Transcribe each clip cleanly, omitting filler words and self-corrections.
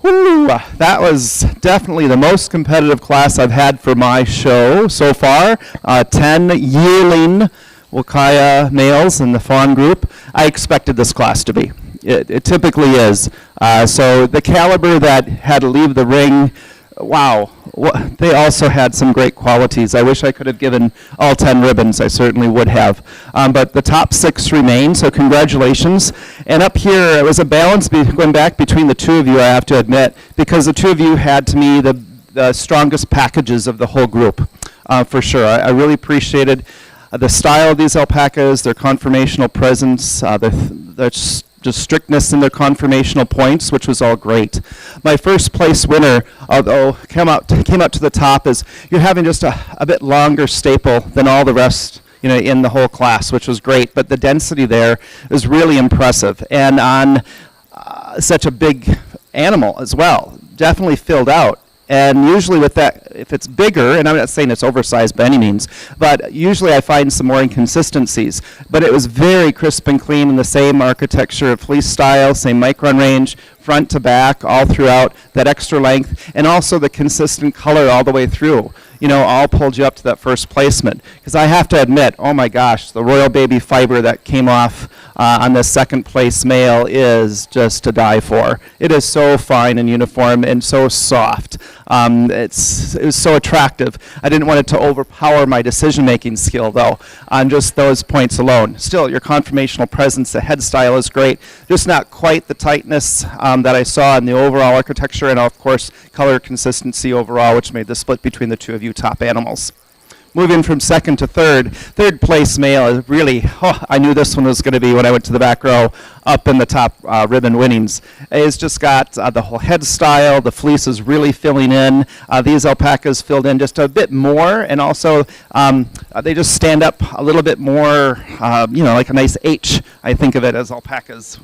Woo, that was definitely the most competitive class I've had for my show so far. 10 yearling Wakaya males in the fawn group. I expected this class to be. It typically is. So the caliber that had to leave the ring, wow, they also had some great qualities. I wish I could have given all 10 ribbons. I certainly would have. But the top 6 remain, so congratulations. And up here, it was a balance going back between the two of you, I have to admit, because the two of you had, to me, the strongest packages of the whole group, for sure. I really appreciated the style of these alpacas, their conformational presence, their just strictness in their conformational points, which was all great. My first place winner, although came out to the top, is you're having just a bit longer staple than all the rest, in the whole class, which was great. But the density there is really impressive, and on such a big animal as well, definitely filled out. And usually with that, if it's bigger, and I'm not saying it's oversized by any means, but usually I find some more inconsistencies. But it was very crisp and clean in the same architecture of fleece style, same micron range, front to back, all throughout, that extra length, and also the consistent color all the way through. All pulled you up to that first placement. Because I have to admit, oh my gosh, the Royal Baby fiber that came off on the second place male is just to die for. It is so fine and uniform and so soft. It was so attractive. I didn't want it to overpower my decision-making skill, though, on just those points alone. Still, your conformational presence, the head style is great. Just not quite the tightness that I saw in the overall architecture, and of course, color consistency overall, which made the split between the two of you top animals. Moving from second to third place male is really, I knew this one was going to be when I went to the back row, up in the top ribbon winnings. It's just got the whole head style, the fleece is really filling in. These alpacas filled in just a bit more, and also they just stand up a little bit more, like a nice H. I think of it as alpacas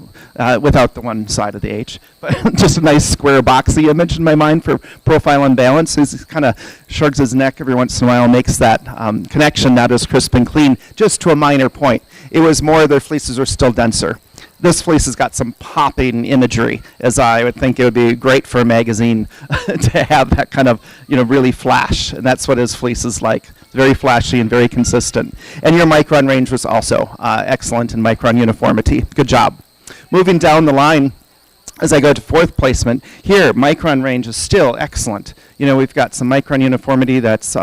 without the one side of the H, but just a nice square boxy image in my mind for profile and balance. He kind of shrugs his neck every once in a while and makes that connection, not as crisp and clean, just to a minor point. It was more their fleeces are still denser. This fleece has got some popping imagery, as I would think it would be great for a magazine to have that kind of, really flash. And that's what his fleece is like. Very flashy and very consistent. And your micron range was also excellent in micron uniformity. Good job. Moving down the line, as I go to fourth placement, here, micron range is still excellent. We've got some micron uniformity that's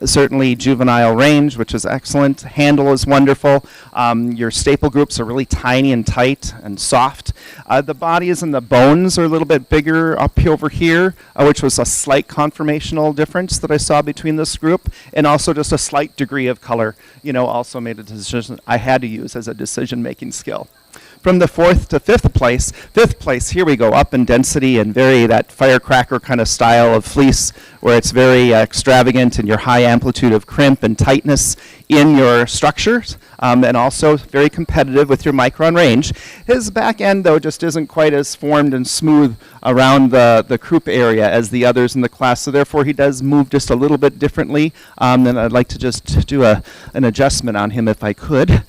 certainly juvenile range, which is excellent. Handle is wonderful. Your staple groups are really tiny and tight and soft. The bodies and the bones are a little bit bigger up over here, which was a slight conformational difference that I saw between this group, and also just a slight degree of color, also made a decision I had to use as a decision-making skill. From the fifth place, here we go, up in density and very that firecracker kind of style of fleece, where it's very extravagant in your high amplitude of crimp and tightness in your structures, and also very competitive with your micron range. His back end, though, just isn't quite as formed and smooth around the croup area as the others in the class, so therefore he does move just a little bit differently, and I'd like to just do an adjustment on him if I could,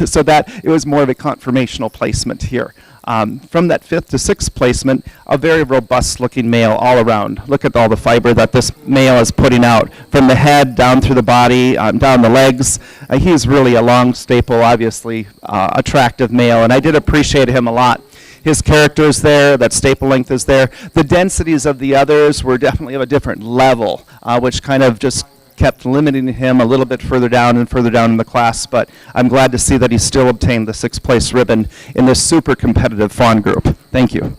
so that it was more of a conformational placement here. From that fifth to sixth placement, a very robust looking male all around. Look at all the fiber that this male is putting out from the head down through the body, down the legs. He's really a long staple, obviously attractive male, and I did appreciate him a lot. His character is there, that staple length is there. The densities of the others were definitely of a different level, which kind of just kept limiting him a little bit further down and further down in the class, but I'm glad to see that he still obtained the sixth place ribbon in this super competitive fawn group. Thank you.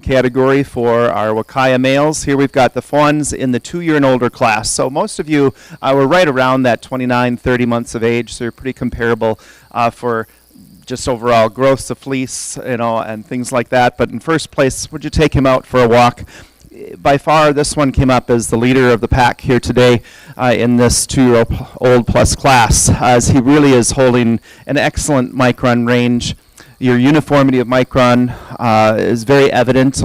category for our Wakaya males. Here we've got the fawns in the 2-year and older class. So most of you were right around that 29, 30 months of age, so you're pretty comparable for just overall growths of fleece, and things like that. But in first place, would you take him out for a walk? By far, this one came up as the leader of the pack here today in this 2-year-old plus class, as he really is holding an excellent micron range. Your uniformity of micron is very evident,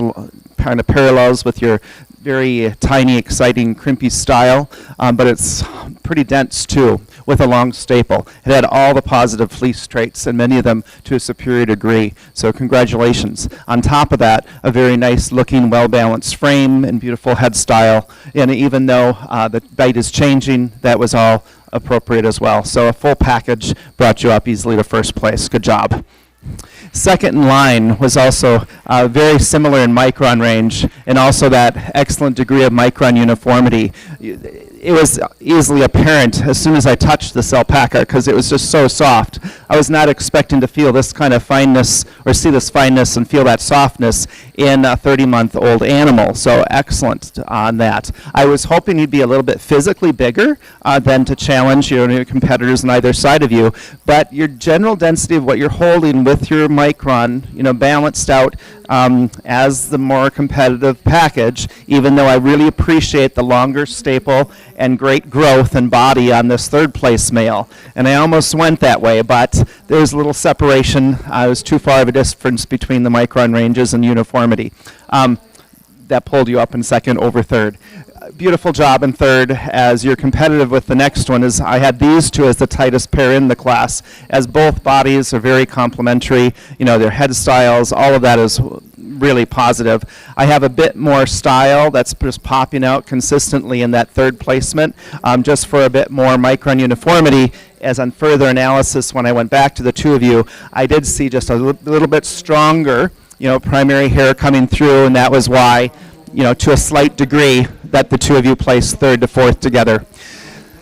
kind of parallels with your very tiny, exciting, crimpy style, but it's pretty dense too, with a long staple. It had all the positive fleece traits, and many of them to a superior degree, so congratulations. On top of that, a very nice looking, well-balanced frame and beautiful head style, and even though the bite is changing, that was all appropriate as well. So a full package brought you up easily to first place. Good job. Second in line was also very similar in micron range, and also that excellent degree of micron uniformity. It was easily apparent as soon as I touched this alpaca, because it was just so soft. I was not expecting to feel this kind of fineness, or see this fineness and feel that softness in a 30-month-old animal. So excellent on that. I was hoping he'd be a little bit physically bigger than to challenge your competitors on either side of you, but your general density of what you're holding with your micron, balanced out as the more competitive package, even though I really appreciate the longer staple and great growth and body on this third place male. And I almost went that way, but there's a little separation. It was too far of a difference between the micron ranges and uniformity. That pulled you up in second over third. Beautiful job in third, as you're competitive with the next one. Is I had these two as the tightest pair in the class, as both bodies are very complementary. Their head styles, all of that is really positive. I have a bit more style that's just popping out consistently in that third placement, just for a bit more micron uniformity. As on further analysis, when I went back to the two of you, I did see just a little bit stronger, primary hair coming through, and that was why, to a slight degree, that the two of you placed third to fourth together.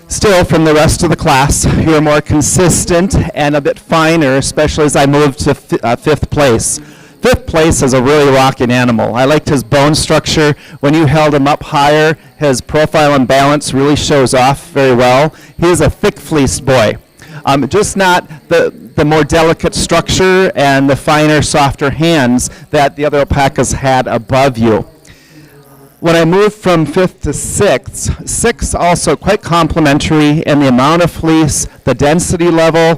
Still, from the rest of the class, you were more consistent and a bit finer, especially as I moved to fifth place. Fifth place is a really rocking animal. I liked his bone structure. When you held him up higher, his profile and balance really shows off very well. He is a thick-fleeced boy. Just not the more delicate structure and the finer, softer hands that the other alpacas had above you. When I moved from fifth to sixth also quite complementary in the amount of fleece, the density level.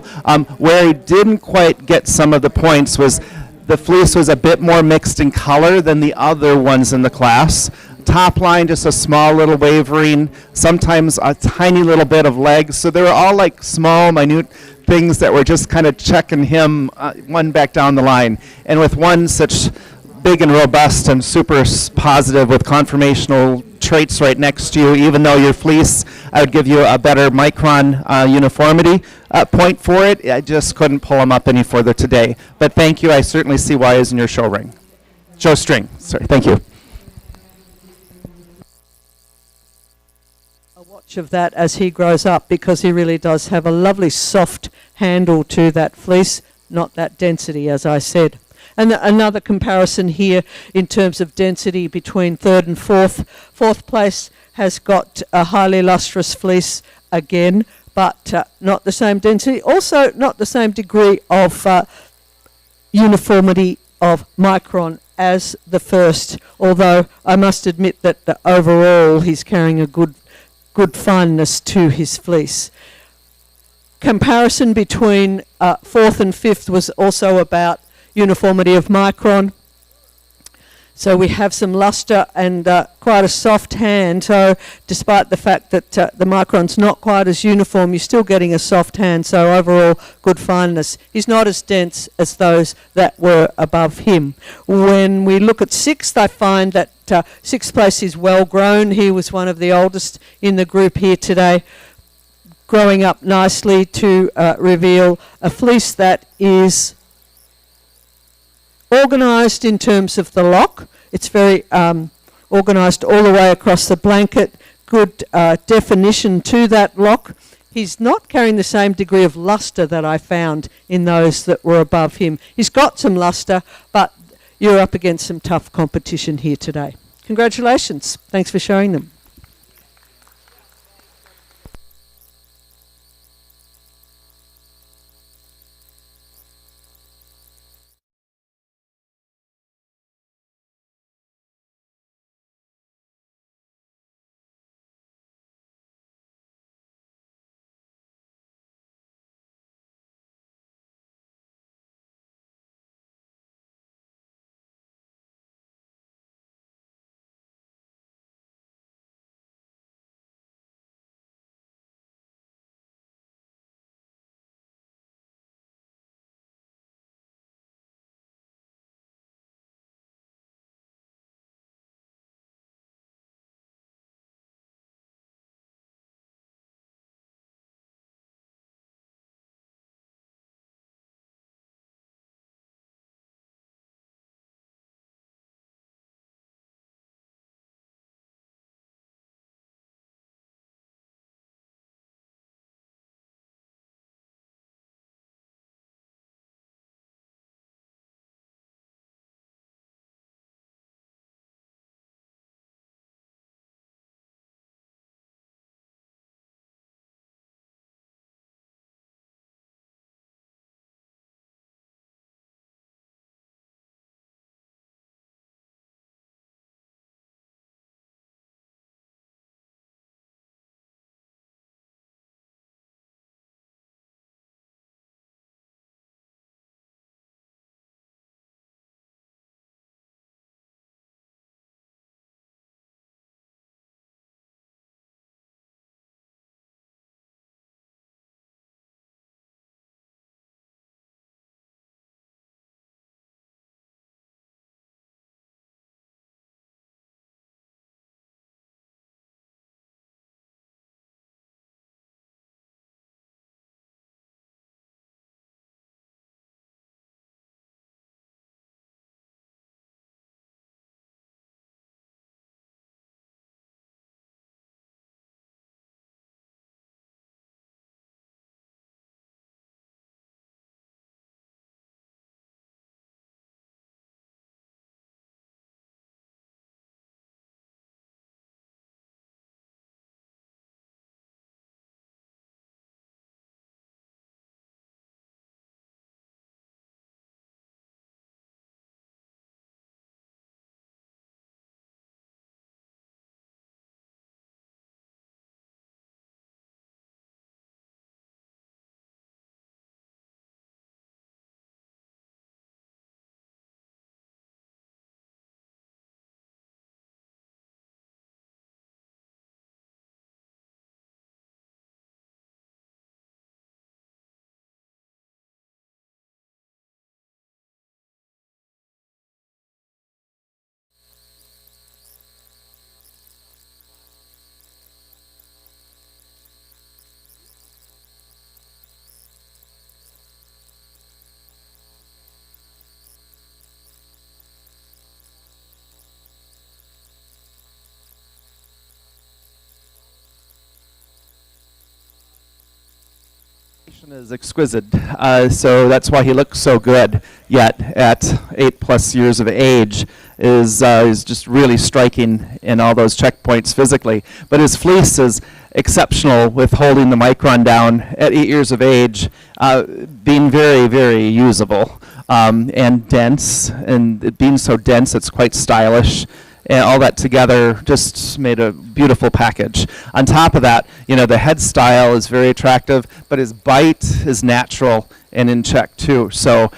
Where he didn't quite get some of the points was the fleece was a bit more mixed in color than the other ones in the class. Top line, just a small little wavering, sometimes a tiny little bit of legs. So they were all like small, minute things that were just kind of checking him one back down the line. And with one such big and robust and super positive with conformational traits right next to you, even though your fleece, I would give you a better micron uniformity point for it. I just couldn't pull them up any further today. But thank you. I certainly see why is in your show ring. Show string. Sorry. Thank you. A watch of that as he grows up, because he really does have a lovely soft handle to that fleece, not that density, as I said. And another comparison here in terms of density between third and fourth. Fourth place has got a highly lustrous fleece again, but not the same density. Also not the same degree of uniformity of micron as the first, although I must admit that overall he's carrying a good fineness to his fleece. Comparison between fourth and fifth was also about uniformity of micron. So we have some luster and quite a soft hand. So despite the fact that the micron's not quite as uniform, you're still getting a soft hand. So overall, good fineness. He's not as dense as those that were above him. When we look at sixth, I find that sixth place is well grown. He was one of the oldest in the group here today, growing up nicely to reveal a fleece that is organised in terms of the lock. It's very organised all the way across the blanket. Good definition to that lock. He's not carrying the same degree of luster that I found in those that were above him. He's got some luster, but you're up against some tough competition here today. Congratulations. Thanks for showing them. Is exquisite, so that's why he looks so good. Yet at 8+ years of age, is just really striking in all those checkpoints physically. But his fleece is exceptional with holding the micron down at 8 years of age, being very, very usable and dense. And it being so dense, it's quite stylish. And all that together just made a beautiful package. On top of that, you know, the head style is very attractive, but his bite is natural and in check too. So,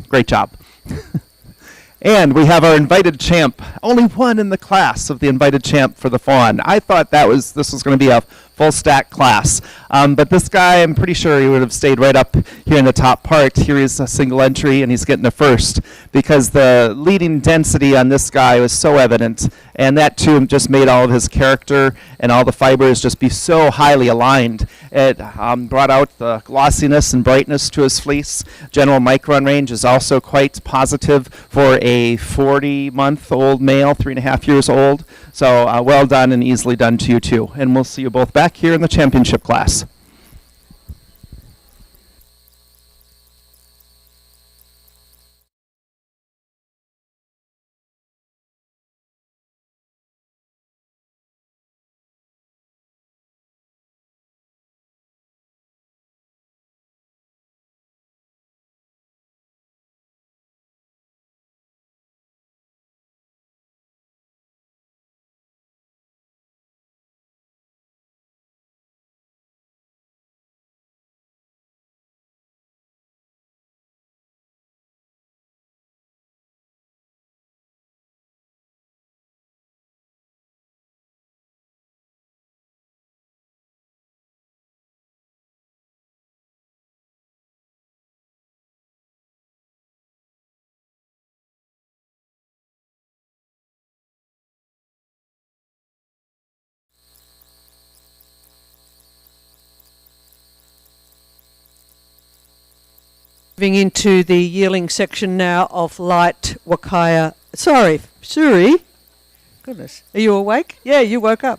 great job. And we have our invited champ, only one in the class of the invited champ for the fawn. I thought this was going to be a full stack class, but this guy, I'm pretty sure he would have stayed right up here in the top part. Here is a single entry, and he's getting a first because the leading density on this guy was so evident, and that too just made all of his character and all the fibers just be so highly aligned. It brought out the glossiness and brightness to his fleece. General micron range is also quite positive for a 40-month-old male, 3.5 years old. So well done and easily done to you too. And we'll see you both back here in the championship class. Moving into the yearling section now of light Wakaya. Sorry, Suri. Goodness, are you awake? Yeah, you woke up.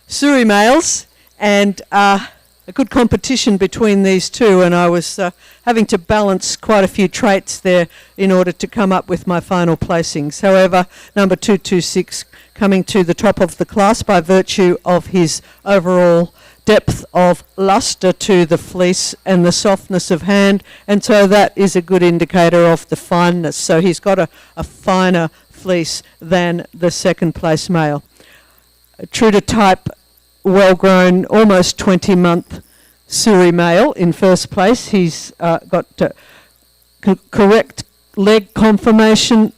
Suri males, and a good competition between these two, and I was having to balance quite a few traits there in order to come up with my final placings. However, number 226 coming to the top of the class by virtue of his overall depth of luster to the fleece and the softness of hand, and so that is a good indicator of the fineness. So he's got a finer fleece than the second place male. True to type, well-grown, almost 20-month Suri male in first place. He's got correct leg conformation,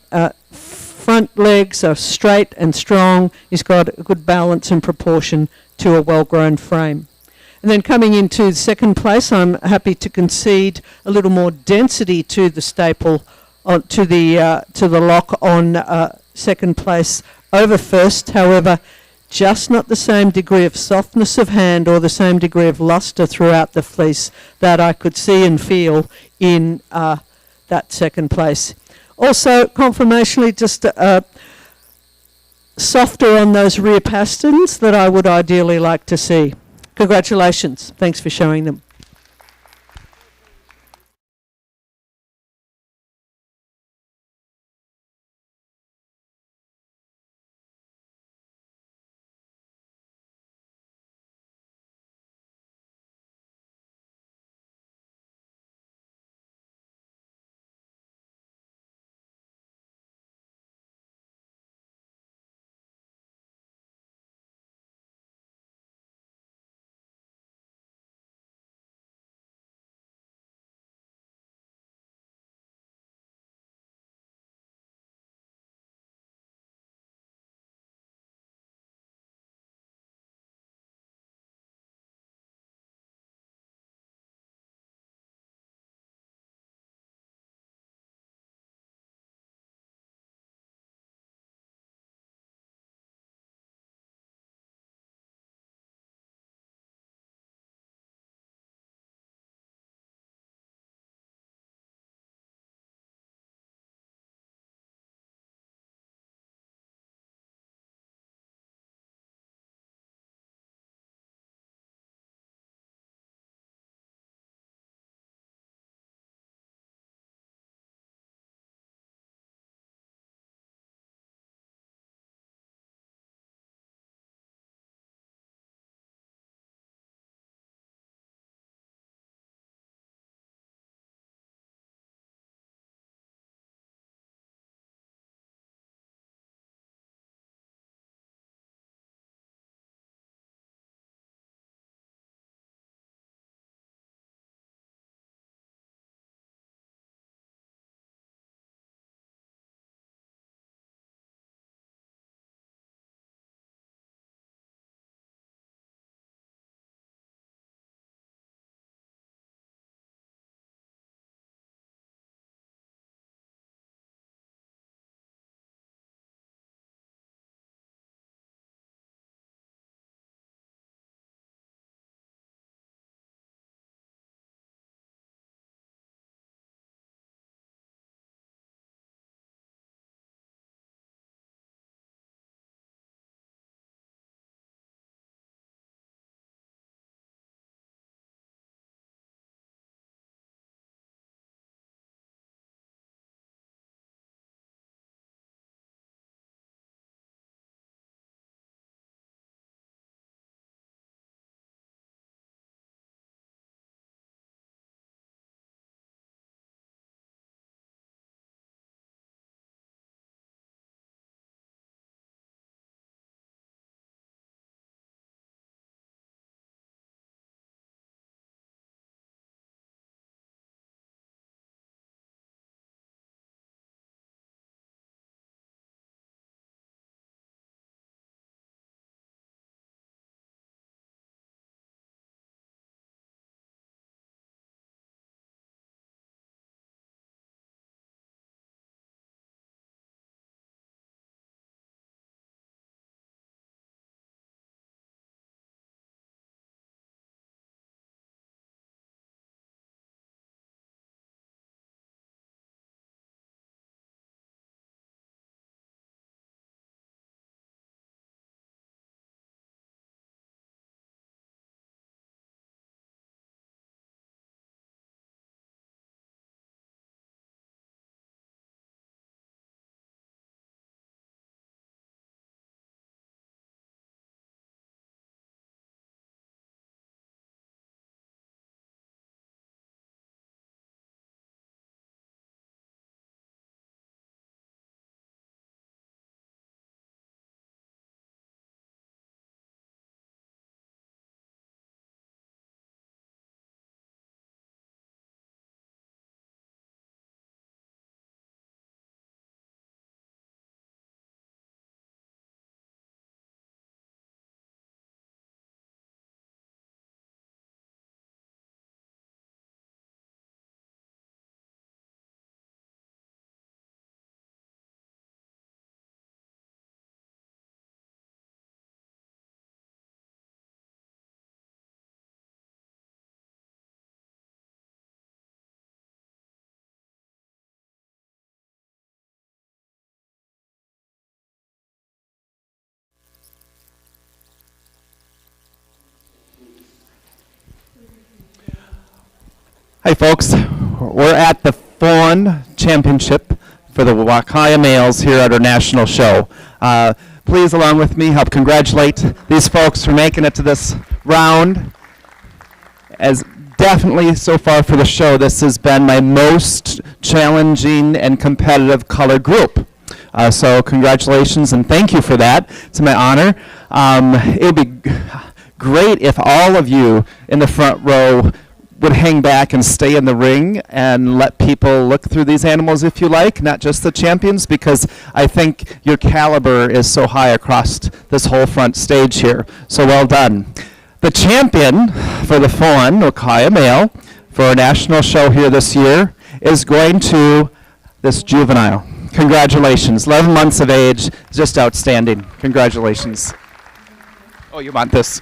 front legs are straight and strong. He's got a good balance and proportion to a well-grown frame. And then coming into second place, I'm happy to concede a little more density to the staple, to the lock on second place over first. However, just not the same degree of softness of hand or the same degree of luster throughout the fleece that I could see and feel in that second place. Also, conformationally, just softer on those rear pasterns that I would ideally like to see. Congratulations. Thanks for showing them. Hi, folks. We're at the Fawn Championship for the Wakaya males here at our national show. Please, along with me, help congratulate these folks for making it to this round. As definitely so far for the show, this has been my most challenging and competitive color group. So congratulations and thank you for that. It's my honor. It would be great if all of you in the front row would hang back and stay in the ring and let people look through these animals if you like, not just the champions, because I think your caliber is so high across this whole front stage here. So well done. The champion for the Fawn Wakaya male for our national show here this year is going to this juvenile. Congratulations. 11 months of age, just outstanding. Congratulations. Oh, you want this?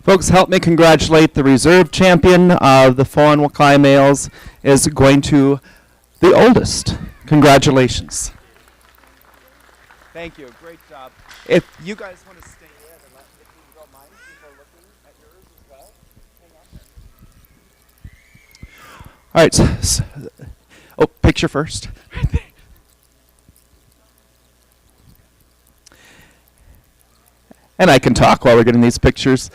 Folks, help me congratulate the reserve champion of the Fawn Wakaya males is going to the oldest. Congratulations. Thank you. Great job. If you guys want to stay in and if you don't mind, people are looking at yours as well. Hang on. All right. Oh, picture first. And I can talk while we're getting these pictures.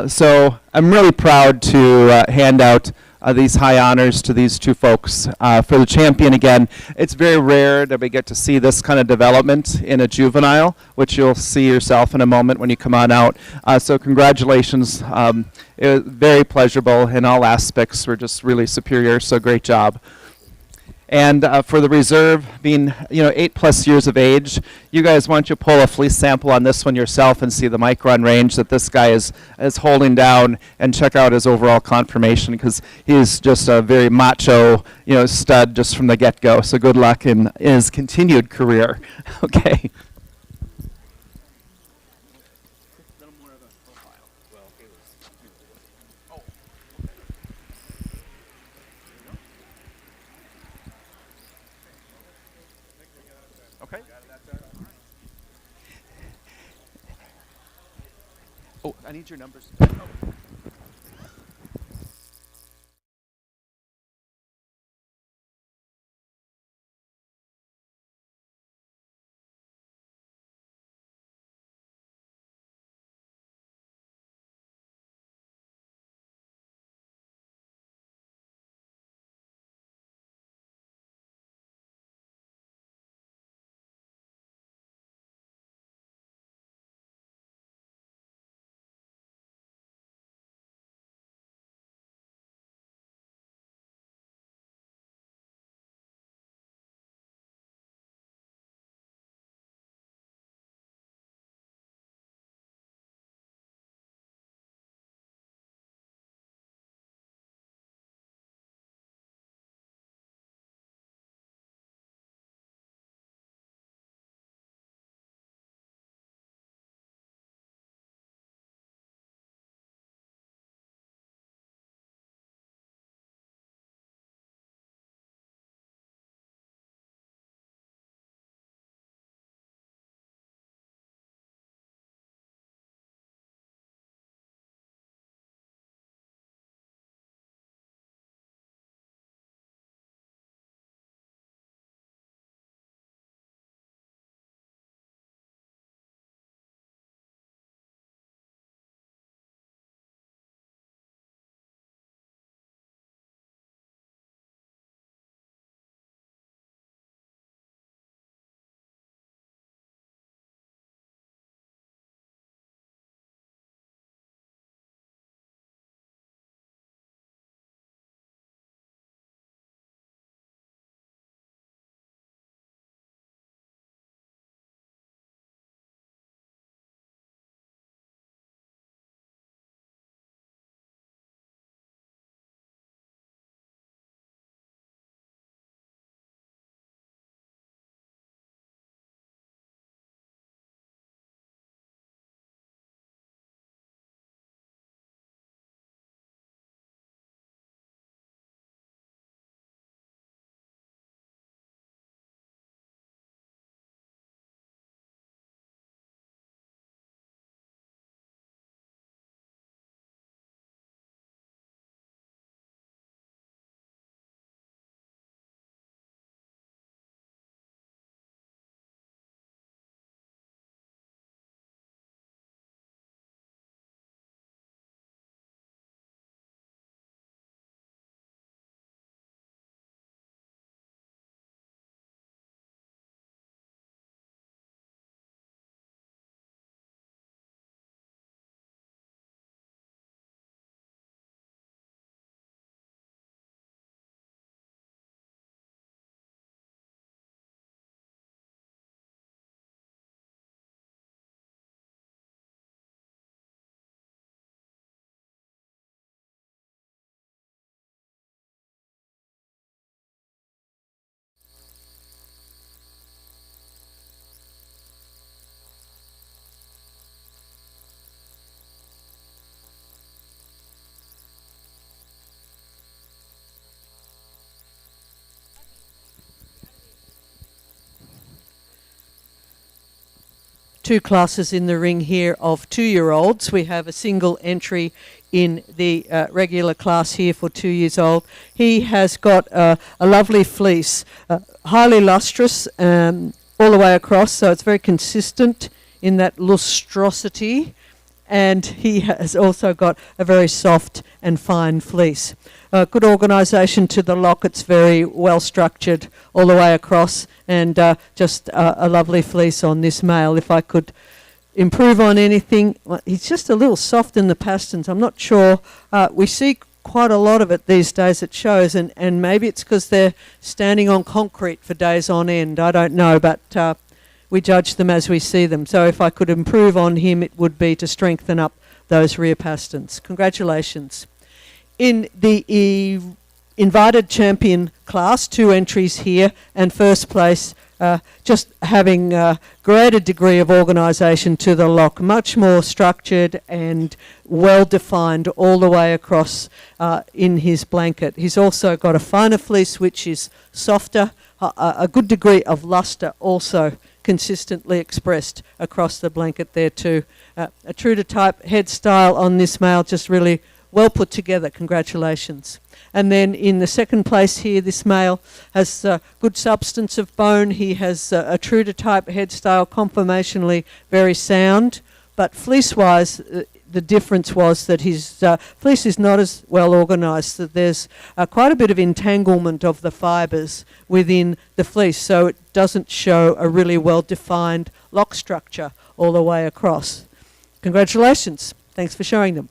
So I'm really proud to hand out these high honors to these two folks. For the champion, again, it's very rare that we get to see this kind of development in a juvenile, which you'll see yourself in a moment when you come on out. So congratulations. It was very pleasurable in all aspects. We're just really superior, so great job. And for the reserve, being 8+ years of age, you guys, why don't you pull a fleece sample on this one yourself and see the micron range that this guy is holding down, and check out his overall conformation, because he's just a very macho stud just from the get-go. So good luck in his continued career. Okay. Okay. Oh, I need your numbers. Oh. two classes in the ring here of 2-year-olds. We have a single entry in the regular class here for 2 years old. He has got a lovely fleece, highly lustrous all the way across, so it's very consistent in that lustrosity, and he has also got a very soft and fine fleece. Good organisation to the lock. It's very well structured all the way across, and just a lovely fleece on this male. If I could improve on anything, well, he's just a little soft in the pasterns. I'm not sure. We see quite a lot of it these days at shows, and maybe it's because they're standing on concrete for days on end. I don't know, but we judge them as we see them. So if I could improve on him, it would be to strengthen up those rear pasterns. Congratulations. In the invited champion class, 2 entries here, and first place, just having a greater degree of organisation to the lock, much more structured and well defined all the way across in his blanket. He's also got a finer fleece which is softer, a good degree of lustre also consistently expressed across the blanket there too. A true to type head style on this male, just really well put together. Congratulations. And then in the second place here, this male has good substance of bone. He has a true to type head style, conformationally very sound, but fleece-wise, the difference was that his fleece is not as well organised, that there's quite a bit of entanglement of the fibres within the fleece, so it doesn't show a really well-defined lock structure all the way across. Congratulations. Thanks for showing them.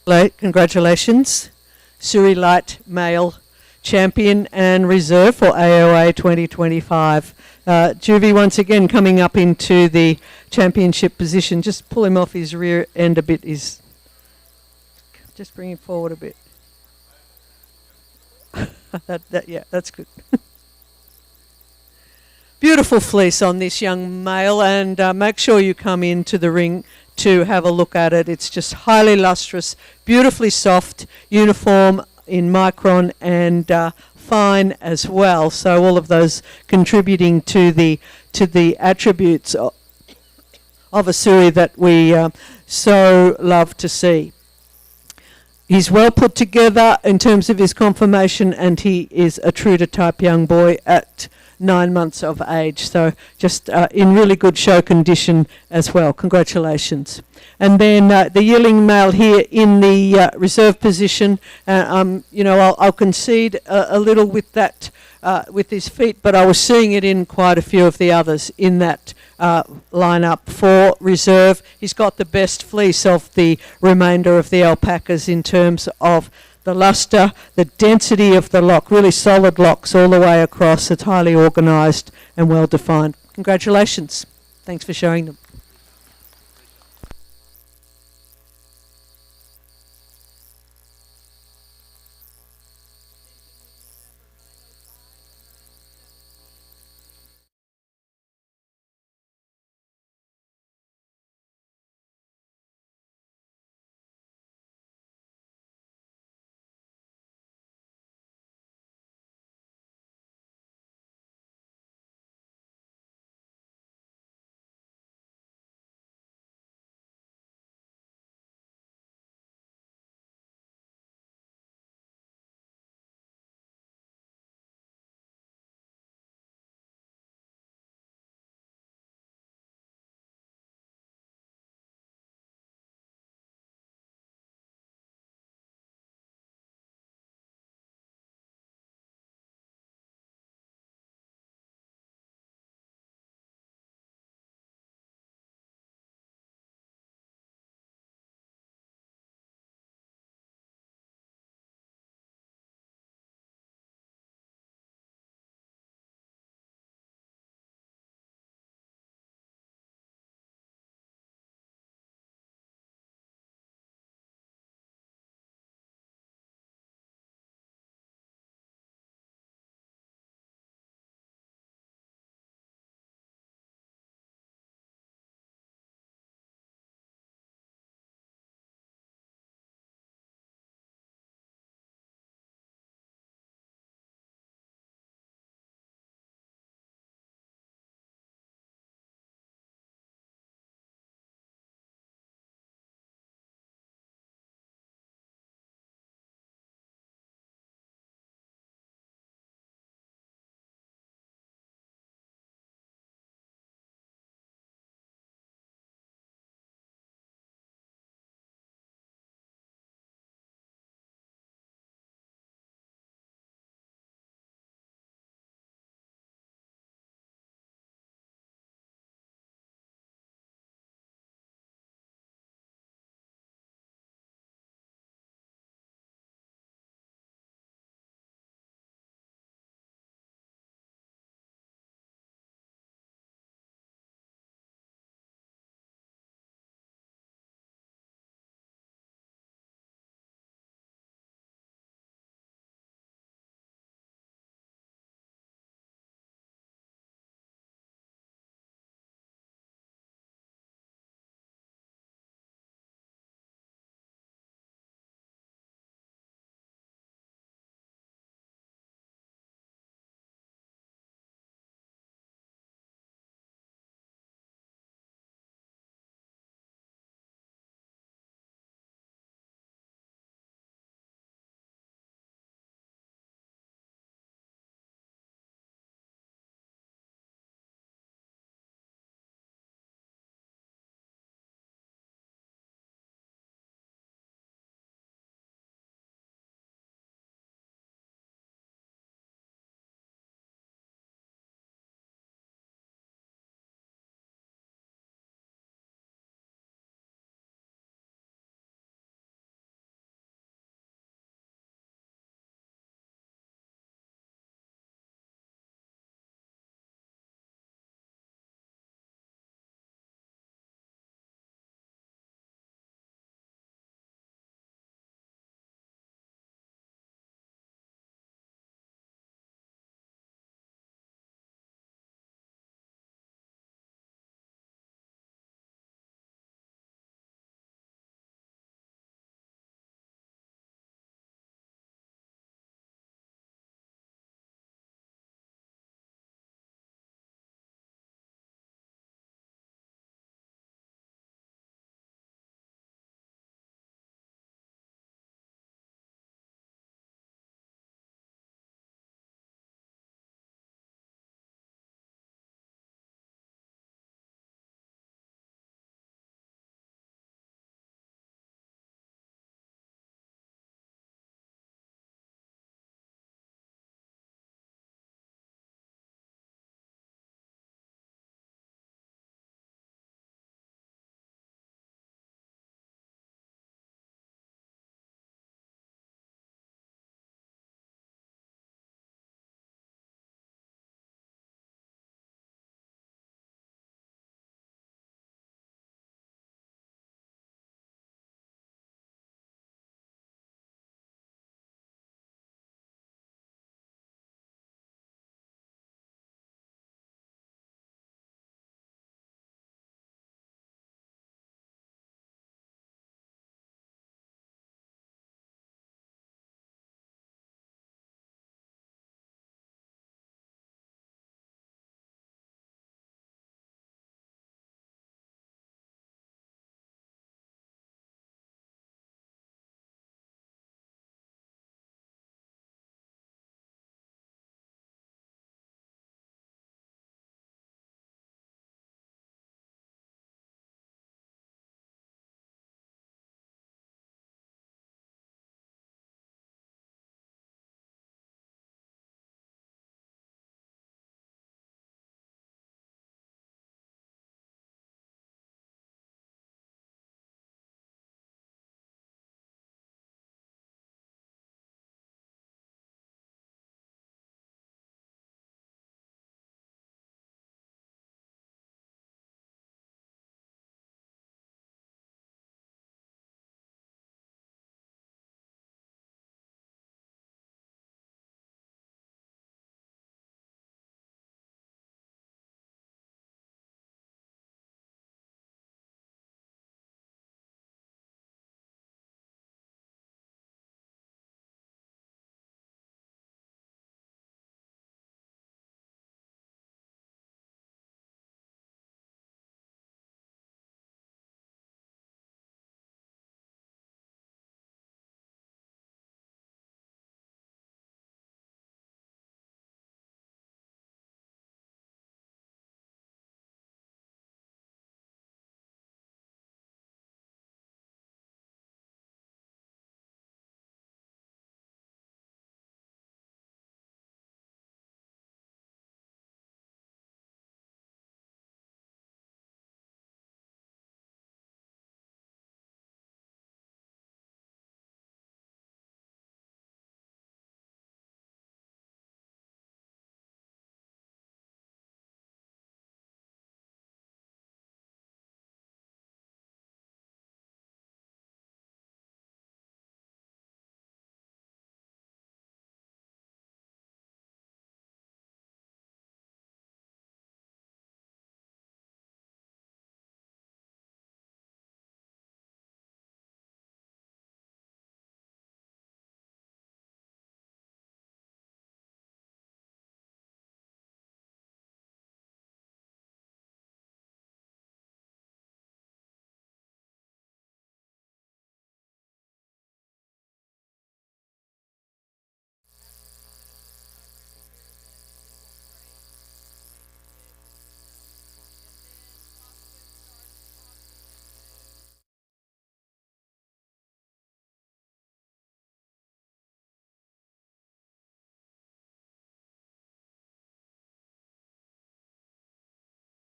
Congratulations, Suri Light Male Champion and Reserve for AOA 2025. Juvie once again coming up into the championship position. Just pull him off his rear end a bit. Just bring him forward a bit. Yeah, that's good. Beautiful fleece on this young male, and make sure you come into the ring to have a look at it. It's just highly lustrous, beautifully soft, uniform in micron and fine as well. So all of those contributing to the attributes of a Suri that we so love to see. He's well put together in terms of his conformation, and he is a true to type young boy at 9 months of age, so just in really good show condition as well. Congratulations. And then the yearling male here in the reserve position. I'll concede a little with that, with his feet, but I was seeing it in quite a few of the others in that lineup for reserve. He's got the best fleece of the remainder of the alpacas in terms of the luster, the density of the lock, really solid locks all the way across. It's highly organised and well defined. Congratulations. Thanks for showing them.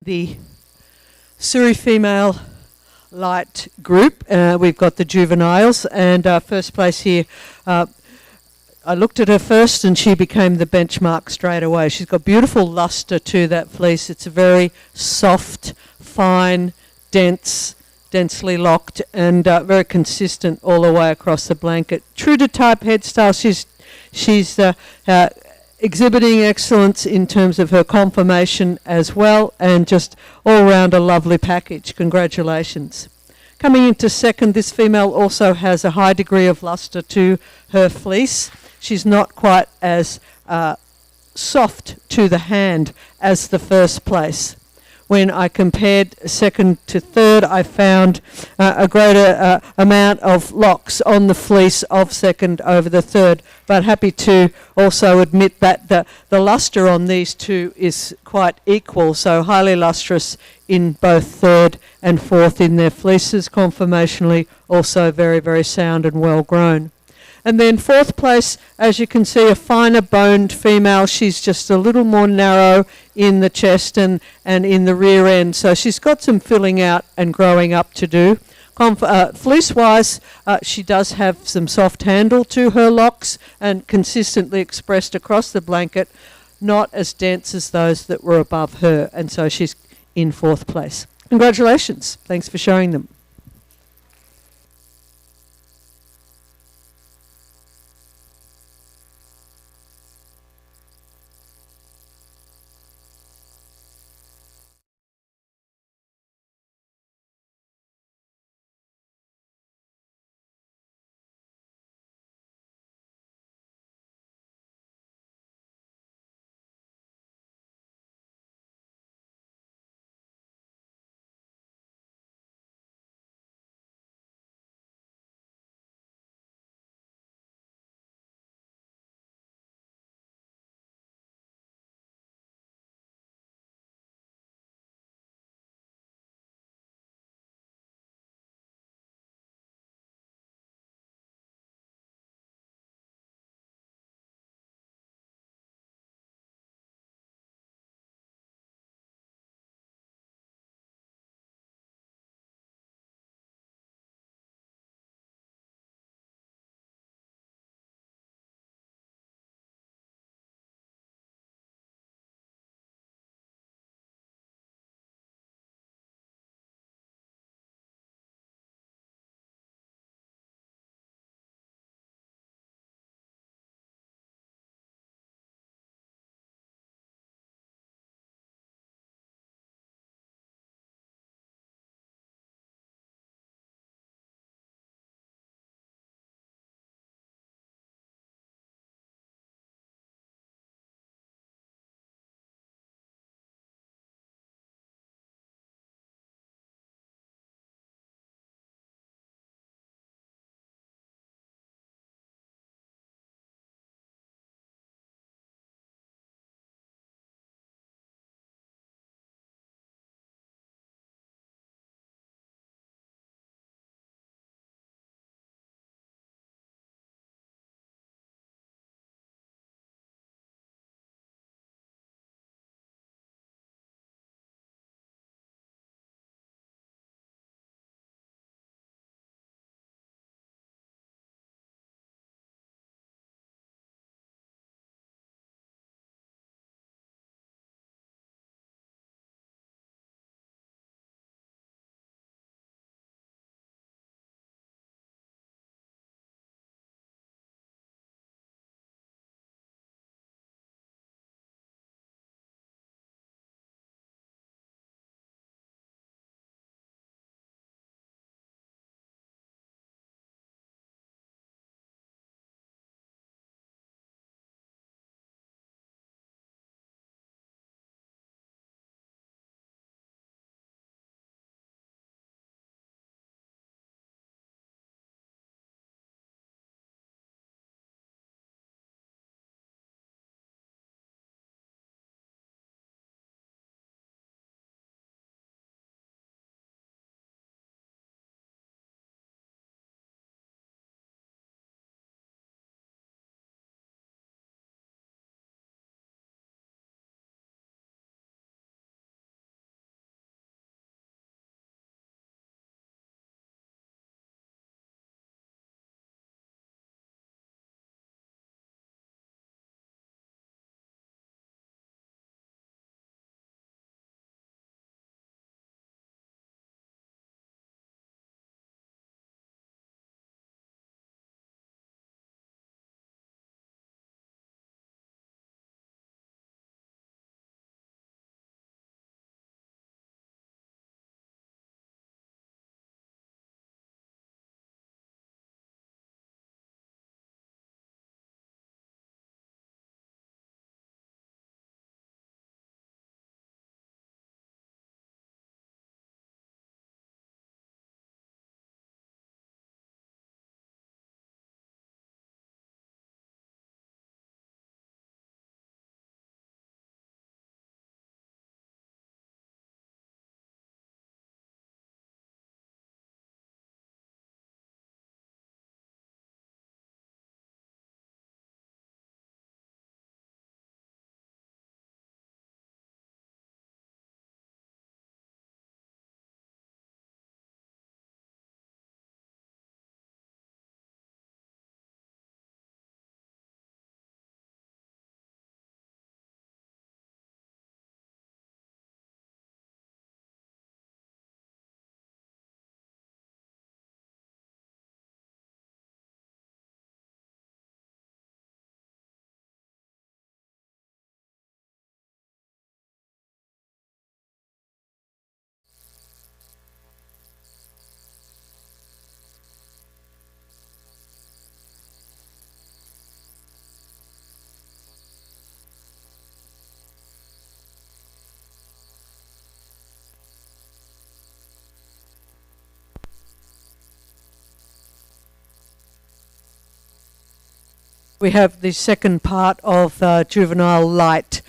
the Suri female light group. We've got the juveniles, and first place here. I looked at her first and she became the benchmark straight away. She's got beautiful luster to that fleece. It's a very soft, fine, densely locked, and very consistent all the way across the blanket. True to type head style, she's exhibiting excellence in terms of her conformation as well, and just all round a lovely package. Congratulations. Coming into second, this female also has a high degree of luster to her fleece. She's not quite as soft to the hand as the first place. When I compared second to third, I found a greater amount of locks on the fleece of second over the third, but happy to also admit that the luster on these two is quite equal, so highly lustrous in both third and fourth in their fleeces, conformationally also very, very sound and well grown. And then fourth place, as you can see, a finer boned female. She's just a little more narrow in the chest and in the rear end. So she's got some filling out and growing up to do. Fleece-wise, she does have some soft handle to her locks and consistently expressed across the blanket, not as dense as those that were above her. And so she's in fourth place. Congratulations. Thanks for showing them. we have the second part of juvenile light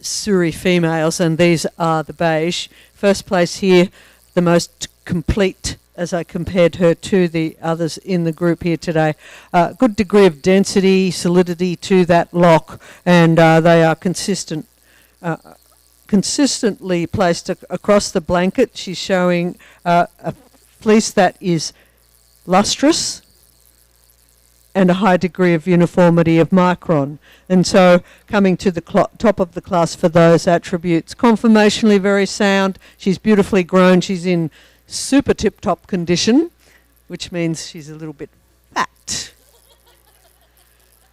Suri females, and these are the beige. First place here, the most complete as I compared her to the others in the group here today. Good degree of density, solidity to that lock, and they are consistently placed across the blanket. She's showing a fleece that is lustrous and a high degree of uniformity of micron. And so coming to the top of the class for those attributes. Conformationally very sound. She's beautifully grown. She's in super tip-top condition, which means she's a little bit fat.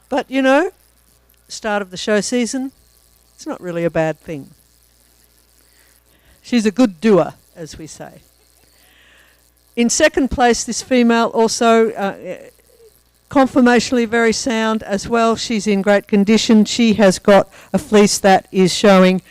But, you know, start of the show season, it's not really a bad thing. She's a good doer, as we say. In second place, this female also conformationally very sound as well. She's in great condition. She has got a fleece that is showing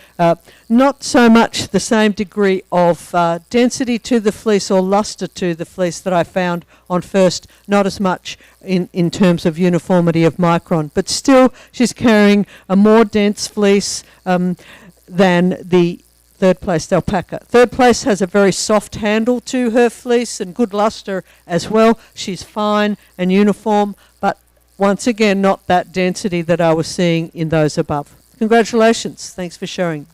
not so much the same degree of density to the fleece or luster to the fleece that I found on first, not as much in terms of uniformity of micron, but still she's carrying a more dense fleece than the third place Alpaca. Third place has a very soft handle to her fleece and good luster as well. She's fine and uniform, but once again, not that density that I was seeing in those above. Congratulations. Thanks for showing.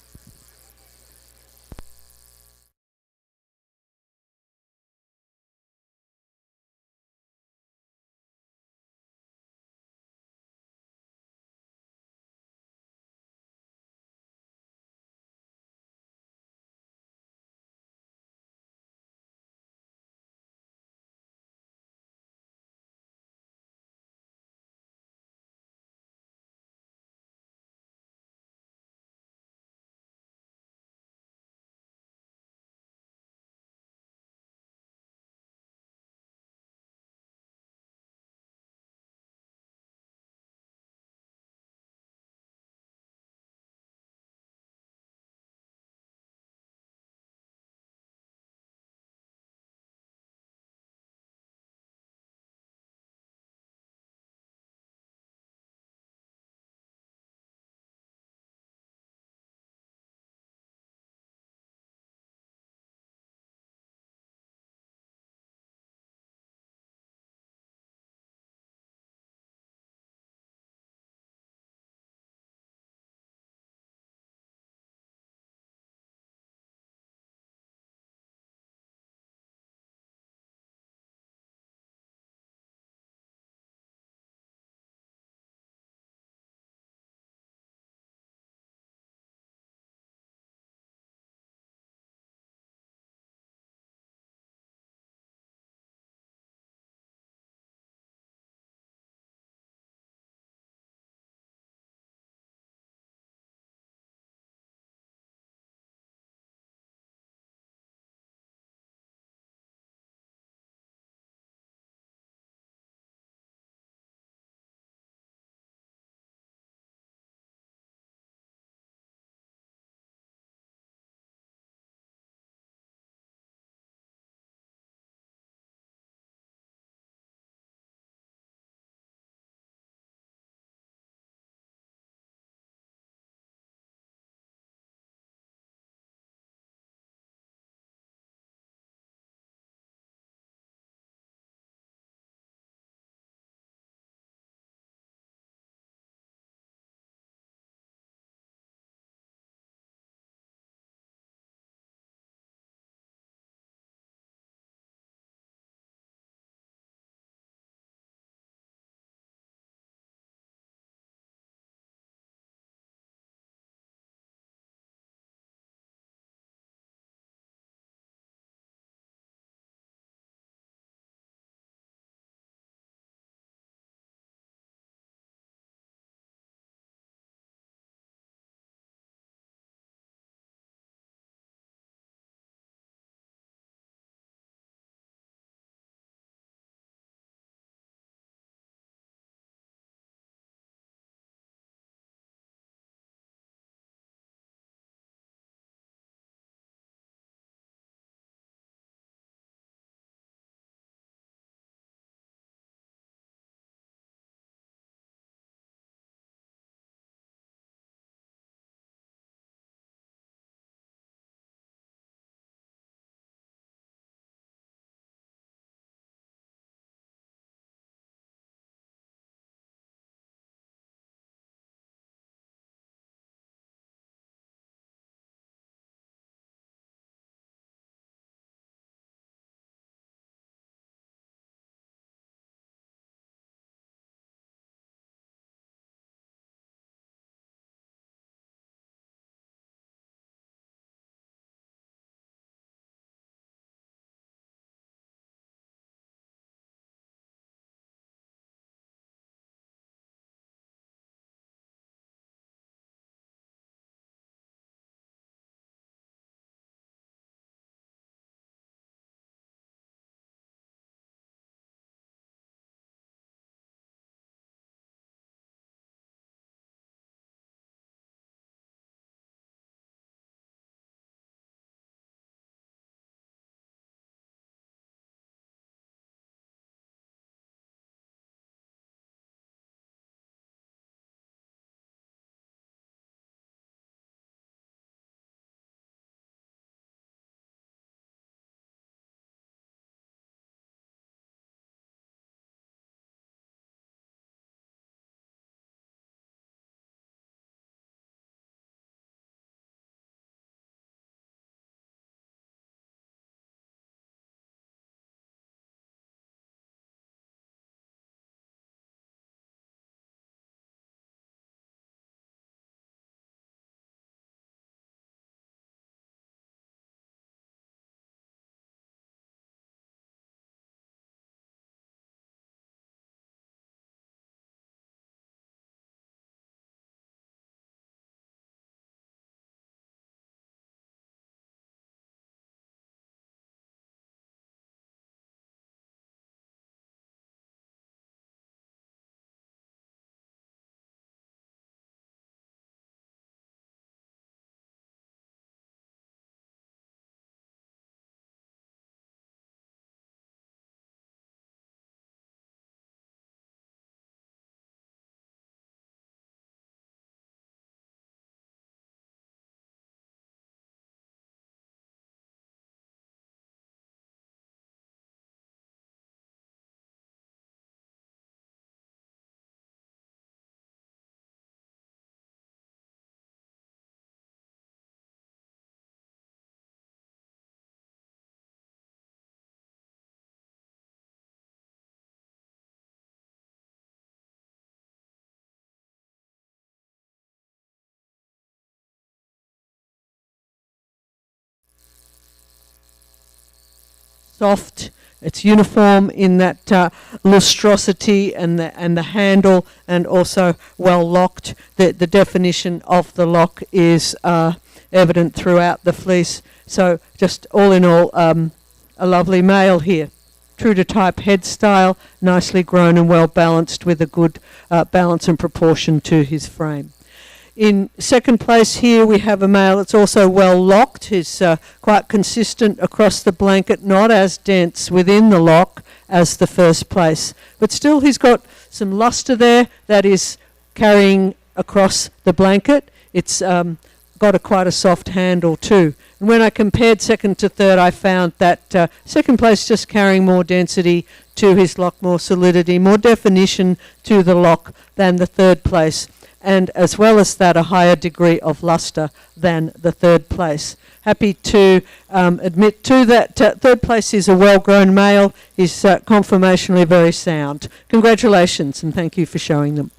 soft. It's uniform in that lustrosity and the handle, and also well locked. The definition of the lock is evident throughout the fleece. So just all in all, a lovely male here. True to type head style, nicely grown and well balanced with a good balance and proportion to his frame. In second place here we have a male that's also well locked. He's quite consistent across the blanket, not as dense within the lock as the first place. But still he's got some luster there that is carrying across the blanket. It's got quite a soft handle too. And when I compared second to third, I found that second place just carrying more density to his lock, more solidity, more definition to the lock than the third place. And as well as that, a higher degree of luster than the third place. Happy to admit too that third place is a well-grown male. He's conformationally very sound. Congratulations and thank you for showing them.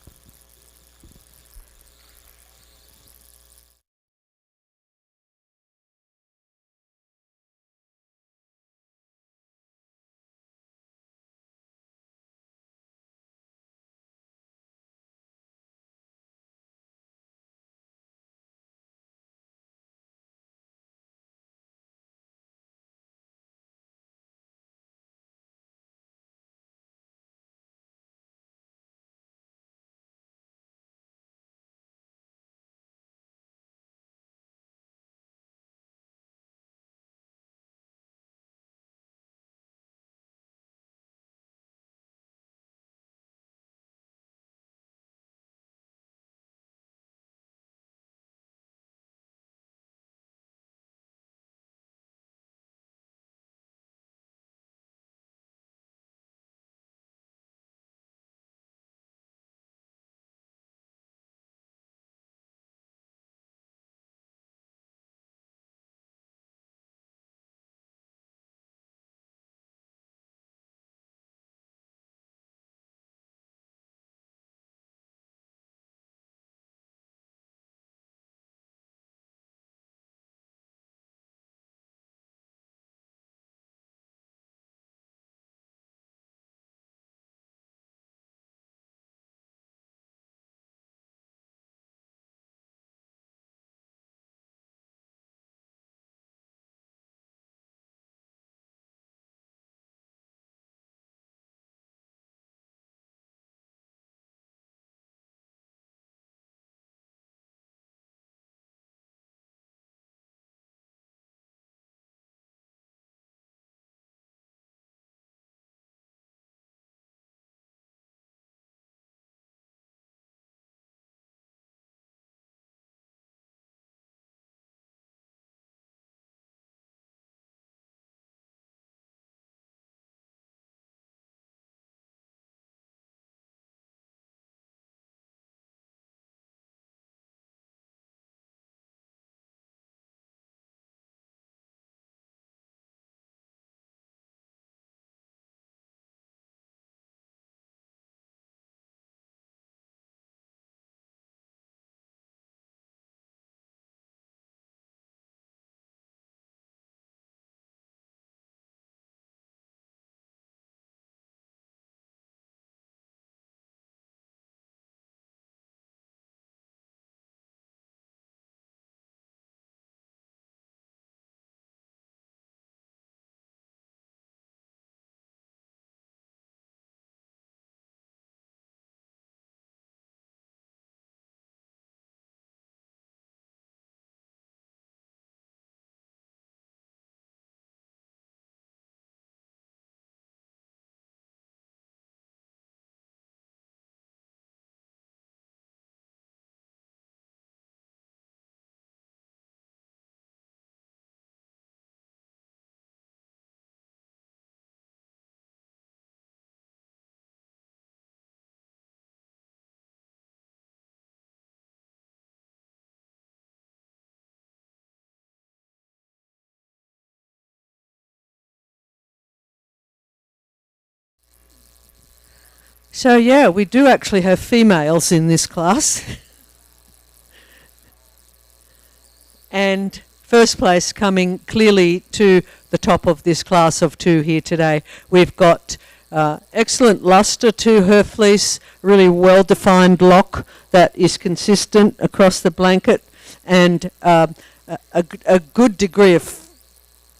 So yeah, we do actually have females in this class. And first place coming clearly to the top of this class of 2 here today. We've got excellent luster to her fleece, really well-defined lock that is consistent across the blanket, and a good degree of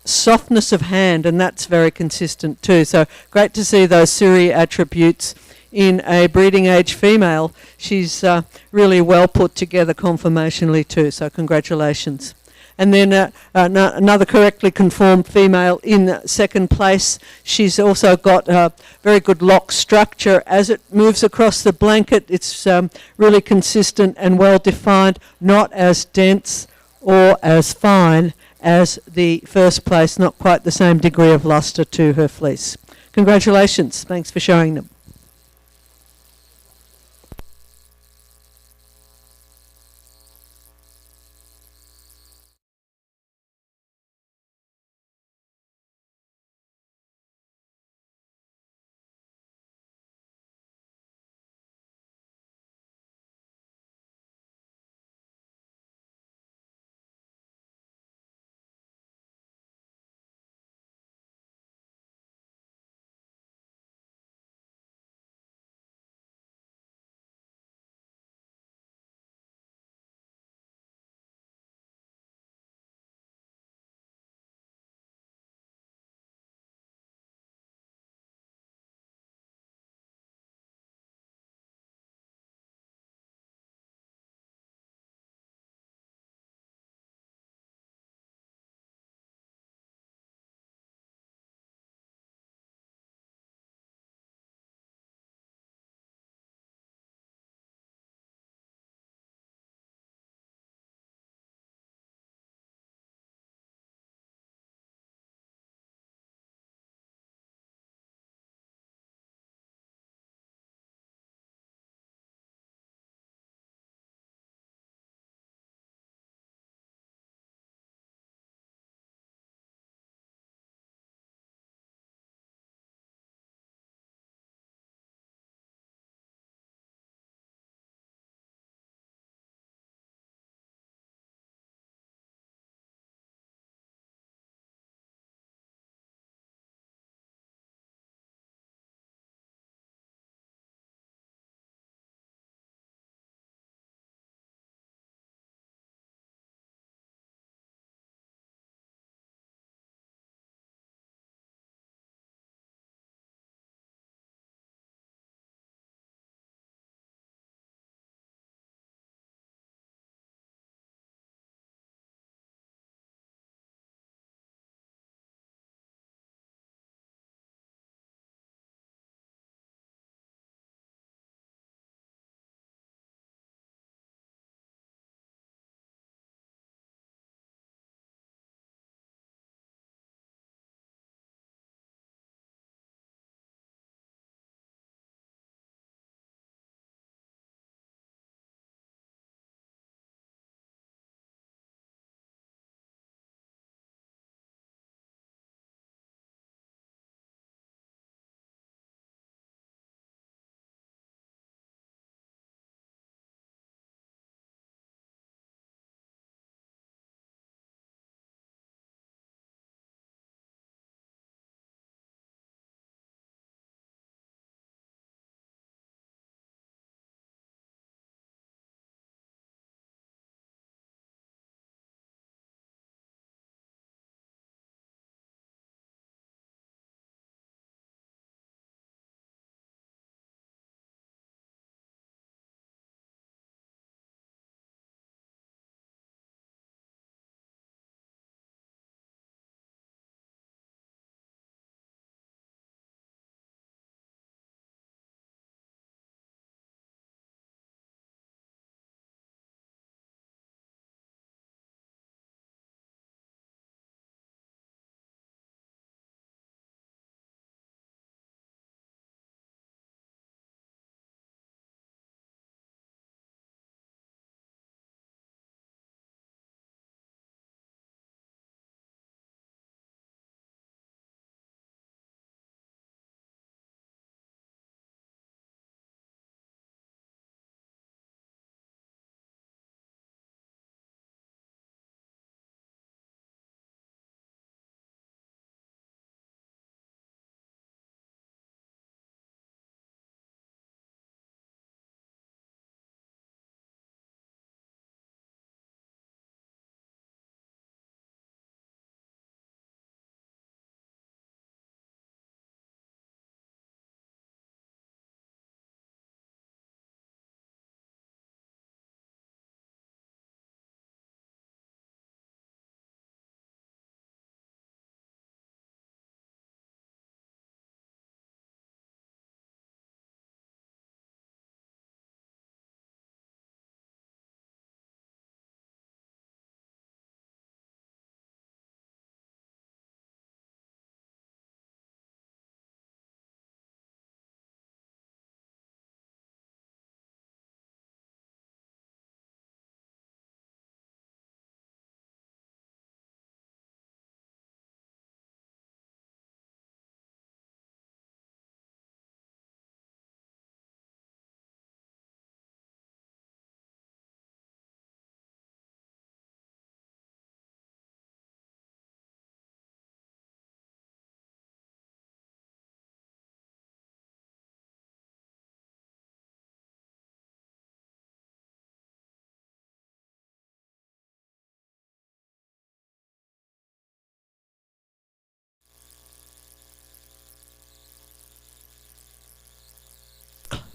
softness of hand, and that's very consistent too. So great to see those Suri attributes in a breeding age female. She's really well put together conformationally too, so congratulations. And then another correctly conformed female in second place. She's also got a very good lock structure as it moves across the blanket. It's really consistent and well defined, not as dense or as fine as the first place, not quite the same degree of luster to her fleece. Congratulations. Thanks for showing them.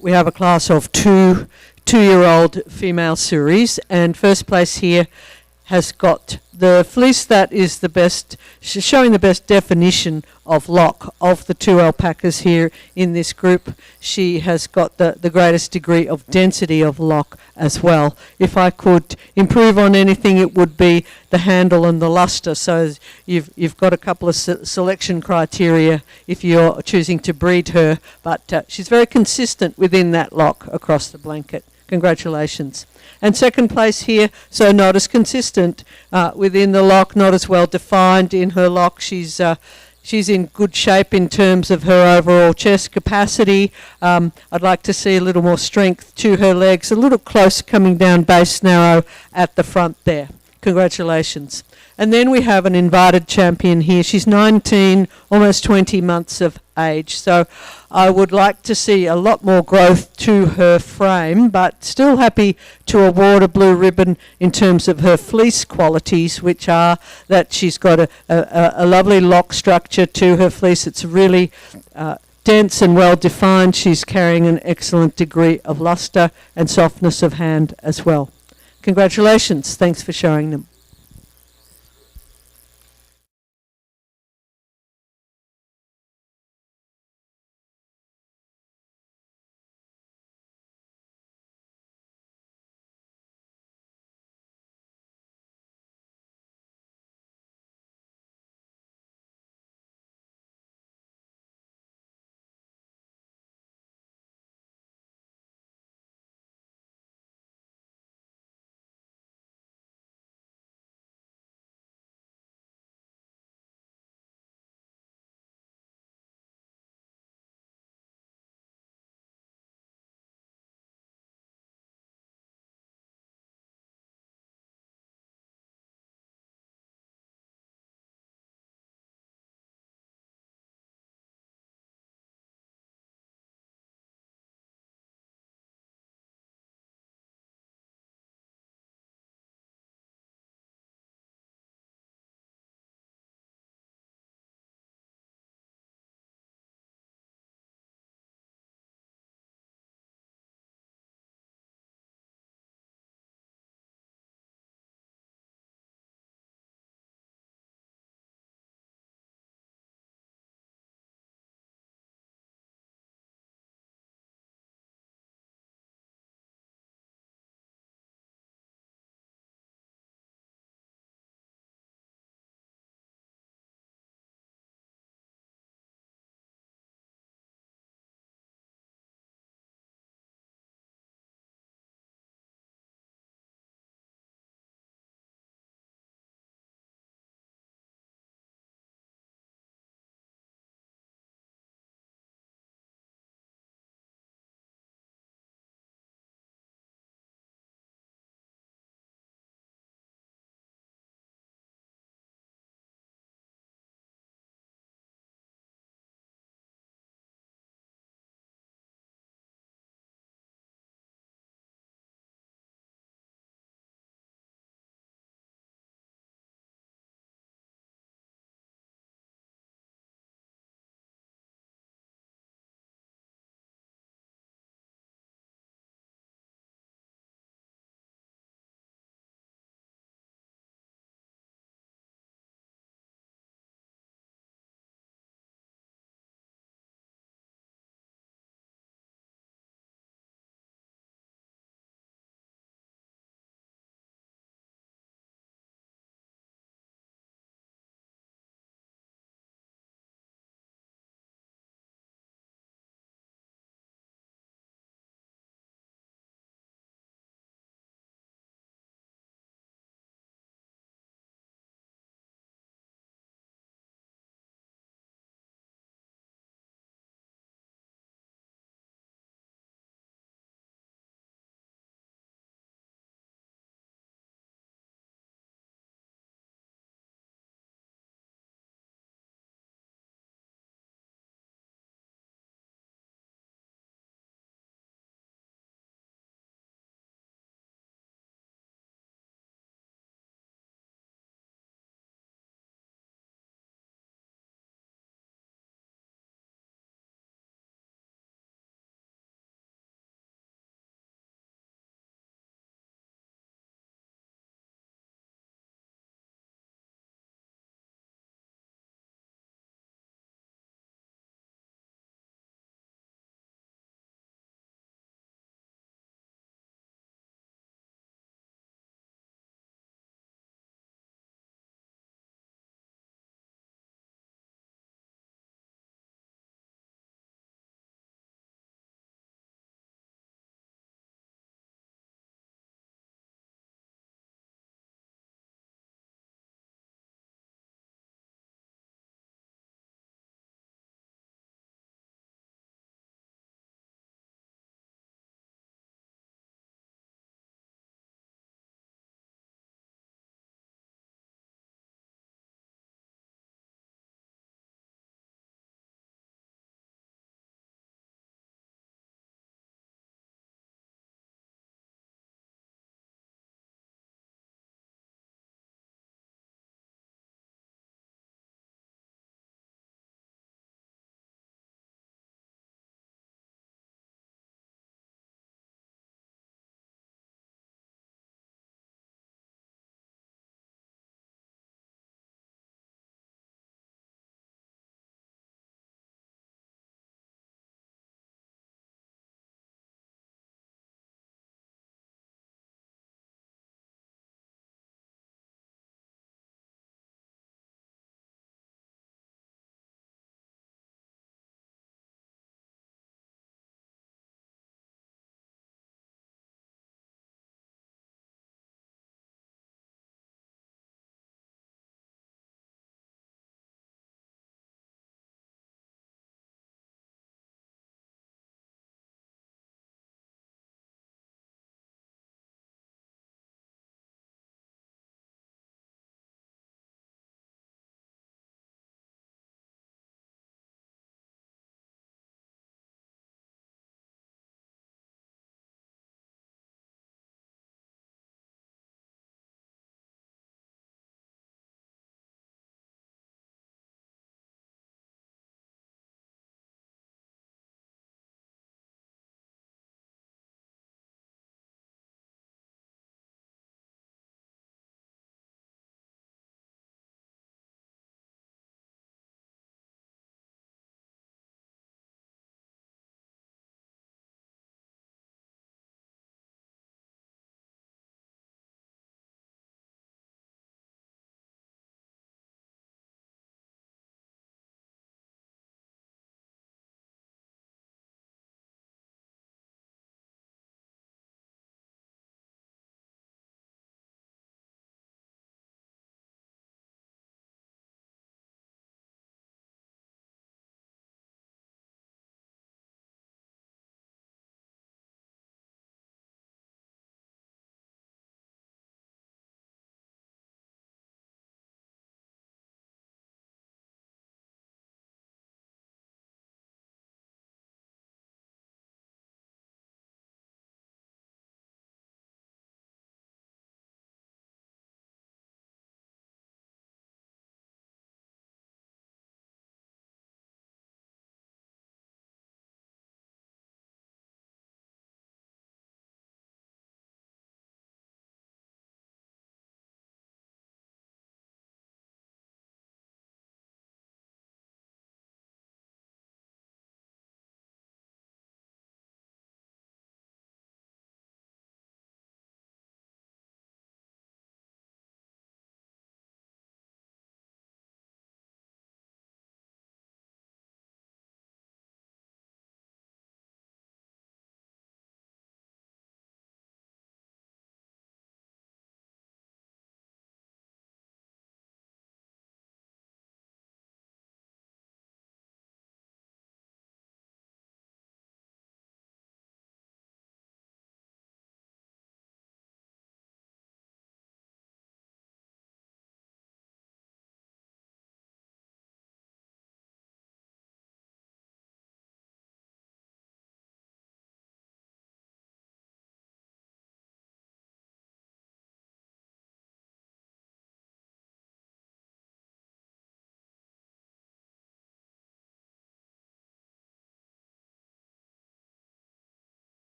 we have a class of two-year-old female Suris, and first place here has got the fleece that is the best, showing the best definition of lock of the two alpacas here in this group. She has got the greatest degree of density of lock as well. If I could improve on anything, it would be the handle and the luster. So you've got a couple of selection criteria if you're choosing to breed her, but she's very consistent within that lock across the blanket. Congratulations. And second place here, so not as consistent within the lock, not as well defined in her lock. She's in good shape in terms of her overall chest capacity. I'd like to see a little more strength to her legs, a little close coming down base narrow at the front there. Congratulations. And then we have an invited champion here. She's 19, almost 20 months of age. So I would like to see a lot more growth to her frame, but still happy to award a blue ribbon in terms of her fleece qualities, which are that she's got a lovely lock structure to her fleece. It's really dense and well defined. She's carrying an excellent degree of luster and softness of hand as well. Congratulations. Thanks for showing them.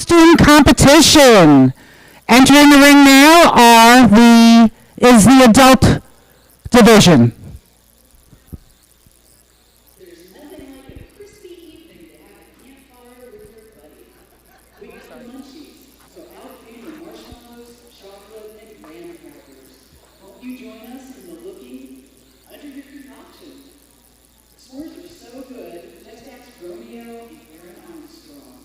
costume competition. Entering the ring now is the adult division. There's nothing like a crispy evening to have a campfire with your buddies. We got the munchies, so out came the marshmallows, chocolate, and graham crackers. Won't you join us in the looking under your concoction? S'mores are so good, just ask Romeo and Aaron Armstrong.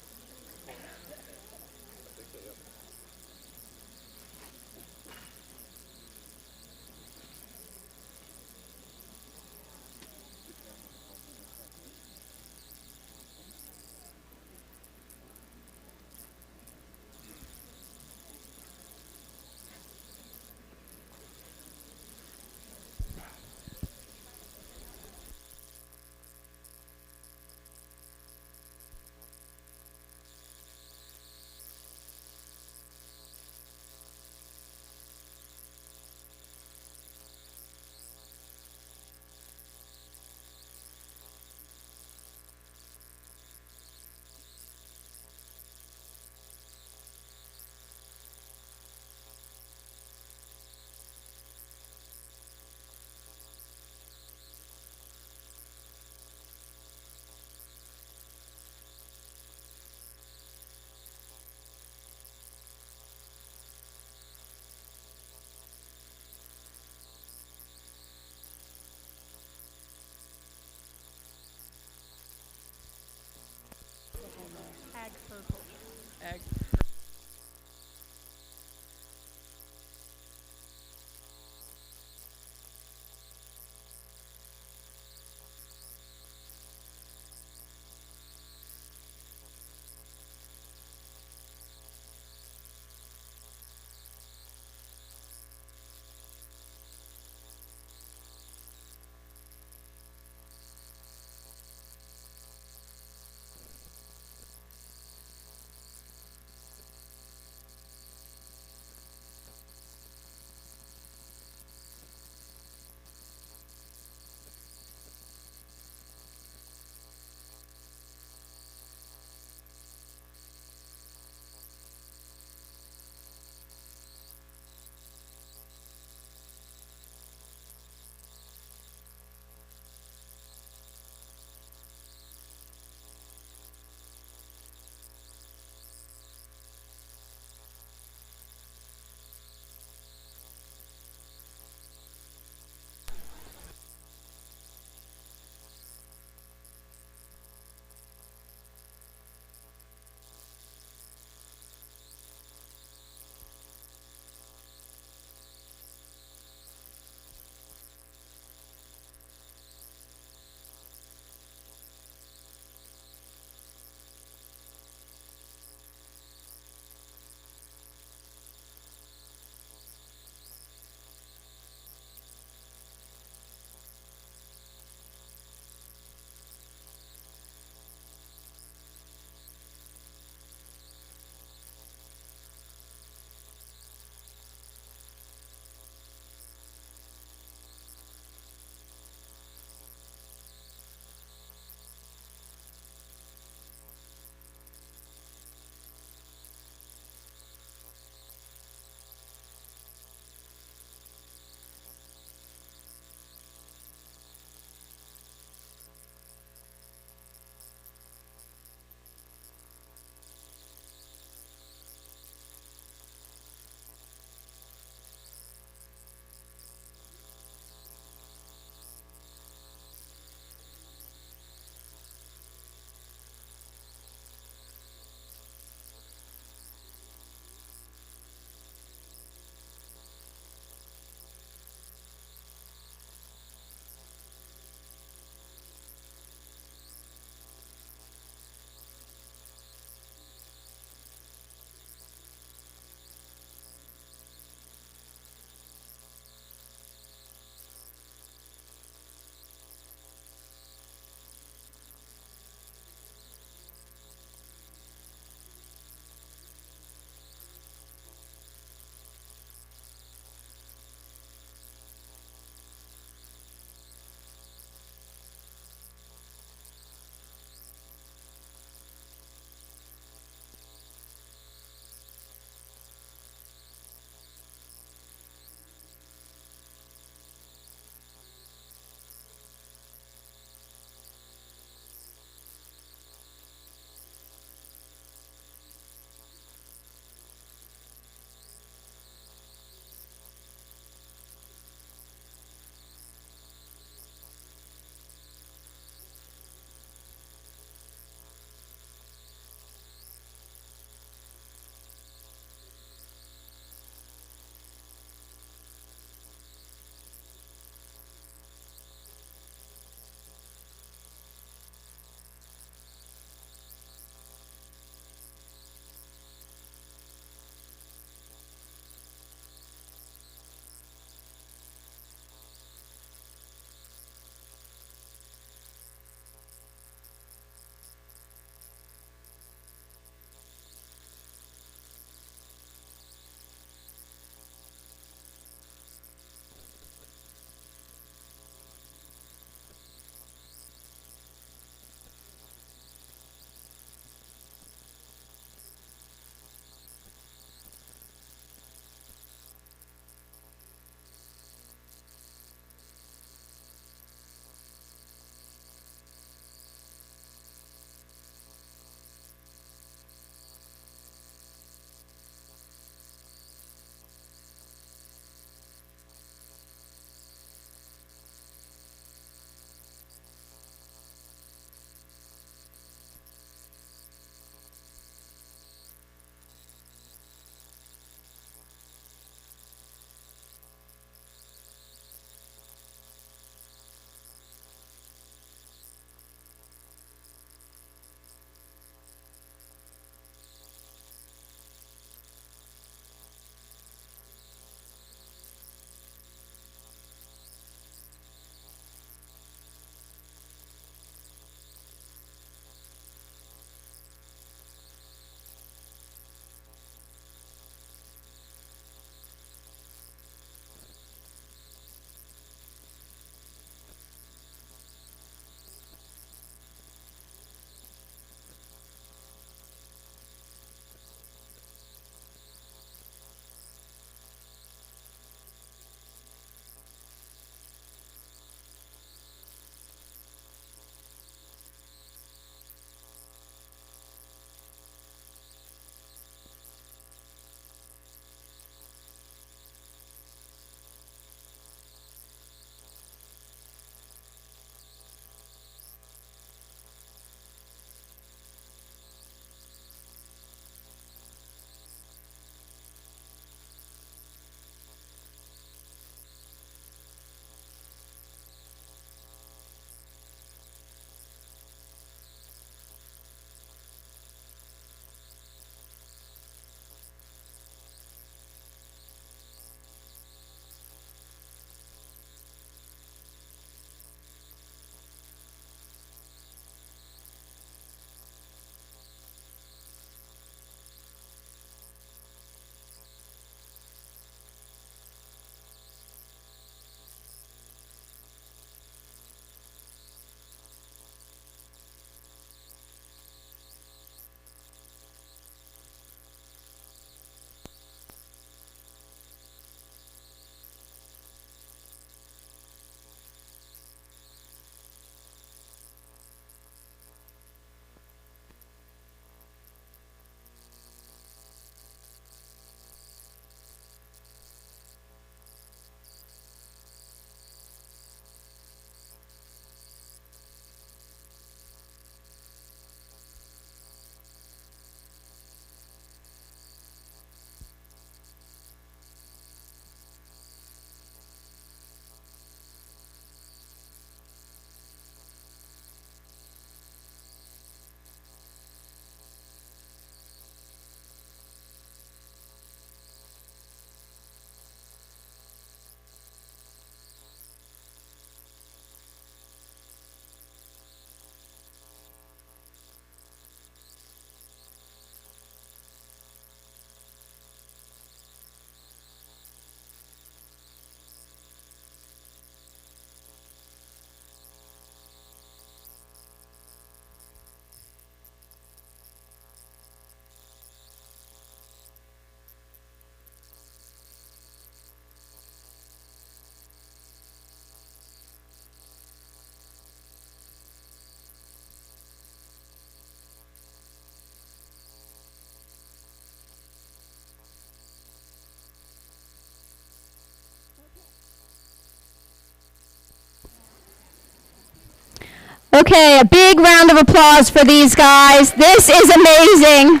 Okay, a big round of applause for these guys. This is amazing.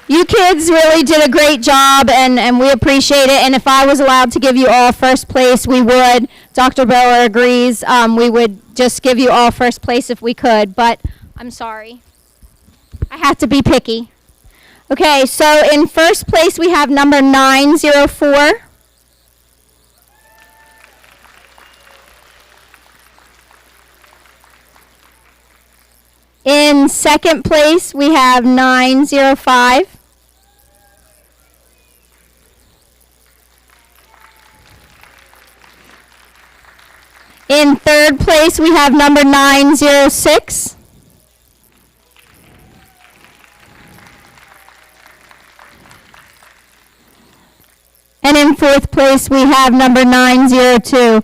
You kids really did a great job, and we appreciate it. And if I was allowed to give you all first place, we would. Dr. Beller agrees. We would just give you all first place if we could, but I'm sorry. I have to be picky. Okay, so in first place we have number 904. In second place we have 905. In third place, we have number 906. And in fourth place, we have number 902.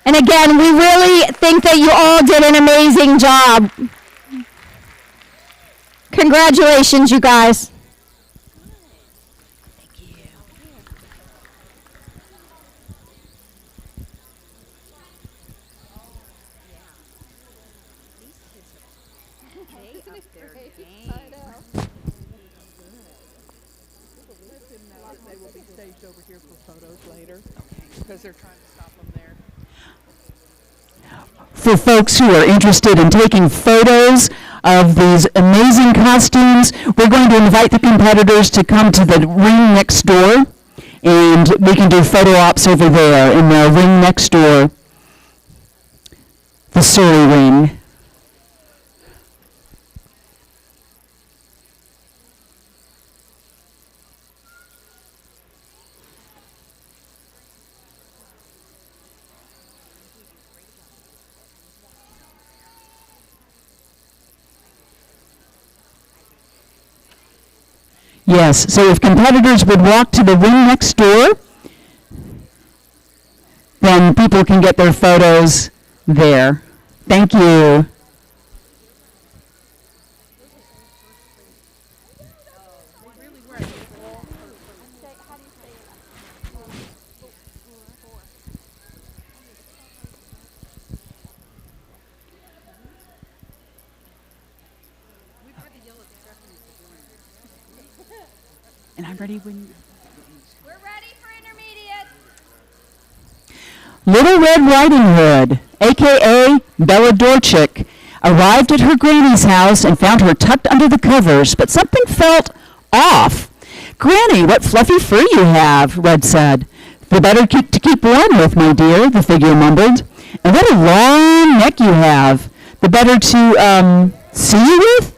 And again, we really think that you all did an amazing job. Congratulations, you guys. Over here for photos later because they're trying to stop them there. For folks who are interested in taking photos of these amazing costumes, we're going to invite the competitors to come to the ring next door, and we can do photo ops over there in the ring next door, the Suri ring. Yes, so if competitors would walk to the ring next door, then people can get their photos there. Thank you. And I'm ready when... We're ready for intermediate. Little Red Riding Hood, a.k.a. Bella Dorchick, arrived at her granny's house and found her tucked under the covers, but something felt off. "Granny, what fluffy fur you have," Red said. "The better to keep warm with, my dear," the figure mumbled. "And what a long neck you have. The better to, see you with?"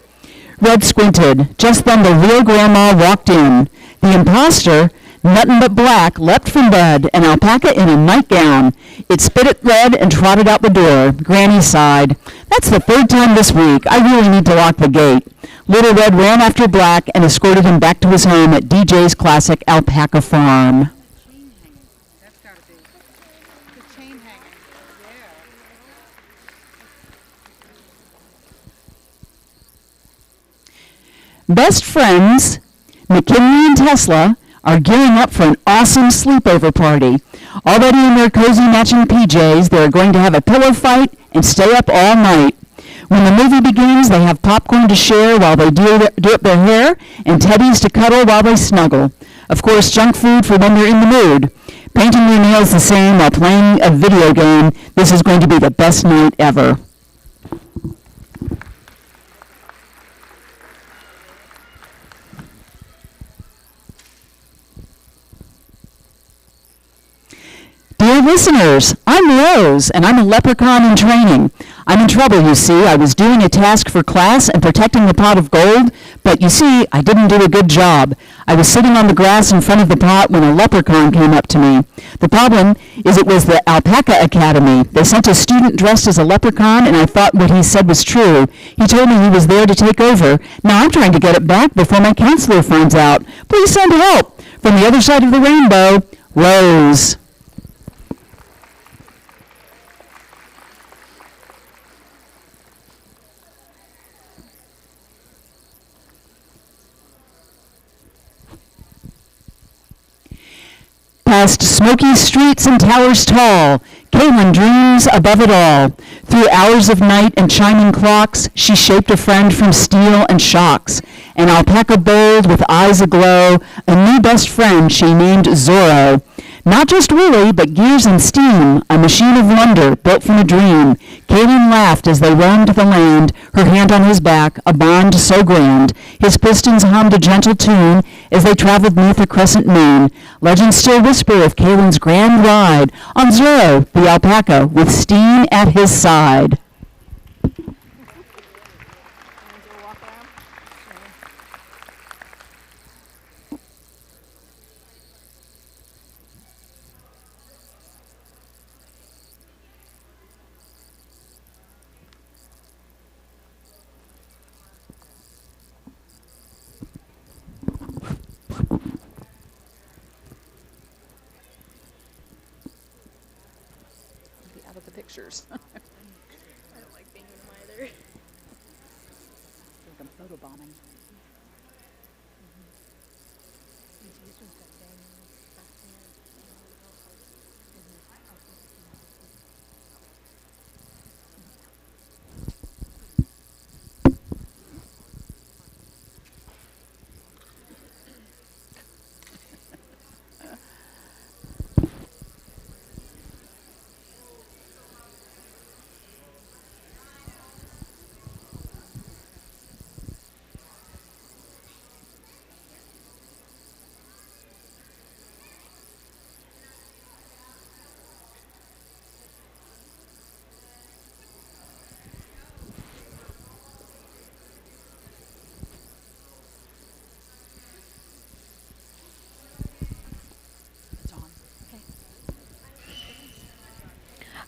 Red squinted. Just then the real grandma walked in. The imposter, nothing but black, leapt from bed, an alpaca in a nightgown. It spit at Red and trotted out the door. Granny sighed. "That's the third time this week. I really need to lock the gate." Little Red ran after Black and escorted him back to his home at DJ's classic Alpaca Farm. That's got to be the chain hanging. Yeah. Best friends, McKinley and Tesla, are gearing up for an awesome sleepover party. Already in their cozy matching PJs, they are going to have a pillow fight and stay up all night. When the movie begins, they have popcorn to share while they do up their hair and teddies to cuddle while they snuggle. Of course, junk food for when they're in the mood. Painting their nails the same while playing a video game. This is going to be the best night ever. Dear listeners, I'm Rose, and I'm a leprechaun in training. I'm in trouble, you see. I was doing a task for class and protecting the pot of gold, but you see, I didn't do a good job. I was sitting on the grass in front of the pot when a leprechaun came up to me. The problem is it was the Alpaca Academy. They sent a student dressed as a leprechaun, and I thought what he said was true. He told me he was there to take over. Now I'm trying to get it back before my counselor finds out. Please send help. From the other side of the rainbow, Rose. Past smoky streets and towers tall, Caitlin dreams above it all. Through hours of night and chiming clocks, she shaped a friend from steel and shocks. An alpaca bold with eyes aglow, a new best friend she named Zorro. Not just woolly, but gears and steam, a machine of wonder built from a dream. Caitlin laughed as they roamed the land, her hand on his back, a bond so grand. His pistons hummed a gentle tune as they traveled neath a crescent moon. Legends still whisper of Caitlin's grand ride on Zorro, the alpaca, with Steen at his side. Out of the pictures. I don't like being in them either. Like I'm photobombing.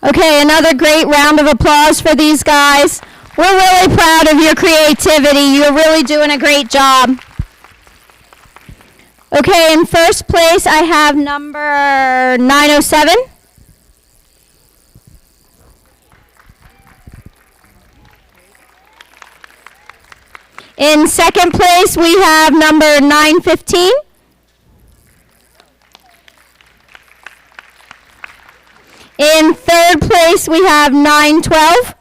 Okay, another great round of applause for these guys. We're really proud of your creativity. You're really doing a great job. Okay, in first place I have number 907. In second place we have number 915. In third place, we have 912.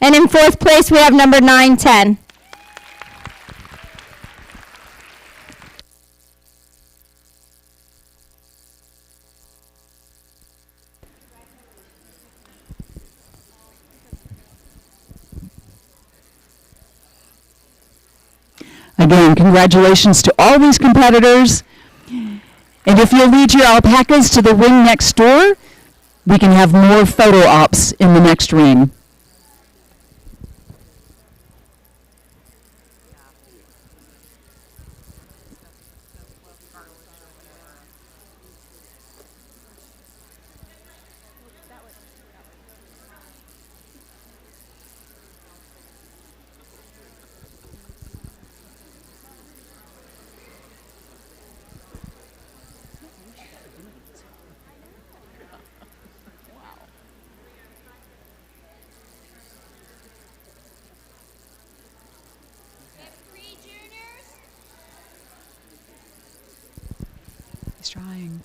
And in fourth place, we have number 910. Again, congratulations to all these competitors. And if you'll lead your alpacas to the ring next door, we can have more photo ops in the next ring. He's trying.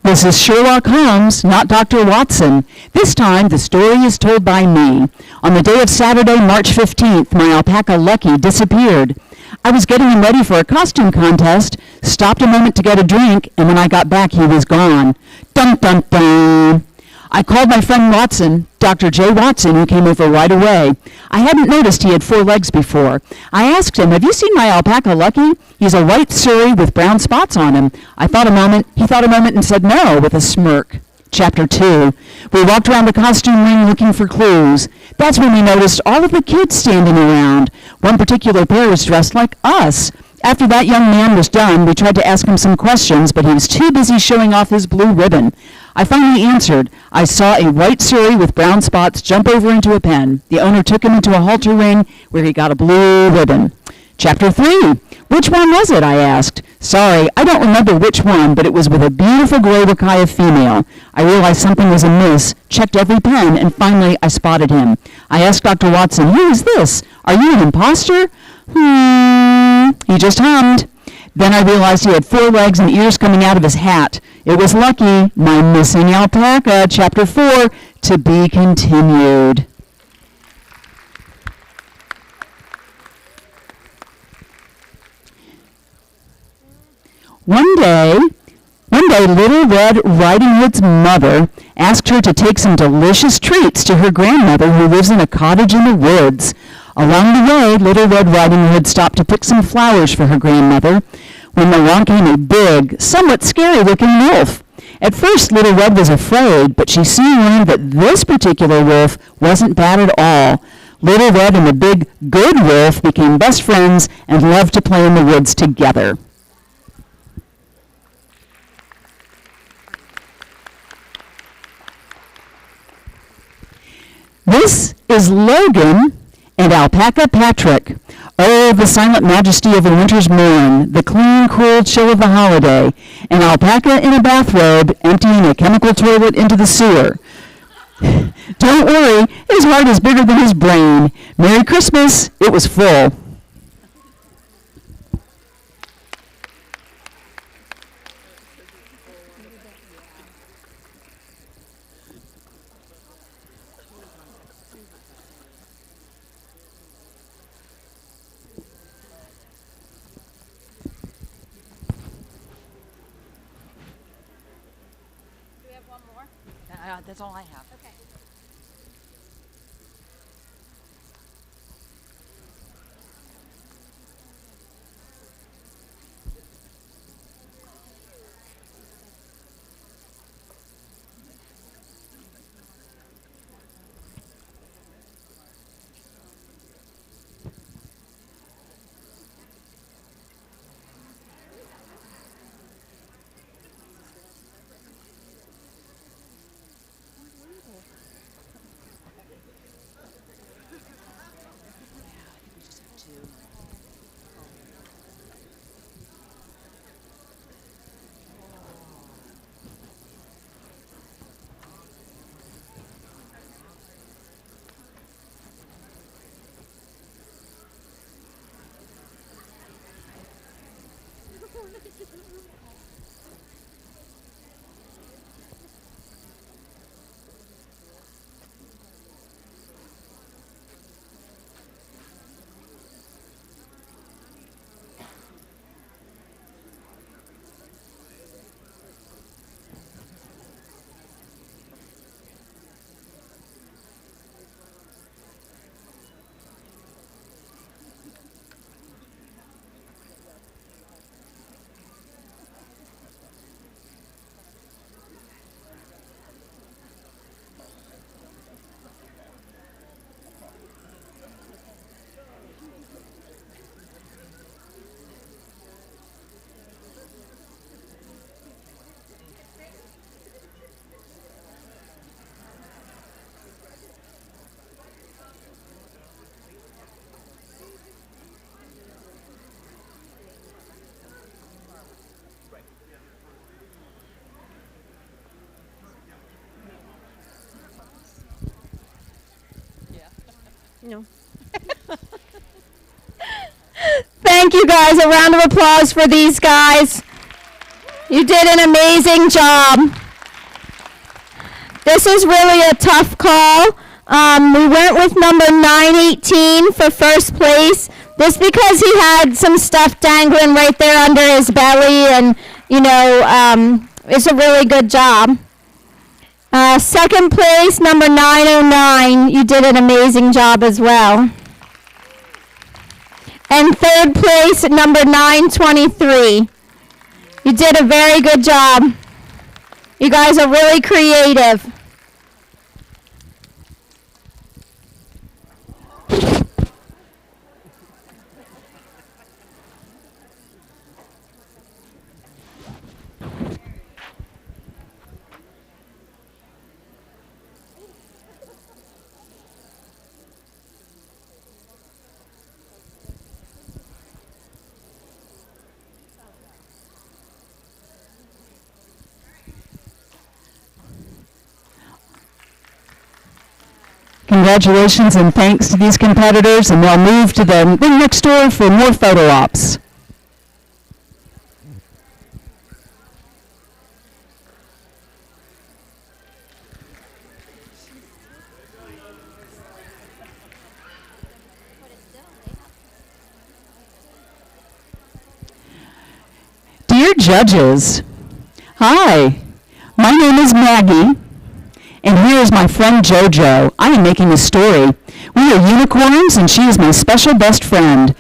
This is Sherlock Holmes, not Dr. Watson. This time, the story is told by me. On the day of Saturday, March 15th, my alpaca Lucky disappeared. I was getting him ready for a costume contest, stopped a moment to get a drink, and when I got back, he was gone. Dun, dun, dun. I called my friend Watson, Dr. J. Watson, who came over right away. I hadn't noticed he had 4 legs before. I asked him, "Have you seen my alpaca Lucky? He's a white Suri with brown spots on him." He thought a moment and said no with a smirk. Chapter 2. We walked around the costume ring looking for clues. That's when we noticed all of the kids standing around. One particular pair was dressed like us. After that young man was done, we tried to ask him some questions, but he was too busy showing off his blue ribbon. I finally answered. I saw a white Suri with brown spots jump over into a pen. The owner took him into a halter ring where he got a blue ribbon. Chapter 3. Which one was it? I asked. Sorry, I don't remember which one, but it was with a beautiful gray Wakaya female. I realized something was amiss, checked every pen, and finally I spotted him. I asked Dr. Watson, "Who is this? Are you an imposter?" he just hummed. Then I realized he had 4 legs and ears coming out of his hat. It was lucky. My Missing Alpaca, Chapter 4, to be continued. One day, Little Red Riding Hood's mother asked her to take some delicious treats to her grandmother who lives in a cottage in the woods. Along the way, Little Red Riding Hood stopped to pick some flowers for her grandmother when along came a big, somewhat scary-looking wolf. At first, Little Red was afraid, but she soon learned that this particular wolf wasn't bad at all. Little Red and the big, good wolf became best friends and loved to play in the woods together. This is Logan and Alpaca Patrick. Oh, the silent majesty of a winter's morn, the clean, cool chill of the holiday, an alpaca in a bathrobe emptying a chemical toilet into the sewer. Don't worry, his heart is bigger than his brain. Merry Christmas, it was full. That's all I have. Okay. No. Thank you guys. A round of applause for these guys. You did an amazing job. This is really a tough call. We went with number 918 for first place. This because he had some stuff dangling right there under his belly, and it's a really good job. Second place, number 909. You did an amazing job as well. And third place, number 923. You did a very good job. You guys are really creative. Congratulations and thanks to these competitors, and they'll move to the ring next door for more photo ops. Dear judges, hi, my name is Maggie, and here is my friend JoJo. I am making a story. We are unicorns, and she is my special best friend.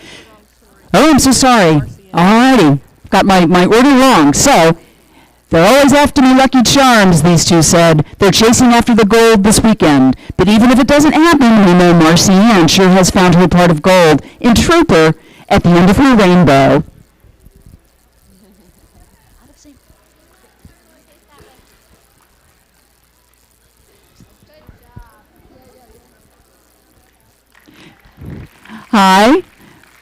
Oh, I'm so sorry. Alrighty, got my order wrong. So, they're always after me Lucky Charms, these two said. They're chasing after the gold this weekend. But even if it doesn't happen, we know Marcy Ann sure has found her part of gold in Trooper at the end of her rainbow. Hi,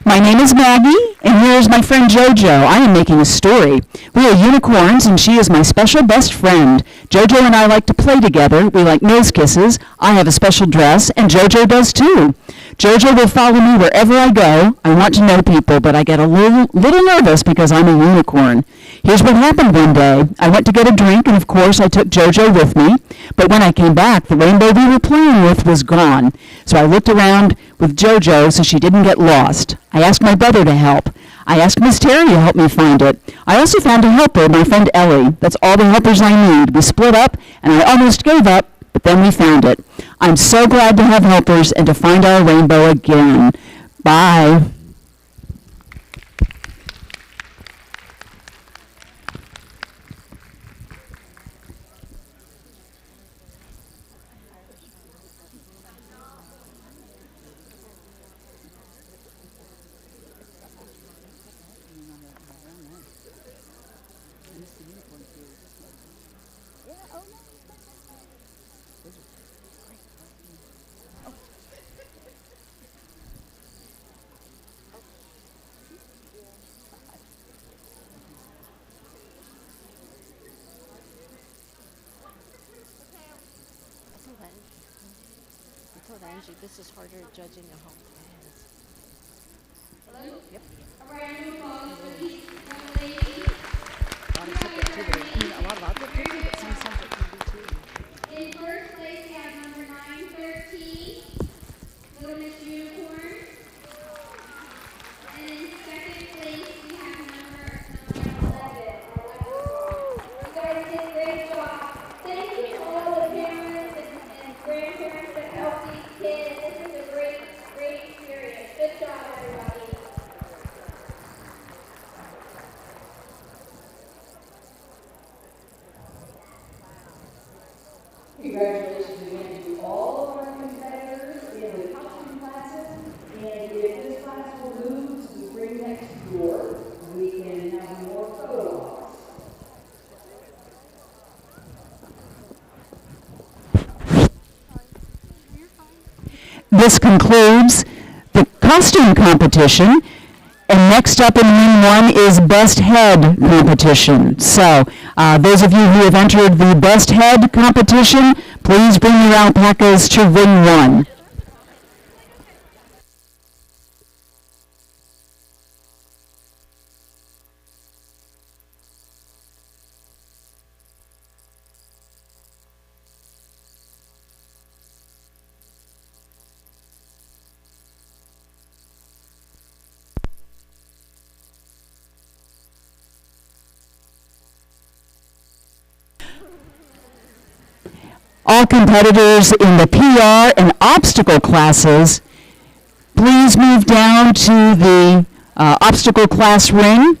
my name is Maggie, and here is my friend JoJo. I am making a story. We are unicorns, and she is my special best friend. JoJo and I like to play together. We like nose kisses. I have a special dress, and JoJo does too. JoJo will follow me wherever I go. I want to know people, but I get a little nervous because I'm a unicorn. Here's what happened one day. I went to get a drink, and of course I took JoJo with me. But when I came back, the rainbow we were playing with was gone. So I looked around with JoJo so she didn't get lost. I asked my brother to help. I asked Miss Terry to help me find it. I also found a helper, my friend Ellie. That's all the helpers I need. We split up, and I almost gave up, but then we found it. I'm so glad to have helpers and to find our rainbow again. Bye. This is harder judging at home. A round of applause for each young lady. A lot of outfit picking, but some subject can be too. In first place, we have number 913, Little Miss Unicorn. And in second place, we have number 911, You guys did a great job. Thank you to all the parents and grandparents that helped these kids. This is a great, great experience. Good job, everybody. Congratulations again to all of our competitors in the costume classes. And if this class will move to the ring next door, we can have more photo ops. This concludes the costume competition. And next up in ring one is best head competition. So those of you who have entered the best head competition, please bring your alpacas to ring one. All competitors in the PR and obstacle classes, please move down to the obstacle class ring.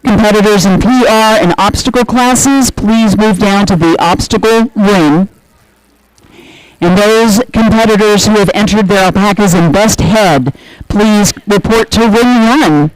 Competitors in PR and obstacle classes, please move down to the obstacle ring. And those competitors who have entered their alpacas in best head, please report to ring one.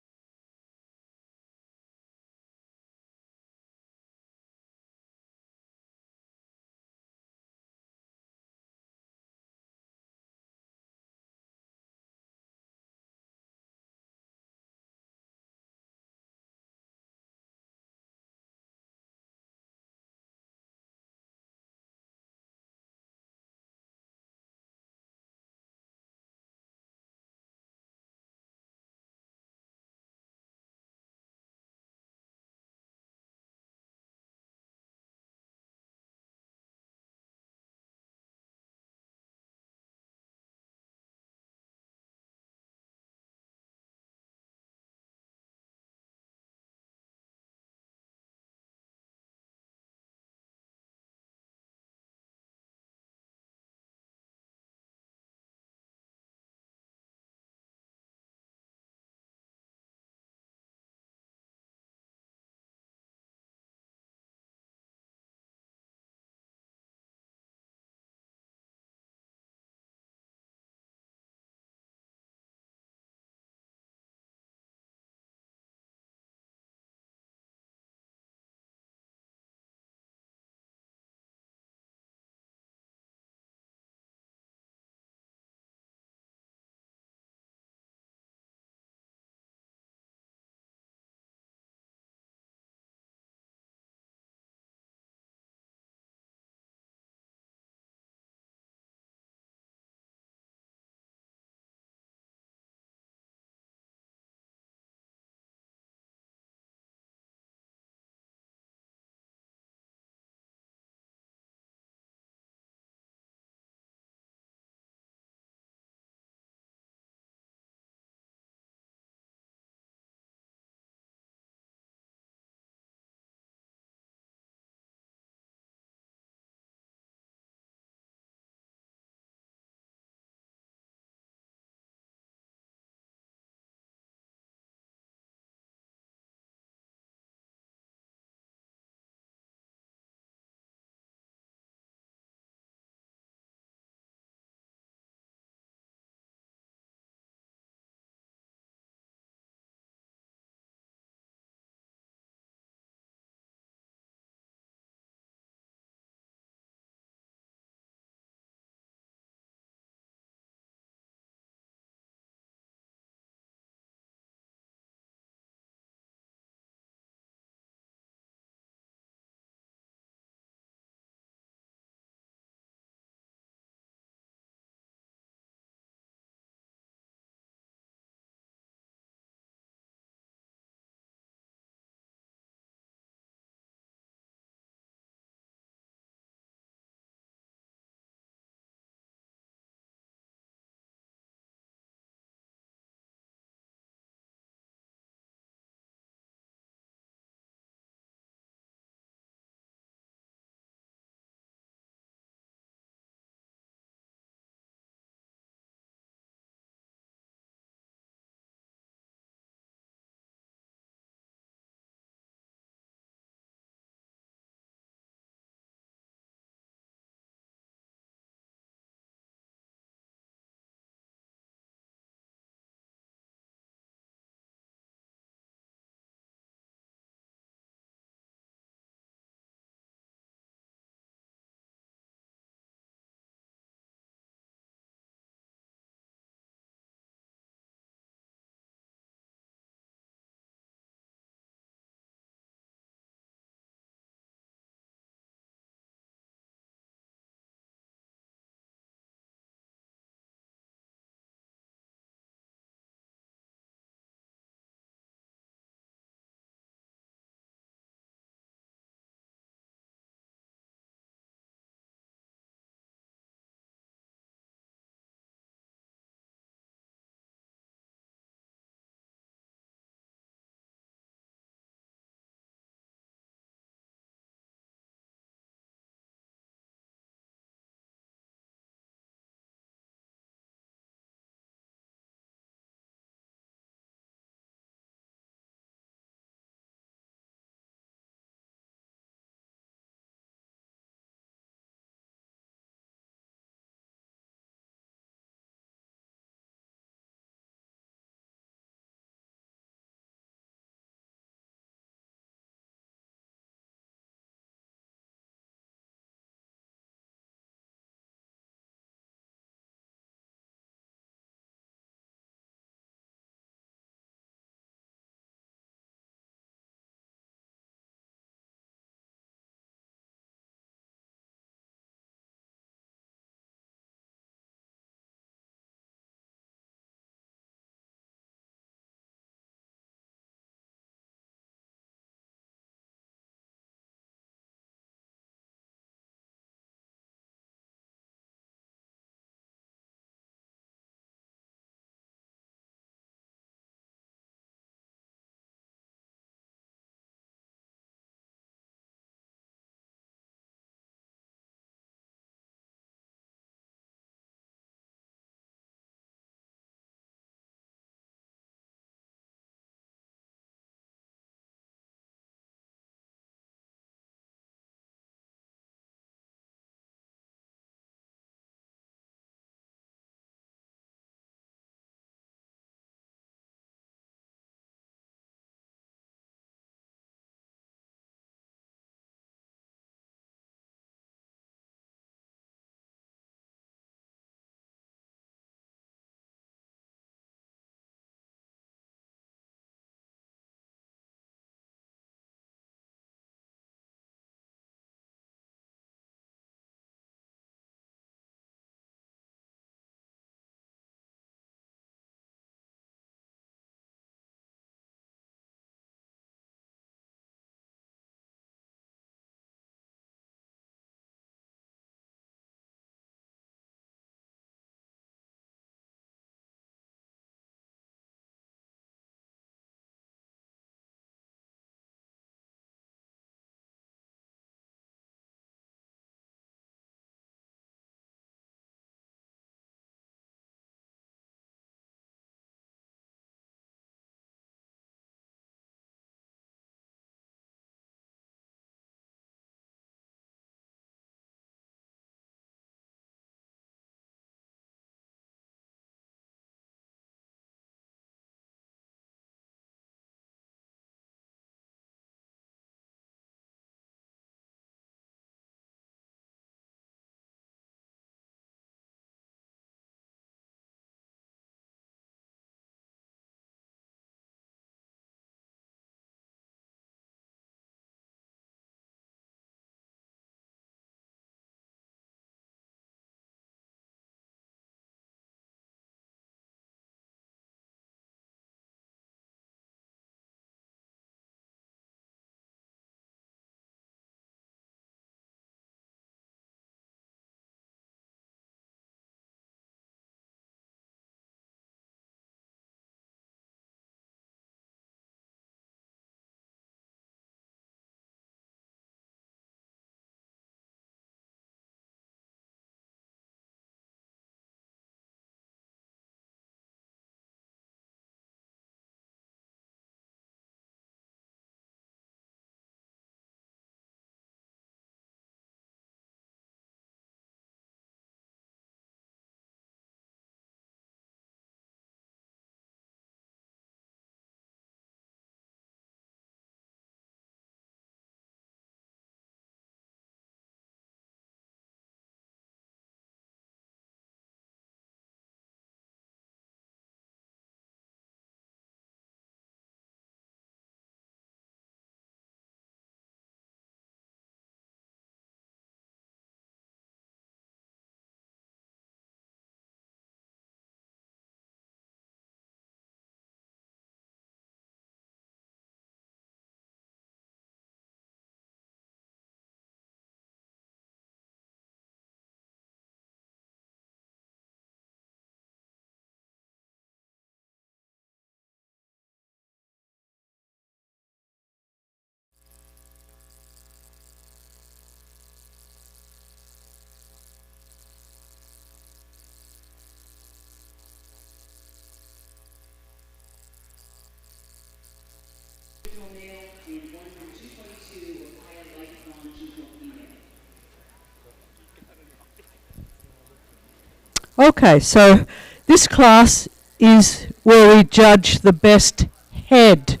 Okay, so this class is where we judge the best head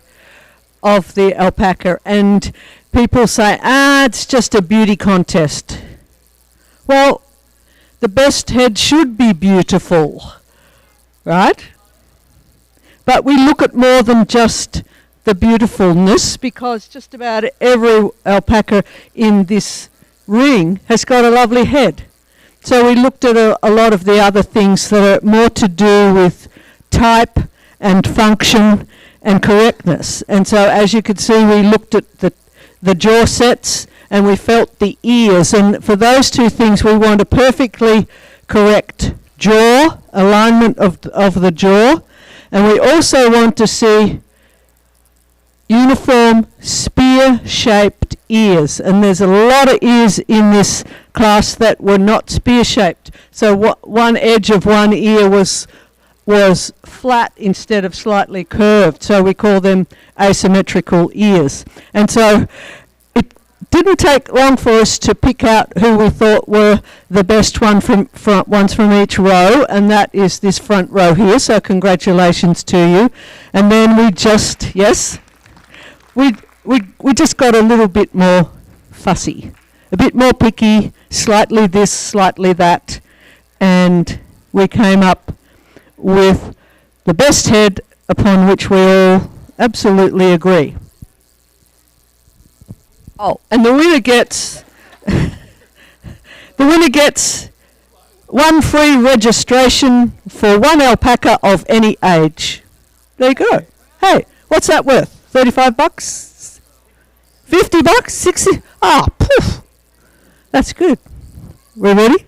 of the alpaca, and people say, it's just a beauty contest. Well, the best head should be beautiful, right? But we look at more than just the beautifulness, because just about every alpaca in this ring has got a lovely head. So we looked at a lot of the other things that are more to do with type and function and correctness. And so as you could see, we looked at the jaw sets and we felt the ears. And for those two things, we want a perfectly correct jaw, alignment of the jaw. And we also want to see uniform spear-shaped ears, and there's a lot of ears in this class that were not spear-shaped. So one edge of one ear was flat instead of slightly curved, so we call them asymmetrical ears. And so it didn't take long for us to pick out who we thought were the best ones from each row, and that is this front row here, so congratulations to you. And then we just, yes? We just got a little bit more fussy, a bit more picky, slightly this, slightly that, and we came up with the best head upon which we all absolutely agree. Oh, and the winner gets one free registration for one alpaca of any age. There you go. Hey, what's that worth? 35 bucks? 50 bucks? 60? Ah, poof. That's good. We ready?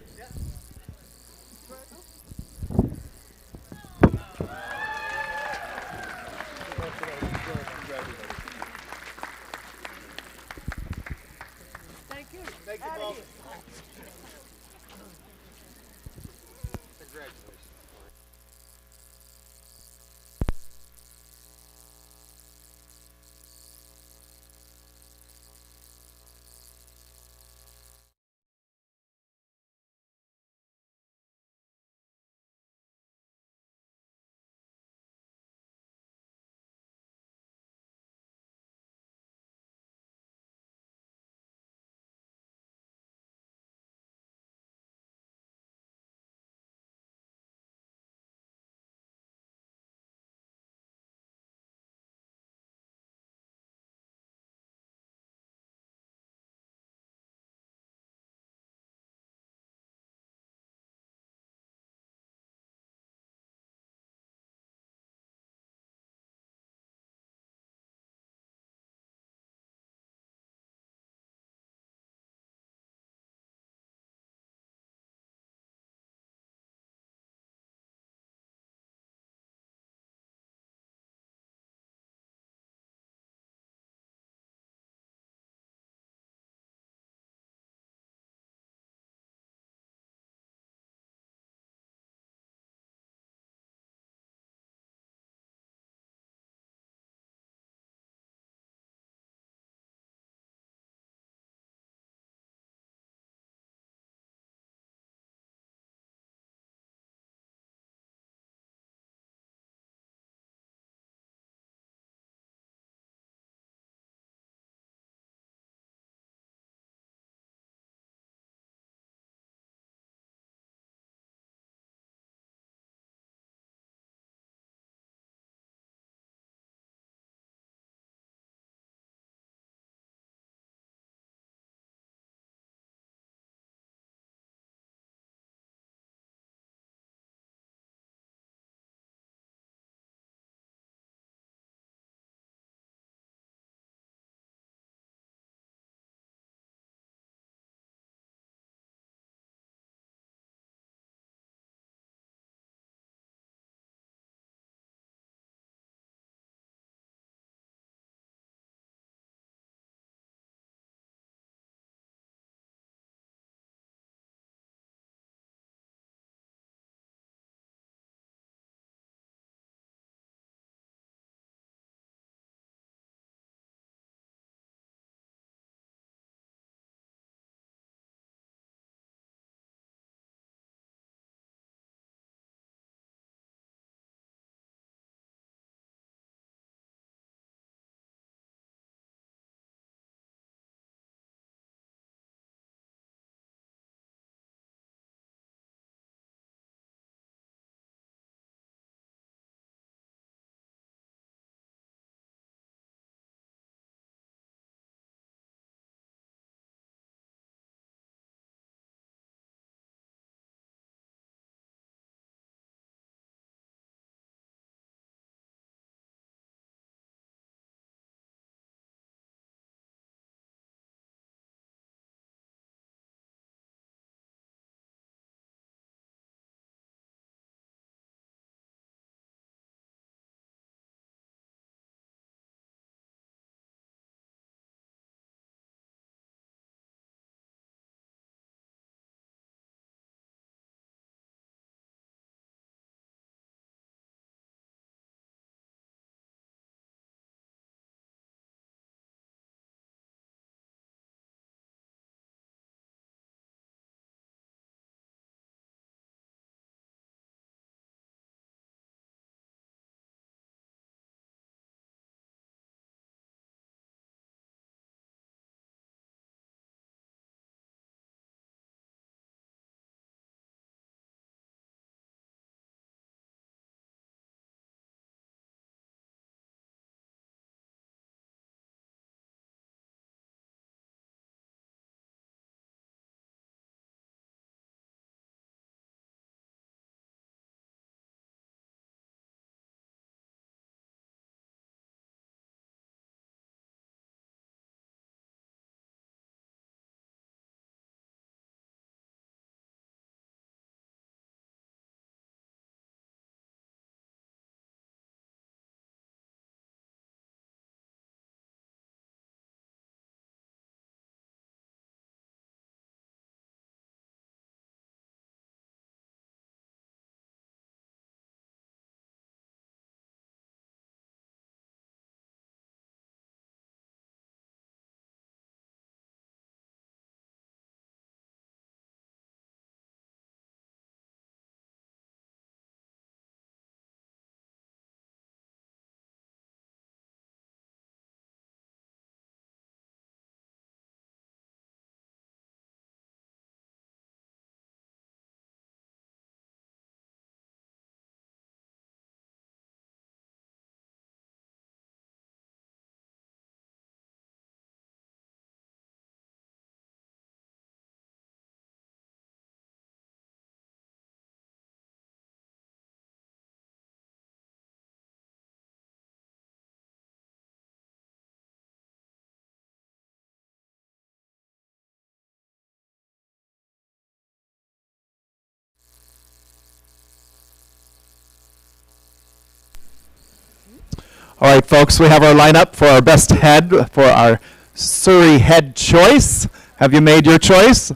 All right, folks, we have our lineup for our best head, for our Suri head choice. Have you made your choice?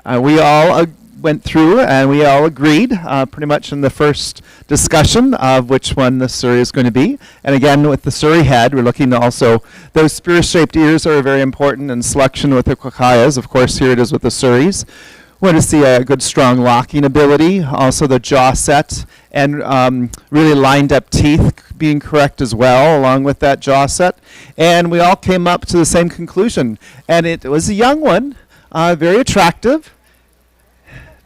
We all went through and we all agreed pretty much in the first discussion of which one the Suri is going to be. And again, with the Suri head, we're looking also, those spear-shaped ears are very important in selection with the Wakayas. Of course, here it is with the Suris. Want to see a good strong locking ability, also the jaw set, and really lined up teeth being correct as well, along with that jaw set. And we all came up to the same conclusion. And it was a young one, very attractive.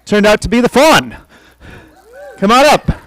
Turned out to be the fawn. Come on up.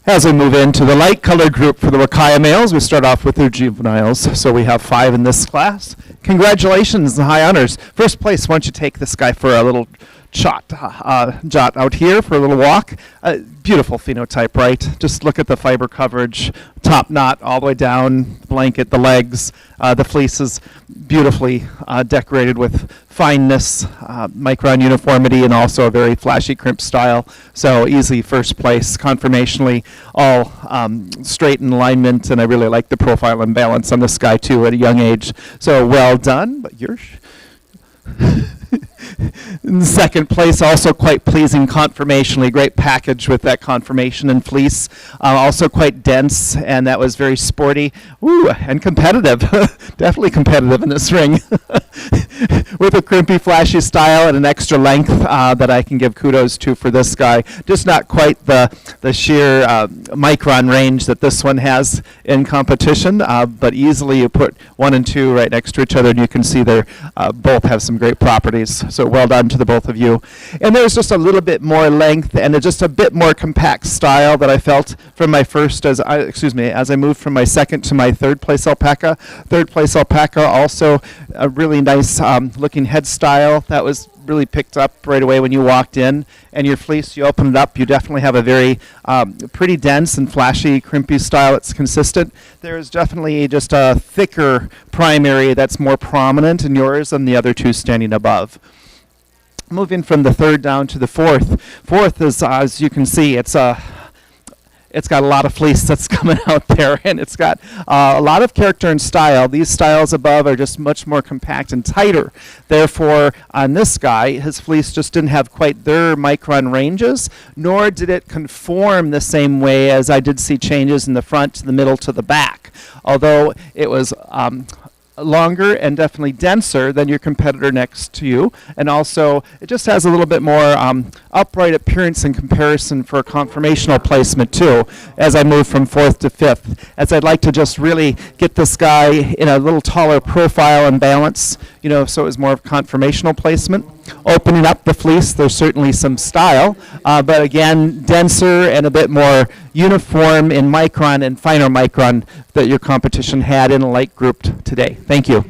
As we move into the light colored group for the Wakaya males, we start off with their juveniles. So we have 5 in this class. Congratulations and high honors. First place, why don't you take this guy for a little jot out here for a little walk. Beautiful phenotype, right? Just look at the fiber coverage, top knot all the way down, blanket, the legs, the fleece is beautifully decorated with fineness, micron uniformity, and also a very flashy crimp style. So easy first place, conformationally, all straight in alignment, and I really like the profile and balance on this guy too at a young age. So well done, but you're in second place, also quite pleasing conformationally, great package with that conformation and fleece. Also quite dense, and that was very sporty. Ooh, and competitive. Definitely competitive in this ring. With a crimpy, flashy style and an extra length that I can give kudos to for this guy. Just not quite the sheer micron range that this one has in competition, but easily you put 1 and 2 right next to each other, and you can see they both have some great properties. So well done to the both of you. And there's just a little bit more length and just a bit more compact style that I felt from my first, as I moved from my second to my third place alpaca. Third place alpaca, also a really nice looking head style that was really picked up right away when you walked in. And your fleece, you open it up, you definitely have a very pretty dense and flashy, crimpy style. It's consistent. There's definitely just a thicker primary that's more prominent in yours than the other two standing above. Moving from the third down to the fourth. Fourth is, as you can see, it's got a lot of fleece that's coming out there, and it's got a lot of character and style. These styles above are just much more compact and tighter. Therefore, on this guy, his fleece just didn't have quite their micron ranges, nor did it conform the same way as I did see changes in the front to the middle to the back. Although it was longer and definitely denser than your competitor next to you, and also it just has a little bit more upright appearance in comparison for conformational placement too, as I move from fourth to fifth, as I'd like to just really get this guy in a little taller profile and balance, so it was more of conformational placement. Opening up the fleece, there's certainly some style, but again, denser and a bit more uniform in micron and finer micron that your competition had in a light grouped today. Thank you.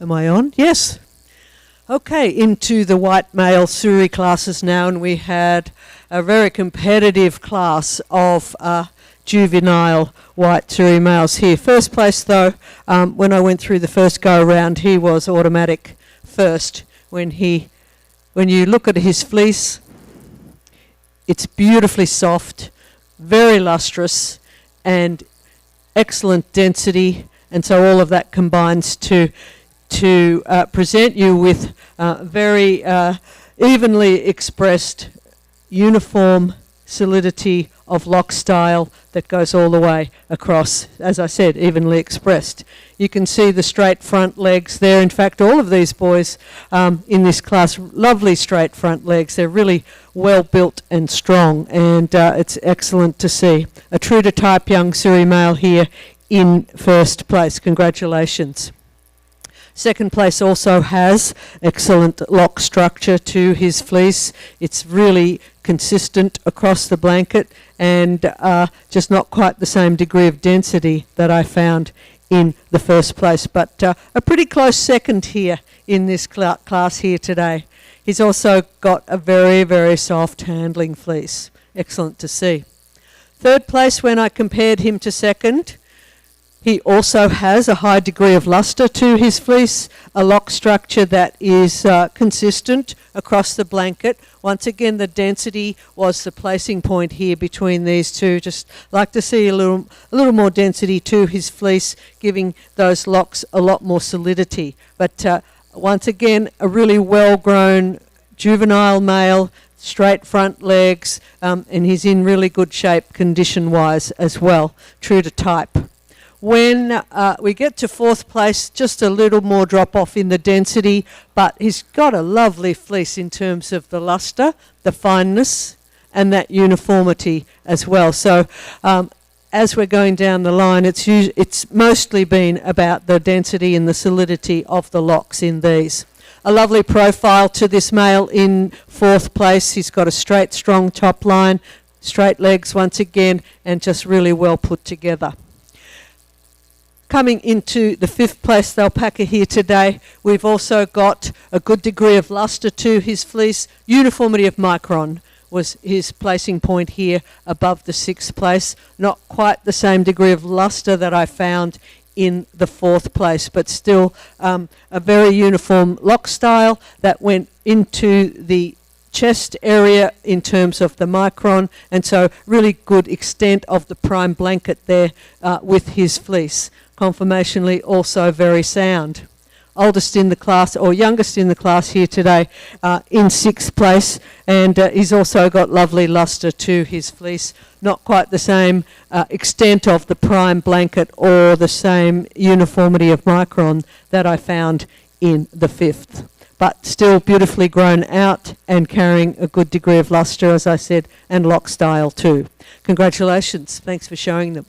Am I on? Yes. Okay, into the white male Suri classes now, and we had a very competitive class of juvenile white Suri males here. First place though, when I went through the first go around, he was automatic first. When you look at his fleece, it's beautifully soft, very lustrous, and excellent density, and so all of that combines to present you with very evenly expressed uniform solidity of lock style that goes all the way across, as I said, evenly expressed. You can see the straight front legs there. In fact, all of these boys in this class, lovely straight front legs. They're really well built and strong, and it's excellent to see. A true to type young Suri male here in first place. Congratulations. Second place also has excellent lock structure to his fleece. It's really consistent across the blanket, and just not quite the same degree of density that I found in the first place, but a pretty close second here in this class here today. He's also got a very, very soft handling fleece. Excellent to see. Third place, when I compared him to second, he also has a high degree of luster to his fleece, a lock structure that is consistent across the blanket. Once again, the density was the placing point here between these two. Just like to see a little more density to his fleece, giving those locks a lot more solidity. But once again, a really well-grown juvenile male, straight front legs, and he's in really good shape condition-wise as well, true to type. When we get to fourth place, just a little more drop off in the density, but he's got a lovely fleece in terms of the luster, the fineness, and that uniformity as well. So as we're going down the line, it's mostly been about the density and the solidity of the locks in these. A lovely profile to this male in fourth place. He's got a straight, strong top line, straight legs once again, and just really well put together. Coming into the fifth place, the alpaca here today, we've also got a good degree of luster to his fleece. Uniformity of micron was his placing point here above the sixth place. Not quite the same degree of luster that I found in the fourth place, but still a very uniform lock style that went into the chest area in terms of the micron, and so really good extent of the prime blanket there with his fleece. Conformationally also very sound. Oldest in the class, or youngest in the class here today, in sixth place, and he's also got lovely luster to his fleece. Not quite the same extent of the prime blanket or the same uniformity of micron that I found in the fifth, but still beautifully grown out and carrying a good degree of luster, as I said, and lock style too. Congratulations. Thanks for showing them.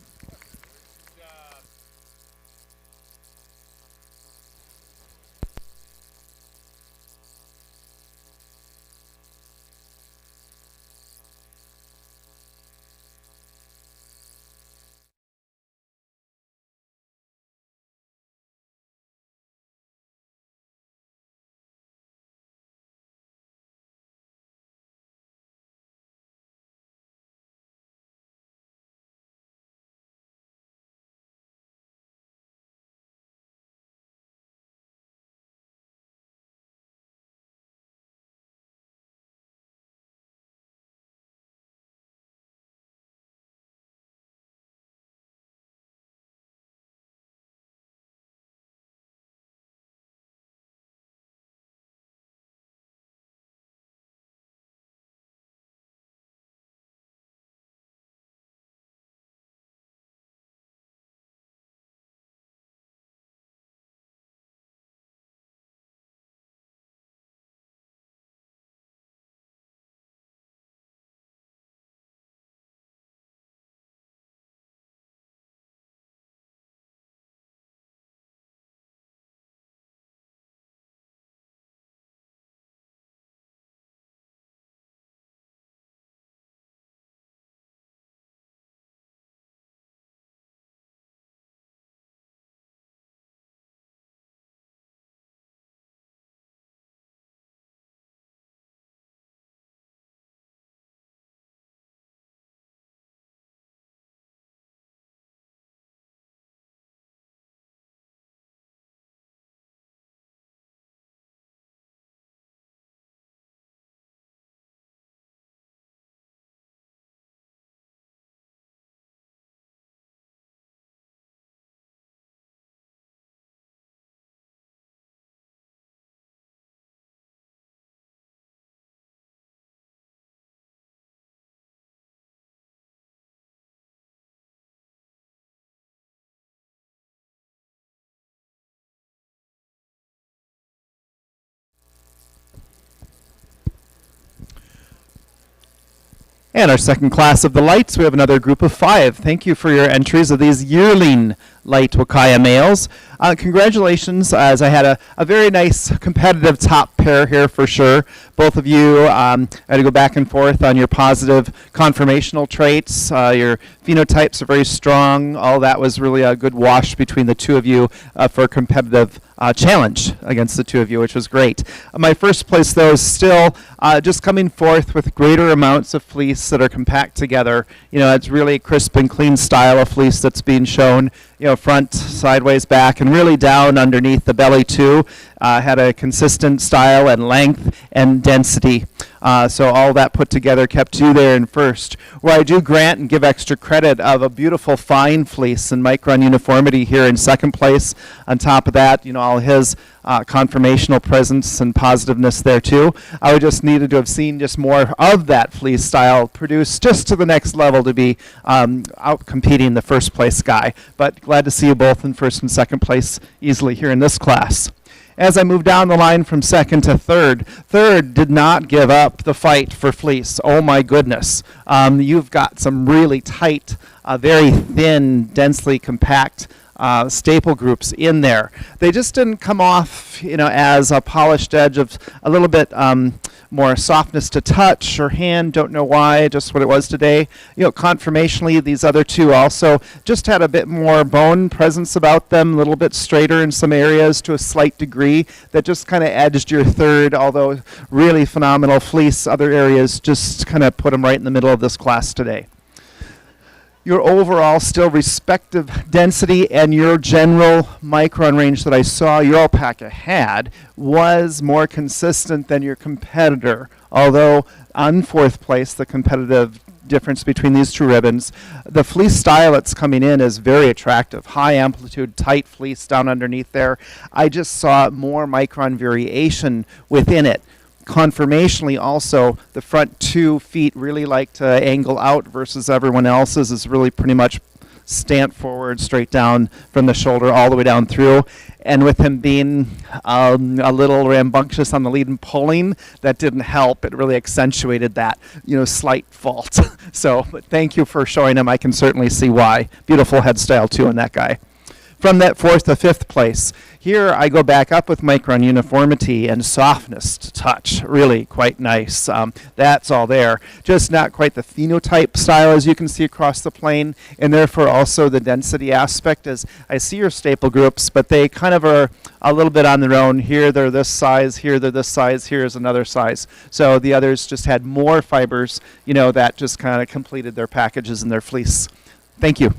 And our second class of the lights, we have another group of 5. Thank you for your entries of these yearling light Wakaya males. Congratulations, as I had a very nice competitive top pair here for sure. Both of you had to go back and forth on your positive conformational traits. Your phenotypes are very strong. All that was really a good wash between the two of you for a competitive challenge against the two of you, which was great. My first place, though, is still just coming forth with greater amounts of fleece that are compact together. You know, it's really a crisp and clean style of fleece that's being shown. You know, front, sideways, back, and really down underneath the belly too. Had a consistent style and length and density. So all that put together kept you there in first. Where I do grant and give extra credit of a beautiful fine fleece and micron uniformity here in second place. On top of that, you know, all his conformational presence and positiveness there too. I would just needed to have seen just more of that fleece style produced just to the next level to be out competing the first place guy. But glad to see you both in first and second place easily here in this class. As I move down the line from second to third, third did not give up the fight for fleece. Oh my goodness. You've got some really tight, very thin, densely compact staple groups in there. They just didn't come off, you know, as a polished edge of a little bit more softness to touch or hand. Don't know why, just what it was today. You know, conformationally, these other two also just had a bit more bone presence about them, a little bit straighter in some areas to a slight degree that just kind of edged your third, although really phenomenal fleece. Other areas just kind of put them right in the middle of this class today. Your overall still respective density and your general micron range that I saw your alpaca had was more consistent than your competitor. Although on fourth place, the competitive difference between these two ribbons, the fleece style that's coming in is very attractive. High amplitude, tight fleece down underneath there. I just saw more micron variation within it. Conformationally also, the front 2 feet really like to angle out versus everyone else's is really pretty much stamped forward straight down from the shoulder all the way down through. And with him being a little rambunctious on the lead and pulling, that didn't help. It really accentuated that, you know, slight fault. So, but thank you for showing him. I can certainly see why. Beautiful head style too in that guy. From that fourth to fifth place, here I go back up with micron uniformity and softness to touch. Really quite nice. That's all there. Just not quite the phenotype style as you can see across the plane, and therefore also the density aspect as I see your staple groups, but they kind of are a little bit on their own. Here they're this size, here they're this size, here's another size. So the others just had more fibers, you know, that just kind of completed their packages and their fleece. Thank you.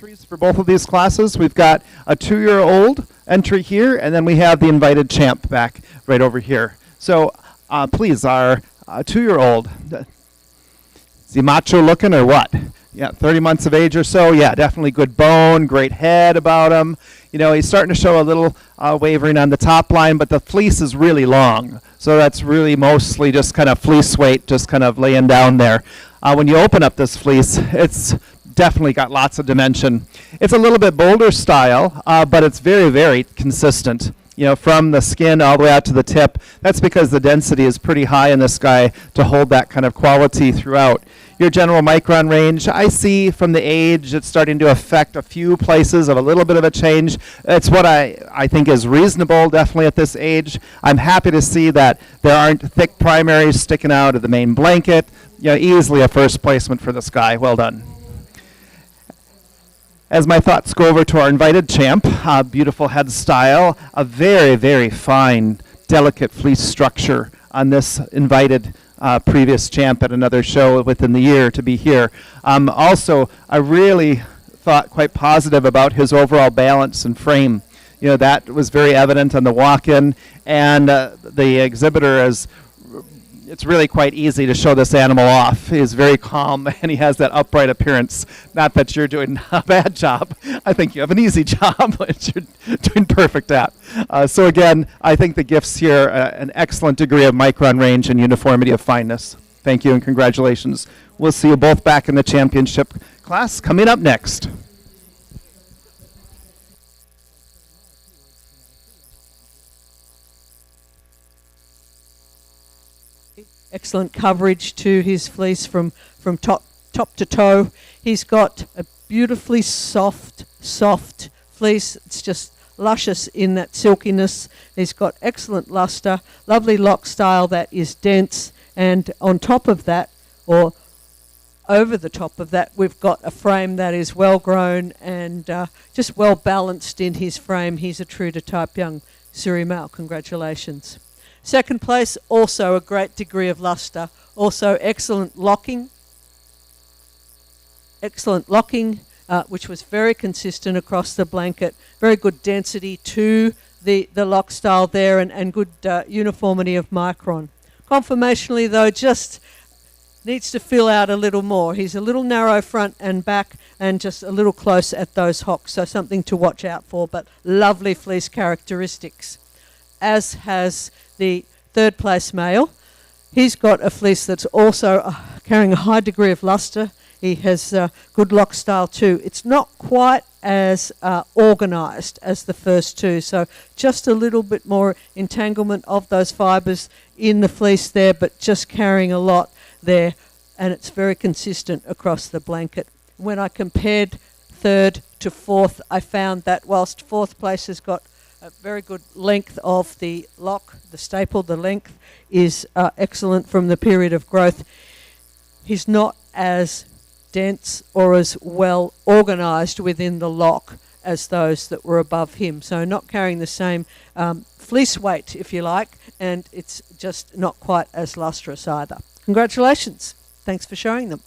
entries for both of these classes. We've got a 2-year-old entry here, and then we have the invited champ back right over here. So please, our 2-year-old, is he macho looking or what? Yeah, 30 months of age or so. Yeah, definitely good bone, great head about him. You know, he's starting to show a little wavering on the top line, but the fleece is really long. So that's really mostly just kind of fleece weight, just kind of laying down there. When you open up this fleece, it's definitely got lots of dimension. It's a little bit bolder style, but it's very, very consistent. You know, from the skin all the way out to the tip. That's because the density is pretty high in this guy to hold that kind of quality throughout. Your general micron range, I see from the age it's starting to affect a few places of a little bit of a change. It's what I think is reasonable, definitely at this age. I'm happy to see that there aren't thick primaries sticking out of the main blanket. You know, easily a first placement for this guy. Well done. As my thoughts go over to our invited champ, beautiful head style, a very, very fine, delicate fleece structure on this invited previous champ at another show within the year to be here. Also, I really thought quite positive about his overall balance and frame. You know, that was very evident on the walk-in, and the exhibitor is it's really quite easy to show this animal off. He is very calm, and he has that upright appearance. Not that you're doing a bad job. I think you have an easy job, which you're doing perfect at. So again, I think the gifts here, an excellent degree of micron range and uniformity of fineness. Thank you and congratulations. We'll see you both back in the championship class coming up next. Excellent coverage to his fleece from top to toe. He's got a beautifully soft fleece. It's just luscious in that silkiness. He's got excellent luster, lovely lock style that is dense, and on top of that, or over the top of that, we've got a frame that is well grown and just well balanced in his frame. He's a true to type young Suri male. Congratulations. Second place, also a great degree of luster, also excellent locking, which was very consistent across the blanket, very good density to the lock style there, and good uniformity of micron. Conformationally though, just needs to fill out a little more. He's a little narrow front and back and just a little close at those hocks, so something to watch out for, but lovely fleece characteristics. As has the third place male. He's got a fleece that's also carrying a high degree of luster. He has good lock style too. It's not quite as organised as the first two, so just a little bit more entanglement of those fibres in the fleece there, but just carrying a lot there, and it's very consistent across the blanket. When I compared third to fourth, I found that whilst fourth place has got a very good length of the lock, the staple, the length is excellent from the period of growth. He's not as dense or as well organised within the lock as those that were above him. So not carrying the same fleece weight, if you like, and it's just not quite as lustrous either. Congratulations. Thanks for showing them.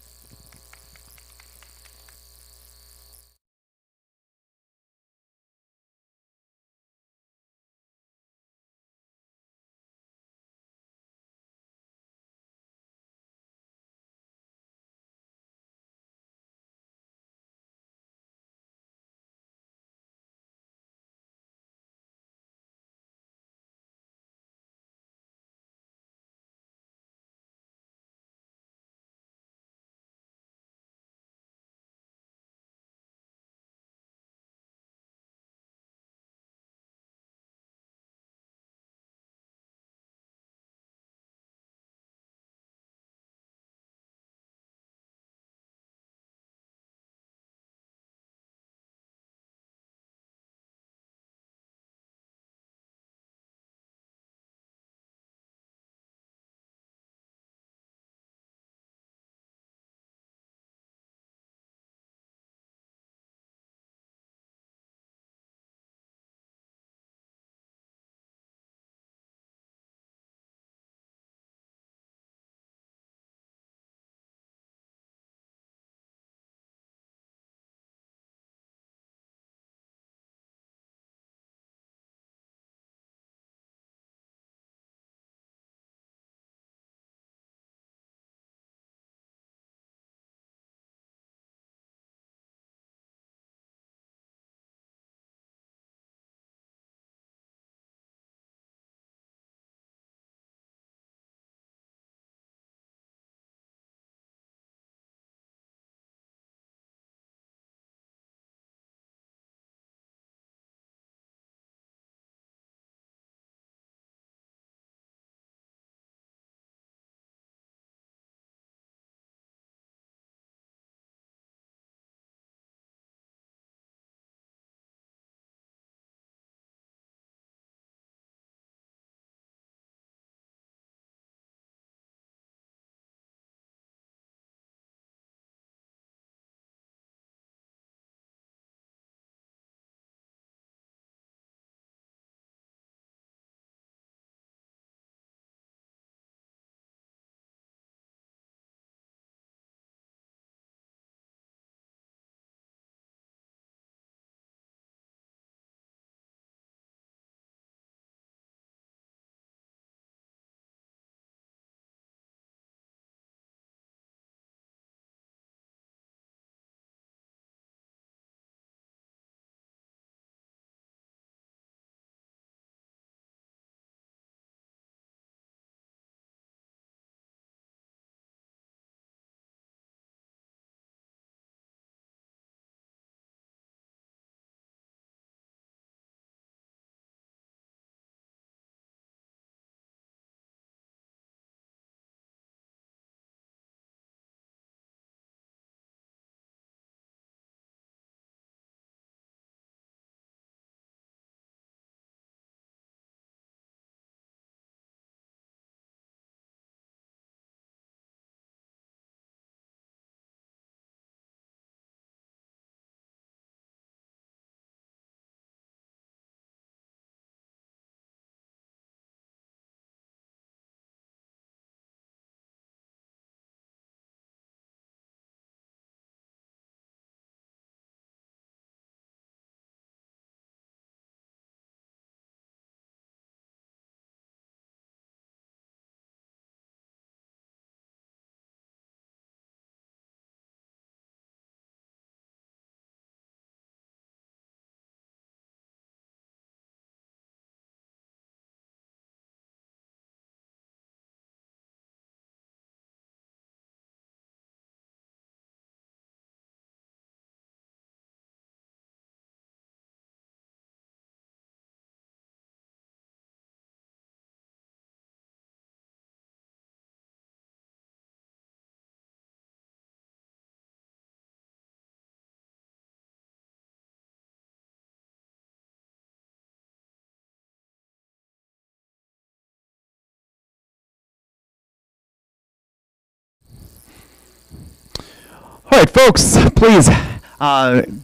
All right, folks, please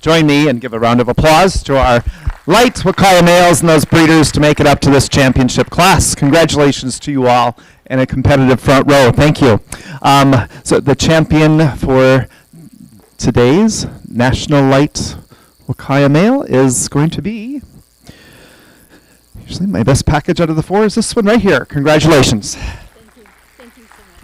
join me and give a round of applause to our light Wakaya males and those breeders to make it up to this championship class. Congratulations to you all in a competitive front row. Thank you. So the champion for today's National Light Wakaya male is going to be, usually my best package out of the four is this one right here. Congratulations. Thank you so much.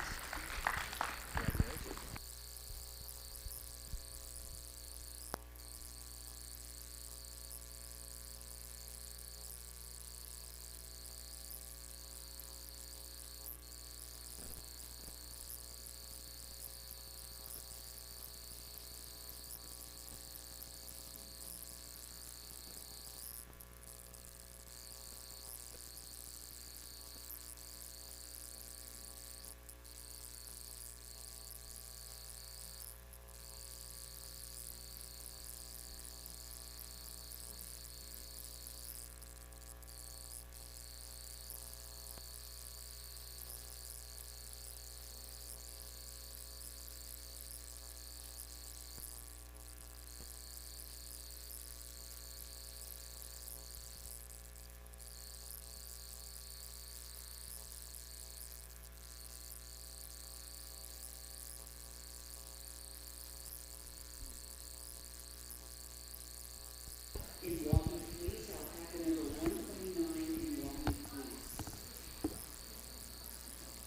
In walking fleece, Alpaca number 129 in walking fleece.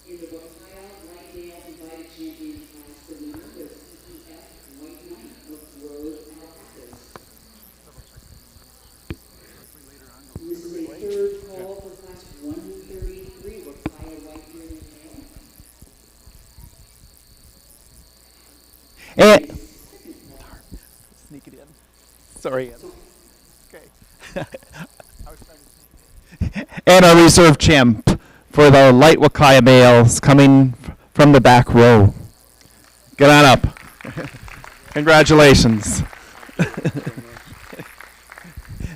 In the Wakaya RayNay invited champion class, the winner was White Knight of Bred Alpacas. This is a third call for class 133 Wakaya white-bearded male. And sneak it in. Sorry. Okay. And our reserve champ for the light Wakaya males coming from the back row. Get on up. Congratulations.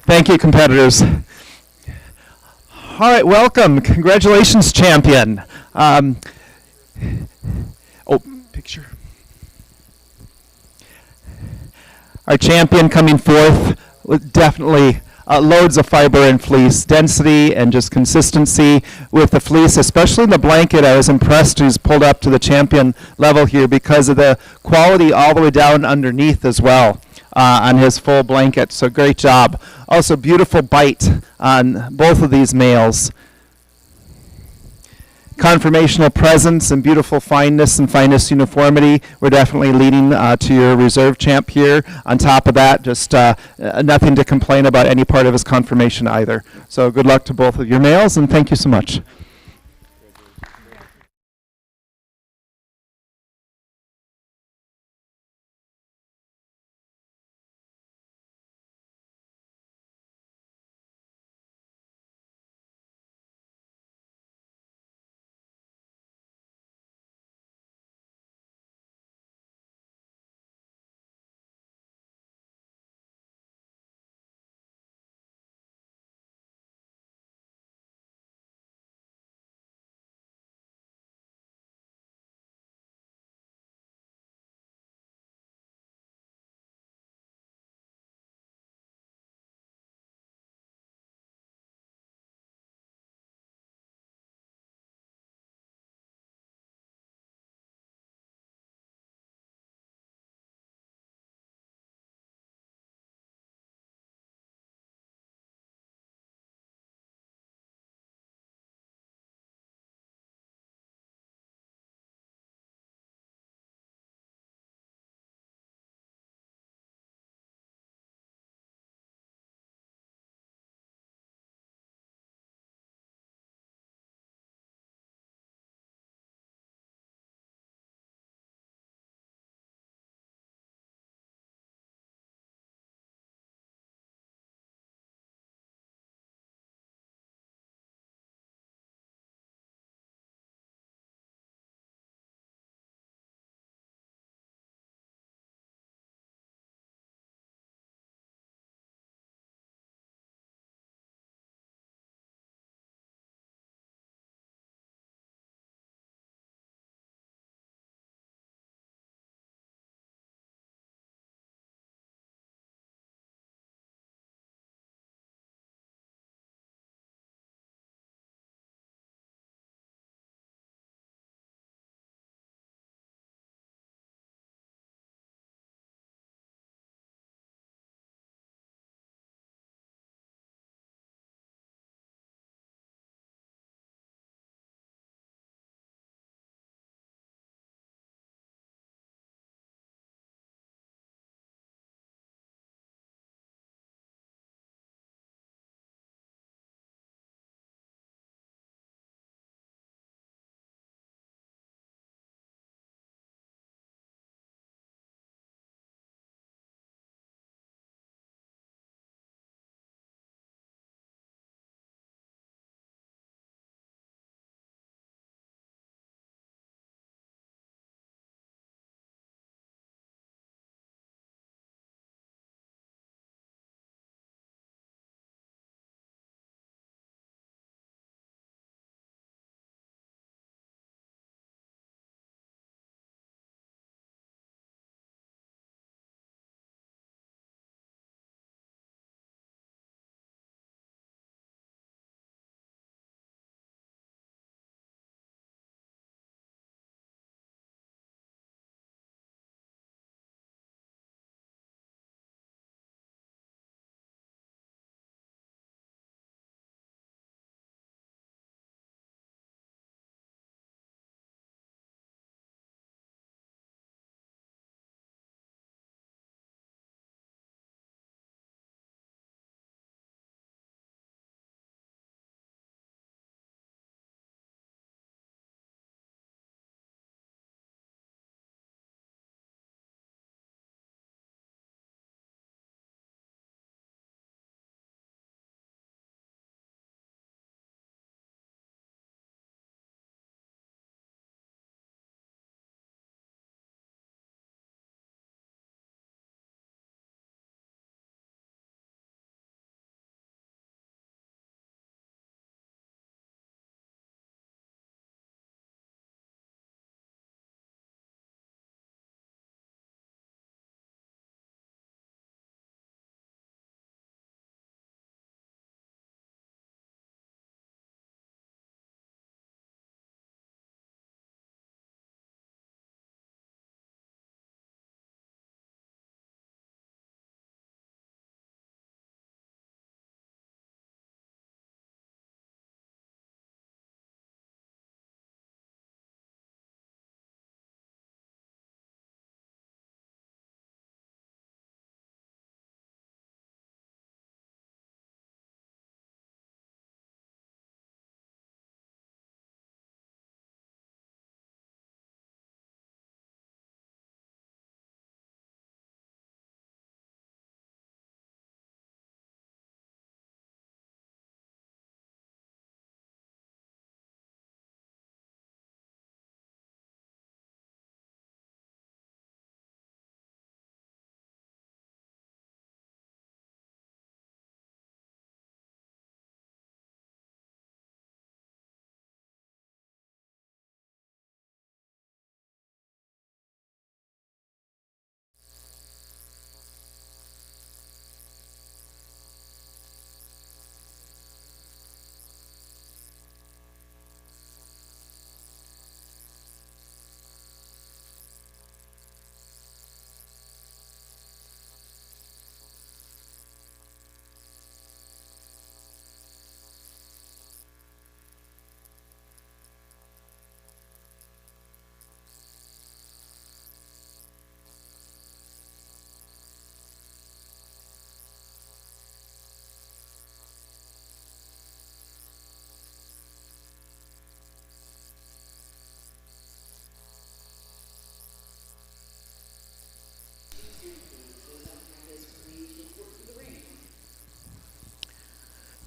Thank you, competitors. All right, welcome. Congratulations, champion. Picture. Our champion coming forth with definitely loads of fiber and fleece, density and just consistency with the fleece, especially in the blanket. I was impressed he's pulled up to the champion level here because of the quality all the way down underneath as well on his full blanket. So great job. Also beautiful bite on both of these males. Conformational presence and beautiful fineness and finest uniformity. We're definitely leading to your reserve champ here. On top of that, just nothing to complain about any part of his conformation either. So good luck to both of your males, and thank you so much.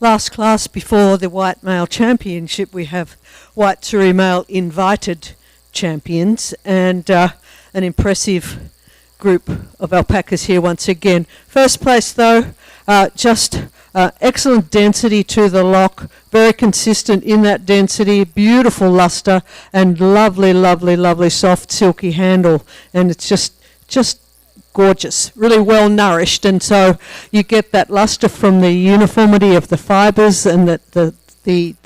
last class before the White Male Championship, we have White Suri Male invited champions, and an impressive group of alpacas here once again. First place though, just excellent density to the lock, very consistent in that density, beautiful luster, and lovely, lovely, lovely soft silky handle, and it's just gorgeous, really well nourished, and so you get that luster from the uniformity of the fibres and the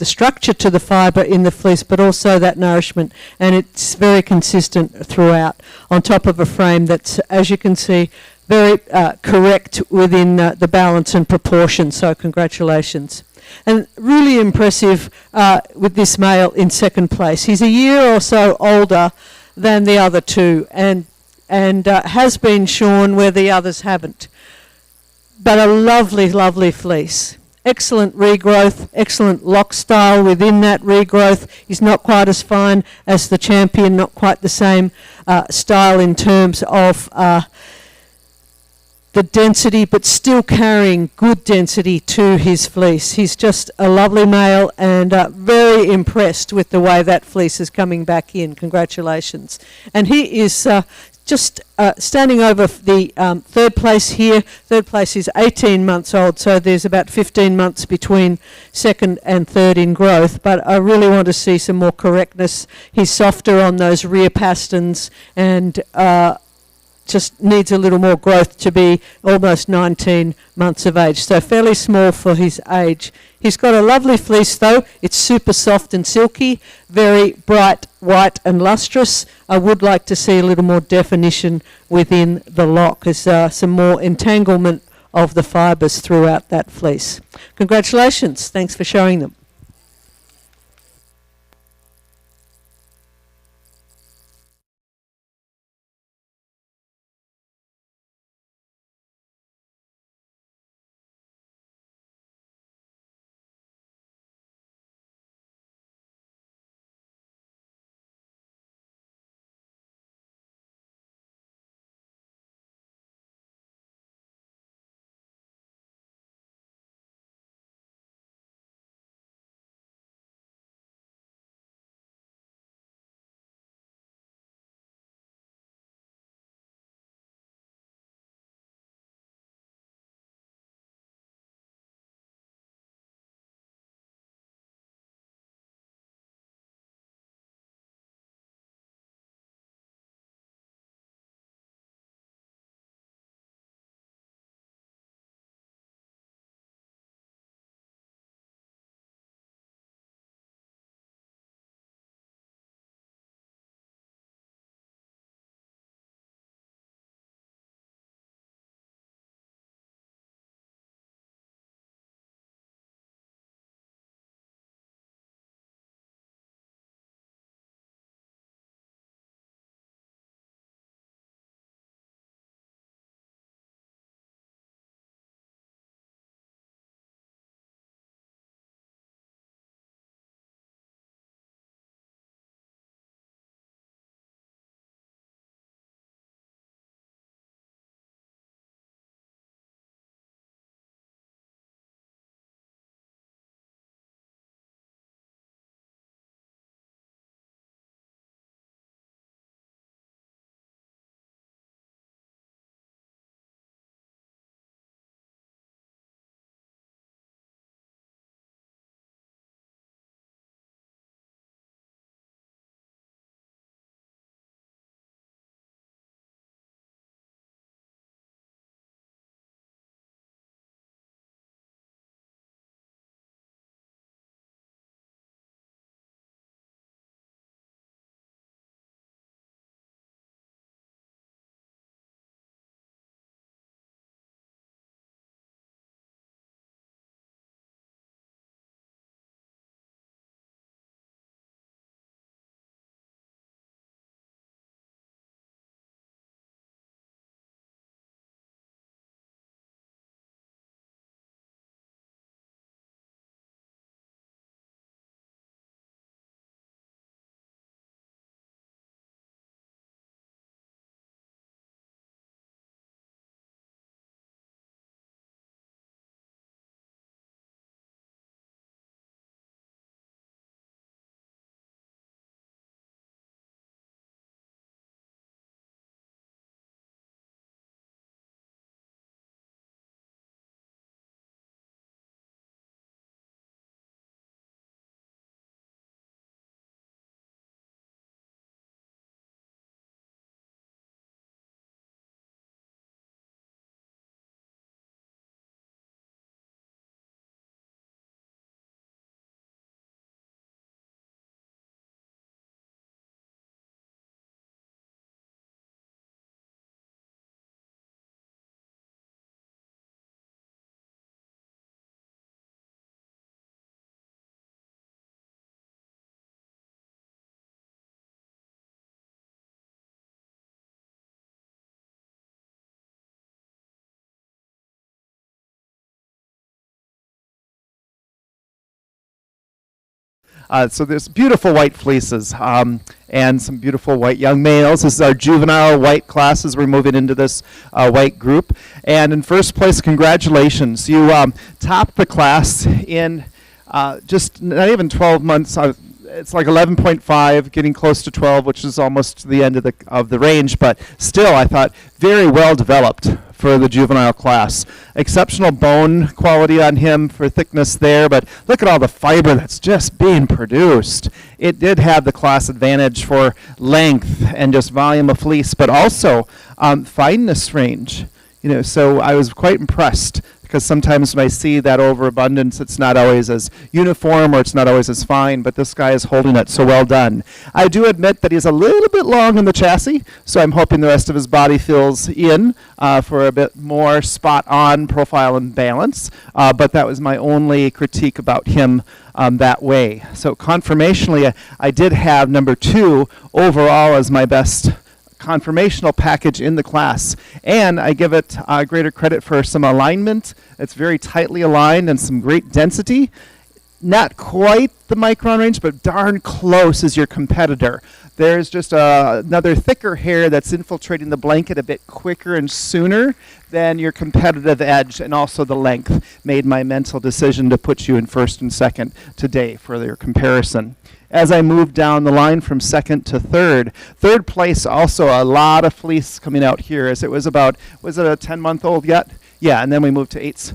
structure to the fibre in the fleece, but also that nourishment, and it's very consistent throughout, on top of a frame that's, as you can see, very correct within the balance and proportion, so congratulations. And really impressive with this male in second place. He's a year or so older than the other two, and has been shorn where the others haven't. But a lovely, lovely fleece. Excellent regrowth, excellent lock style within that regrowth. He's not quite as fine as the champion, not quite the same style in terms of the density, but still carrying good density to his fleece. He's just a lovely male, and very impressed with the way that fleece is coming back in. Congratulations. And he is just standing over the third place here. Third place is 18 months old, so there's about 15 months between second and third in growth, but I really want to see some more correctness. He's softer on those rear pasterns, and just needs a little more growth to be almost 19 months of age, so fairly small for his age. He's got a lovely fleece though. It's super soft and silky, very bright white and lustrous. I would like to see a little more definition within the lock, as some more entanglement of the fibres throughout that fleece. Congratulations, thanks for showing them. So there's beautiful white fleeces and some beautiful white young males. This is our juvenile white class as we're moving into this white group. And in first place, congratulations. You topped the class in just not even 12 months. It's like 11.5, getting close to 12, which is almost the end of the range, but still, I thought very well developed for the juvenile class. Exceptional bone quality on him for thickness there, but look at all the fiber that's just being produced. It did have the class advantage for length and just volume of fleece, but also fineness range. So I was quite impressed, because sometimes when I see that overabundance, it's not always as uniform or it's not always as fine, but this guy is holding it so well done. I do admit that he's a little bit long in the chassis, so I'm hoping the rest of his body fills in for a bit more spot-on profile and balance, but that was my only critique about him that way. So conformationally, I did have number 2 overall as my best conformational package in the class, and I give it greater credit for some alignment. It's very tightly aligned and some great density. Not quite the micron range, but darn close as your competitor. There's just another thicker hair that's infiltrating the blanket a bit quicker and sooner than your competitive edge, and also the length made my mental decision to put you in first and second today for their comparison. As I moved down the line from second to third place, also a lot of fleece coming out here, as it was about, was it a 10-month-old yet? Yeah, and then we moved to 8s.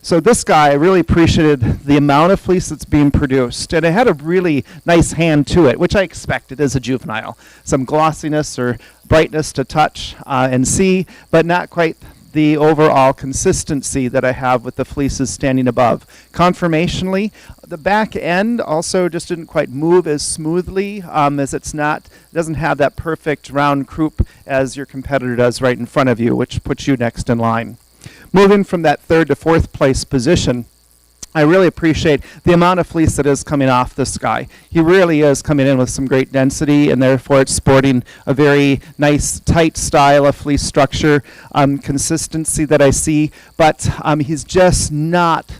So this guy, I really appreciated the amount of fleece that's being produced, and it had a really nice hand to it, which I expected as a juvenile. Some glossiness or brightness to touch and see, but not quite the overall consistency that I have with the fleeces standing above. Conformationally, the back end also just didn't quite move as smoothly, as it doesn't have that perfect round croup as your competitor does right in front of you, which puts you next in line. Moving from that 3rd to 4th place position, I really appreciate the amount of fleece that is coming off this guy. He really is coming in with some great density, and therefore it's sporting a very nice, tight style of fleece structure, consistency that I see, but he's just not,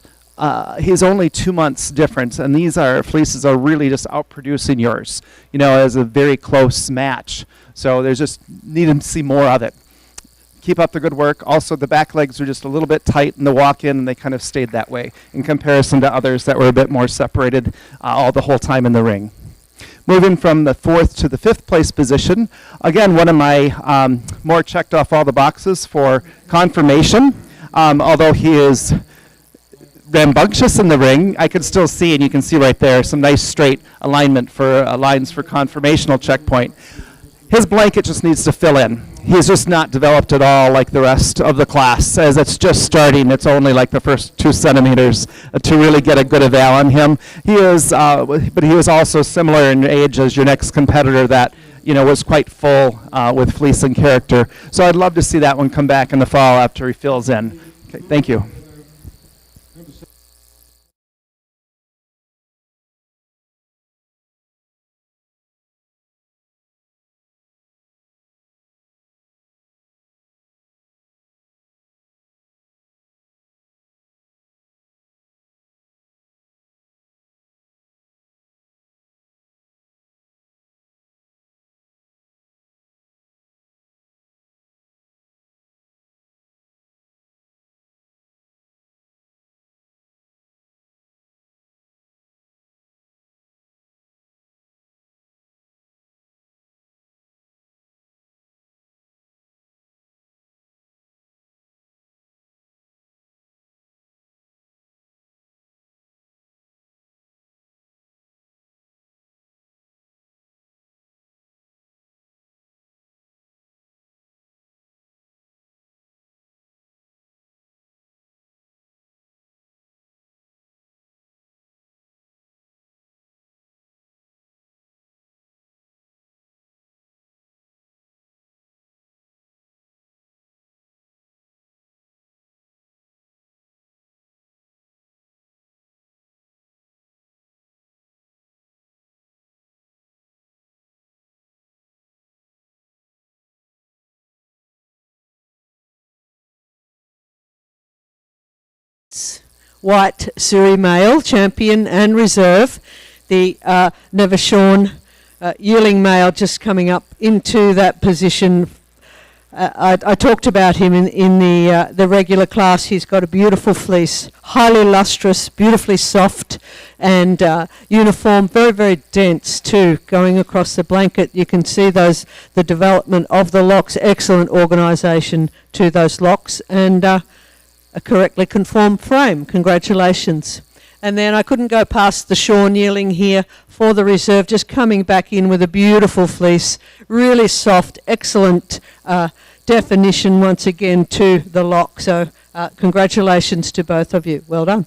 he's only 2 months difference, and these fleeces are really just outproducing yours, as a very close match. So there's just needing to see more of it. Keep up the good work. Also, the back legs are just a little bit tight in the walk-in, and they kind of stayed that way in comparison to others that were a bit more separated the whole time in the ring. Moving from the 4th to the 5th place position, again, one of my more checked off all the boxes for conformation. Although he is rambunctious in the ring, I can still see, and you can see right there, some nice straight alignment for lines for conformational checkpoint. His blanket just needs to fill in. He's just not developed at all like the rest of the class. As it's just starting, it's only like the first 2 centimeters to really get a good eval on him. He is, but he was also similar in age as your next competitor that was quite full with fleece and character. So I'd love to see that one come back in the fall after he fills in. Okay, thank you. White Suri male, champion and reserve. the never shorn yearling male just coming up into that position. I talked about him in the regular class. He's got a beautiful fleece, highly lustrous, beautifully soft, and uniform, very, very dense too, going across the blanket. You can see the development of the locks, excellent organisation to those locks, and a correctly conformed frame. Congratulations. And then I couldn't go past the shorn yearling here for the reserve, just coming back in with a beautiful fleece, really soft, excellent definition once again to the lock. So congratulations to both of you. Well done.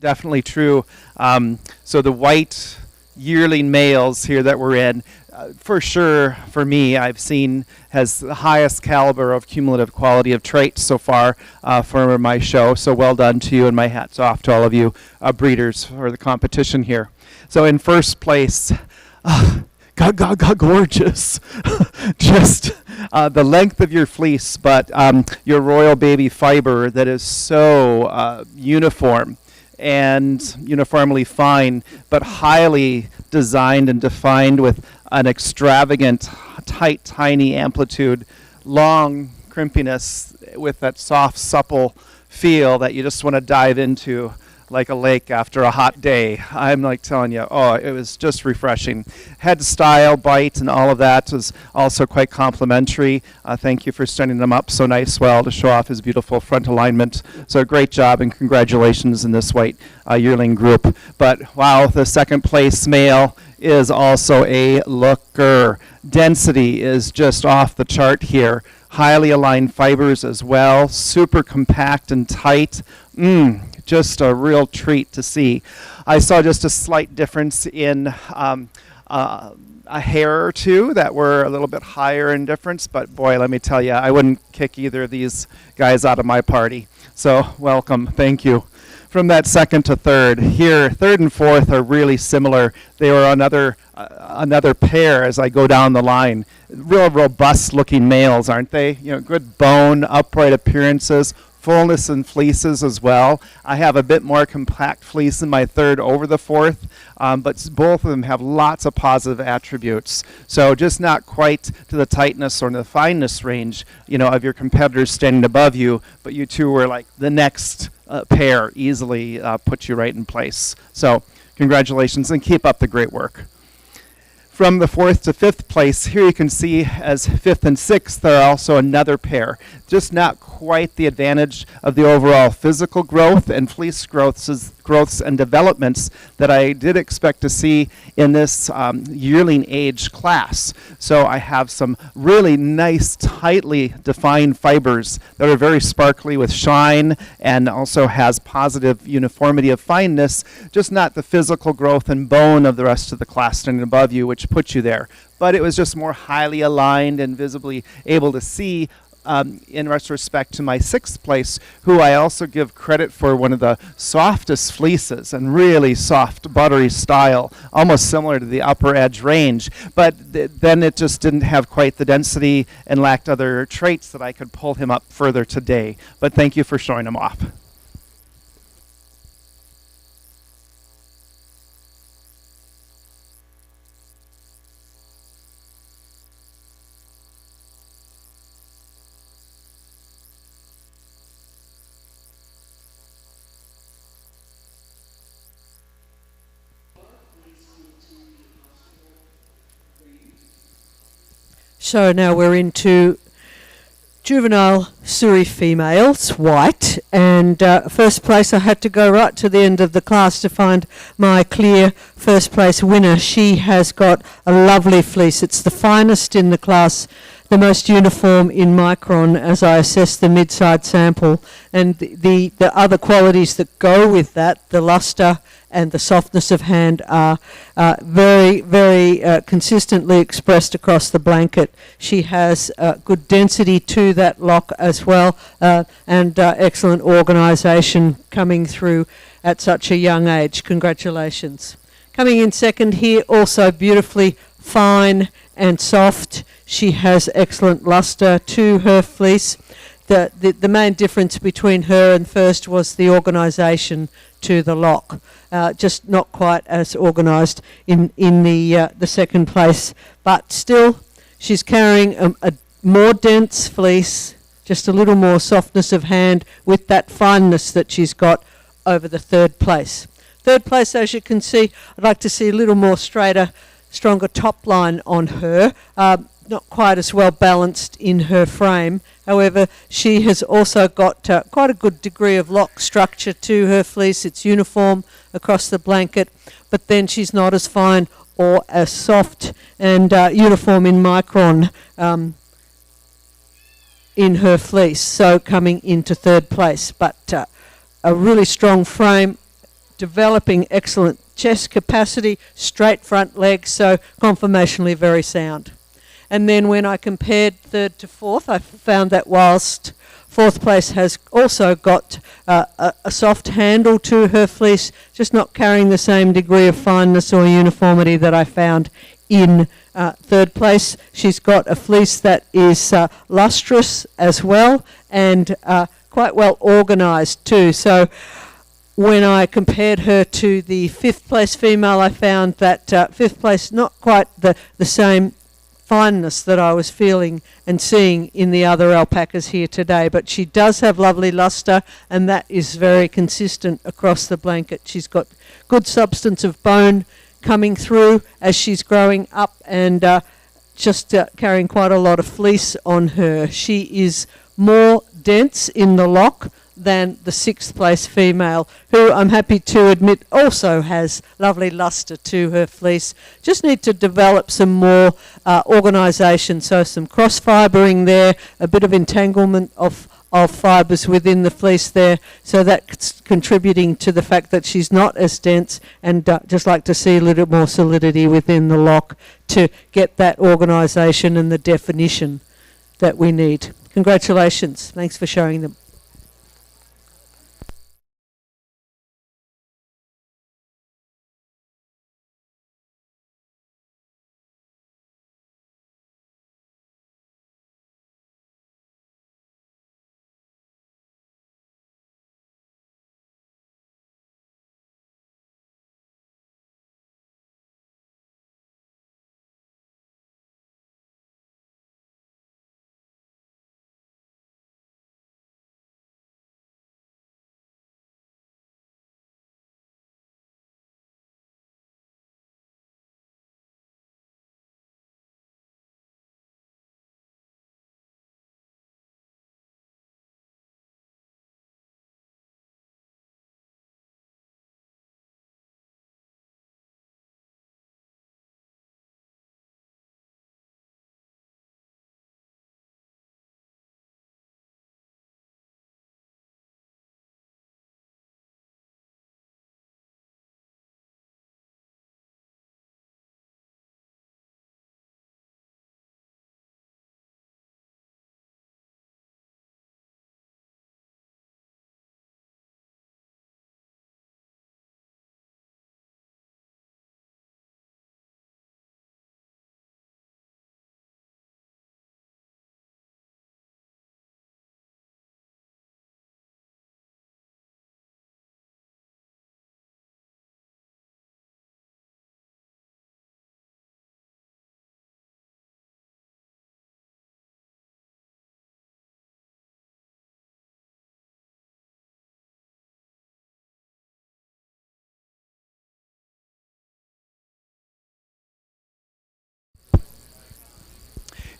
definitely true. So the white yearling males here that we're in, for sure, for me, I've seen has the highest caliber of cumulative quality of traits so far for my show. So well done to you, and my hat's off to all of you breeders for the competition here. So in first place, gorgeous. Just the length of your fleece, but your royal baby fiber that is so uniform and uniformly fine, but highly designed and defined with an extravagant, tight, tiny amplitude, long crimpiness with that soft, supple feel that you just want to dive into like a lake after a hot day. I'm like telling you, oh, it was just refreshing. Head style, bite, and all of that was also quite complimentary. Thank you for standing them up so nice, well, to show off his beautiful front alignment. So great job, and congratulations in this white yearling group. But wow, the second place male is also a looker. Density is just off the chart here. Highly aligned fibers as well, super compact and tight. Just a real treat to see. I saw just a slight difference in a hair or two that were a little bit higher in difference, but boy, let me tell you, I wouldn't kick either of these guys out of my party. So welcome, thank you. From that second to third, here, third and fourth are really similar. They were another pair as I go down the line. Real robust looking males, aren't they? You know, good bone, upright appearances, fullness in fleeces as well. I have a bit more compact fleece in my third over the fourth, but both of them have lots of positive attributes. So just not quite to the tightness or the fineness range, you know, of your competitors standing above you, but you two were like the next pair, easily put you right in place. So congratulations, and keep up the great work. From the fourth to fifth place, here you can see as fifth and sixth are also another pair. Just not quite the advantage of the overall physical growth and fleece growths and developments that I did expect to see in this yearling age class. So I have some really nice, tightly defined fibers that are very sparkly with shine and also has positive uniformity of fineness, just not the physical growth and bone of the rest of the class standing above you, which puts you there. But it was just more highly aligned and visibly able to see in retrospect to my sixth place, who I also give credit for one of the softest fleeces and really soft, buttery style, almost similar to the upper edge range. But then it just didn't have quite the density and lacked other traits that I could pull him up further today. But thank you for showing him off. So now we're into juvenile Suri females, white, and first place I had to go right to the end of the class to find my clear first place winner. She has got a lovely fleece. It's the finest in the class, the most uniform in micron as I assess the mid-side sample, and the other qualities that go with that, the luster and the softness of hand, are very, very consistently expressed across the blanket. She has good density to that lock as well, and excellent organisation coming through at such a young age. Congratulations. Coming in second here, also beautifully fine and soft. She has excellent luster to her fleece. The main difference between her and first was the organisation to the lock. Just not quite as organised in the second place, but still she's carrying a more dense fleece, just a little more softness of hand with that fineness that she's got over the third place. Third place, as you can see, I'd like to see a little more straighter, stronger top line on her. Not quite as well balanced in her frame. However, she has also got quite a good degree of lock structure to her fleece. It's uniform across the blanket, but then she's not as fine or as soft and uniform in micron in her fleece, so coming into third place. But a really strong frame, developing excellent chest capacity, straight front legs, so conformationally very sound. And then when I compared third to fourth, I found that whilst fourth place has also got a soft handle to her fleece, just not carrying the same degree of fineness or uniformity that I found in third place. She's got a fleece that is lustrous as well, and quite well organised too. So when I compared her to the fifth place female, I found that fifth place not quite the same fineness that I was feeling and seeing in the other alpacas here today, but she does have lovely luster, and that is very consistent across the blanket. She's got good substance of bone coming through as she's growing up, and just carrying quite a lot of fleece on her. She is more dense in the lock than the sixth place female, who I'm happy to admit also has lovely luster to her fleece. Just need to develop some more organisation, so some cross fibring there, a bit of entanglement of fibres within the fleece there, so that's contributing to the fact that she's not as dense, and just like to see a little more solidity within the lock to get that organisation and the definition that we need. Congratulations. Thanks for showing them.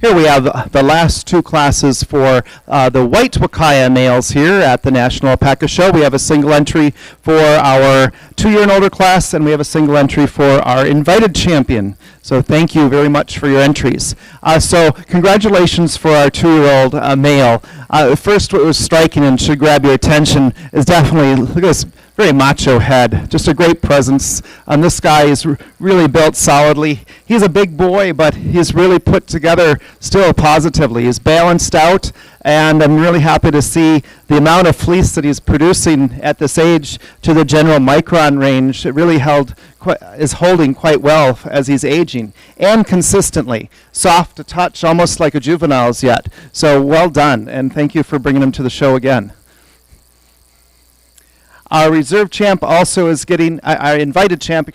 Here we have the last two classes for the white Wakaya males here at the National Alpaca Show. We have a single entry for our 2-year and older class, and we have a single entry for our invited champion. So thank you very much for your entries. So congratulations for our 2-year-old male. First, what was striking and should grab your attention is definitely, look at this very macho head, just a great presence. This guy is really built solidly. He's a big boy, but he's really put together still positively. He's balanced out, and I'm really happy to see the amount of fleece that he's producing at this age to the general micron range. It really is holding quite well as he's aging, and consistently. Soft to touch, almost like a juvenile's yet. So well done, and thank you for bringing him to the show again. Our reserve champ also is getting, our invited champ,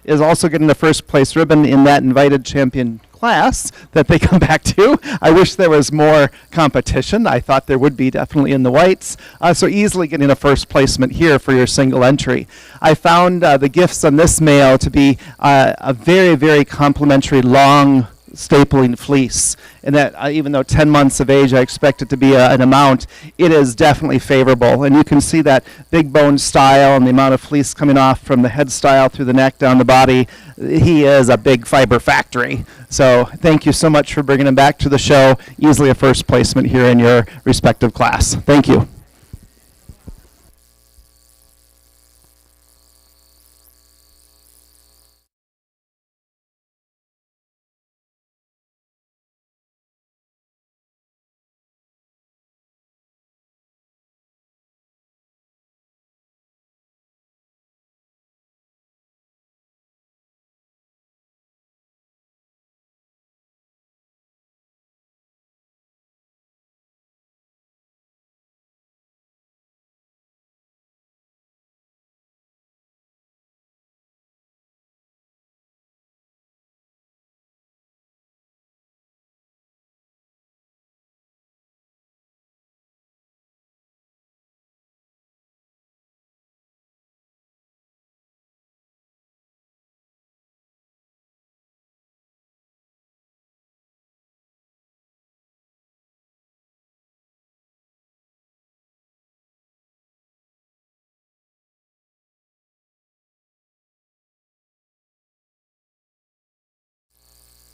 is also getting the first place ribbon in that invited champion class that they come back to. I wish there was more competition. I thought there would be definitely in the whites. So easily getting a first placement here for your single entry. I found the gifts on this male to be a very, very complimentary long stapling fleece, and that even though 10 months of age I expect it to be an amount, it is definitely favorable. And you can see that big bone style and the amount of fleece coming off from the head style through the neck down the body. He is a big fiber factory. So thank you so much for bringing him back to the show. Easily a first placement here in your respective class. Thank you.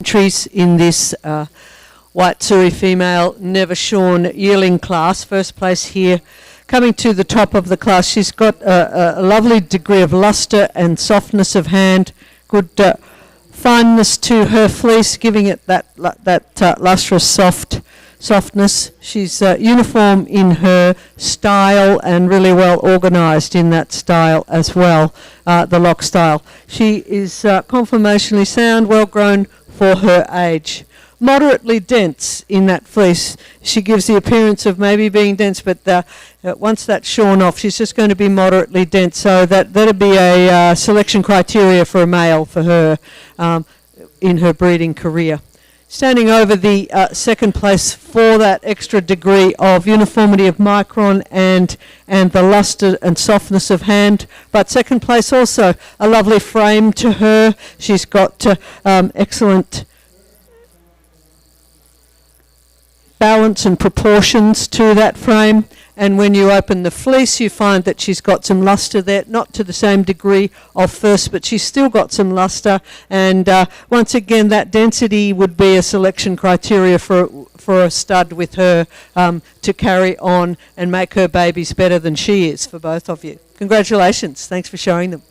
Entries in this white Suri female never shorn yearling class. First place here. Coming to the top of the class, she's got a lovely degree of luster and softness of hand, good fineness to her fleece, giving it that lustrous softness. She's uniform in her style and really well organised in that style as well, the lock style. She is conformationally sound, well grown for her age. Moderately dense in that fleece. She gives the appearance of maybe being dense, but once that's shorn off, she's just going to be moderately dense. So that'd be a selection criteria for a male for her in her breeding career. Standing over the second place for that extra degree of uniformity of micron and the luster and softness of hand, but second place also a lovely frame to her. She's got excellent balance and proportions to that frame, and when you open the fleece you find that she's got some luster there, not to the same degree of first, but she's still got some luster, and once again that density would be a selection criteria for a stud with her to carry on and make her babies better than she is for both of you. Congratulations, thanks for showing them.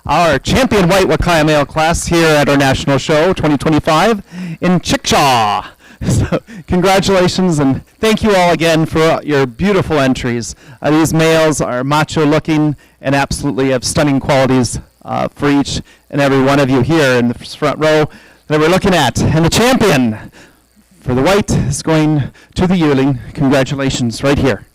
Our champion white Wakaya male class here at our national show 2025 in Chickasha. So, congratulations and thank you all again for your beautiful entries. These males are macho looking and absolutely have stunning qualities for each and every one of you here in the front row that we're looking at. And the champion For the white is going to the yearling. Congratulations, right here.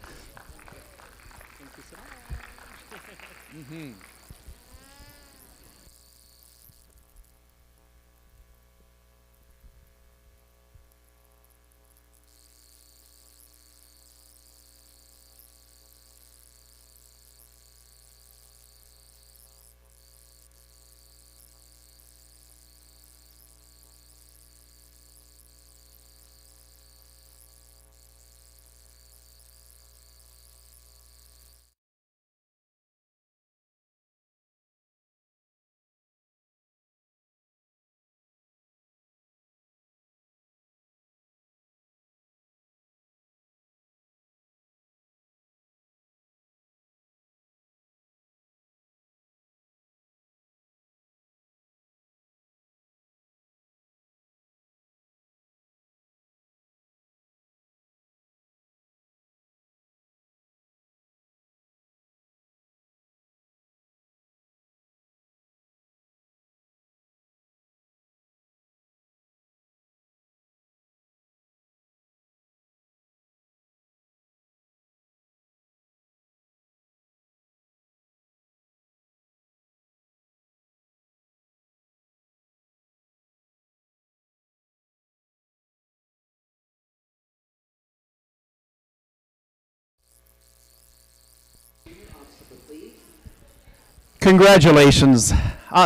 Congratulations,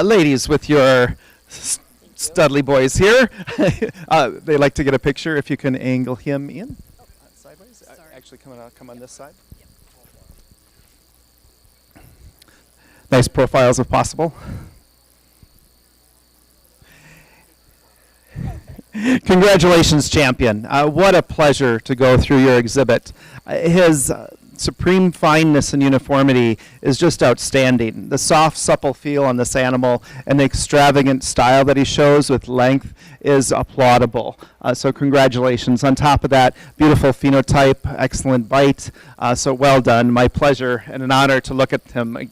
ladies, with your Studley boys here. They like to get a picture. If you can angle him in. Sideways. Actually, come on this side. Nice profiles if possible. Congratulations, champion. What a pleasure to go through your exhibit. His supreme fineness and uniformity is just outstanding. The soft, supple feel on this animal and the extravagant style that he shows with length is applaudable. So congratulations. On top of that, beautiful phenotype, excellent bite. So well done. My pleasure and an honor to look at him.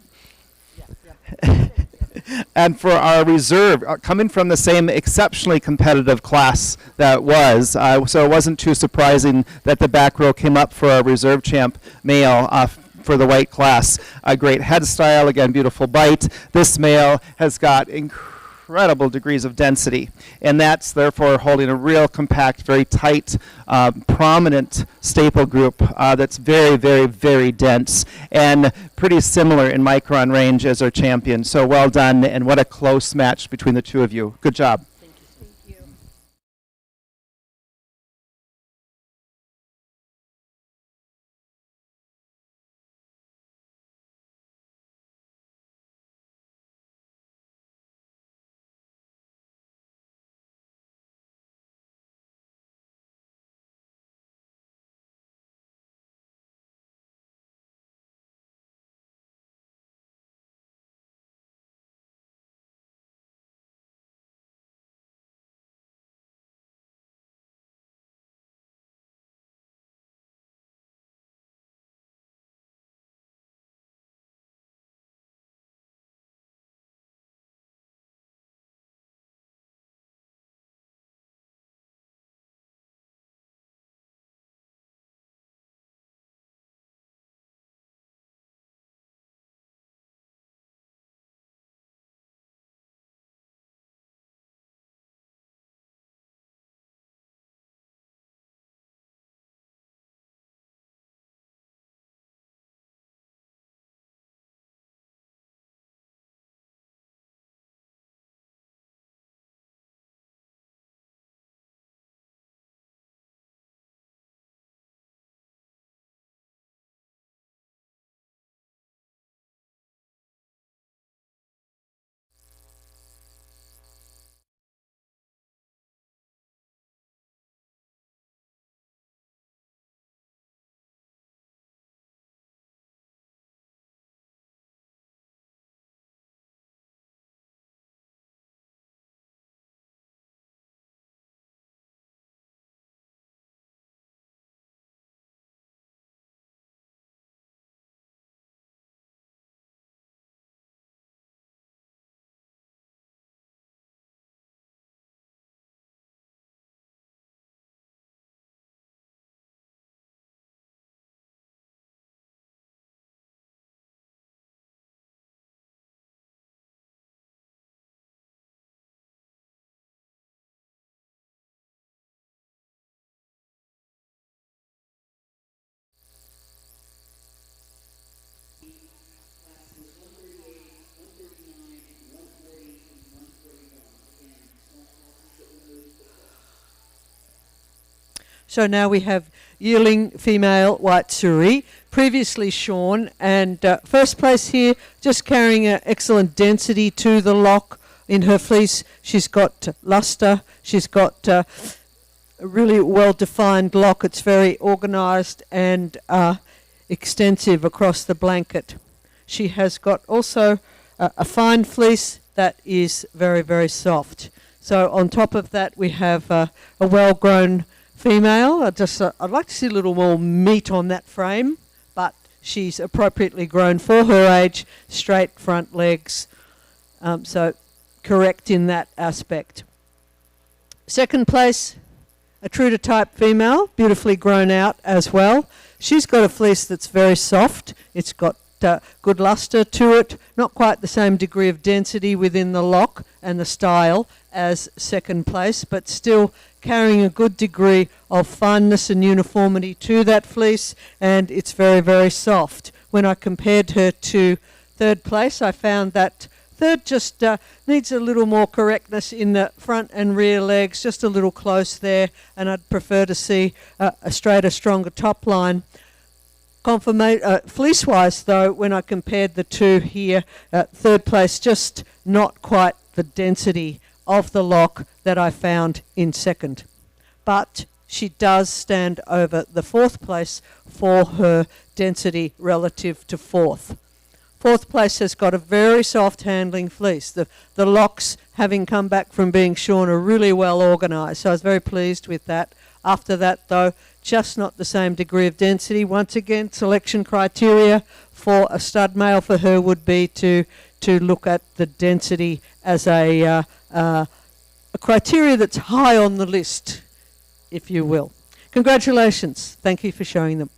And for our reserve, coming from the same exceptionally competitive class that was, so it wasn't too surprising that the back row came up for our reserve champ male for the white class. A great head style, again, beautiful bite. This male has got incredible degrees of density, and that's therefore holding a real compact, very tight, prominent staple group that's very, very, very dense and pretty similar in micron range as our champion. So well done, and what a close match between the two of you. Good job. So now we have yearling female white Suri, previously shorn, and first place here, just carrying an excellent density to the lock in her fleece. She's got luster, she's got a really well-defined lock. It's very organised and extensive across the blanket. She has got also a fine fleece that is very, very soft. So on top of that, we have a well-grown female. I'd like to see a little more meat on that frame, but she's appropriately grown for her age, straight front legs, so correct in that aspect. Second place, a true to type female, beautifully grown out as well. She's got a fleece that's very soft. It's got good luster to it, not quite the same degree of density within the lock and the style as second place, but still carrying a good degree of fineness and uniformity to that fleece, and it's very, very soft. When I compared her to third place, I found that third just needs a little more correctness in the front and rear legs, just a little close there, and I'd prefer to see a straighter, stronger top line. Fleece-wise, though, when I compared the two here, third place, just not quite the density of the lock that I found in second. But she does stand over the fourth place for her density relative to fourth. Fourth place has got a very soft handling fleece. The locks, having come back from being shorn, are really well organised, so I was very pleased with that. After that, though, just not the same degree of density. Once again, selection criteria for a stud male for her would be to look at the density as a criteria that's high on the list, if you will. Congratulations. Thank you for showing them.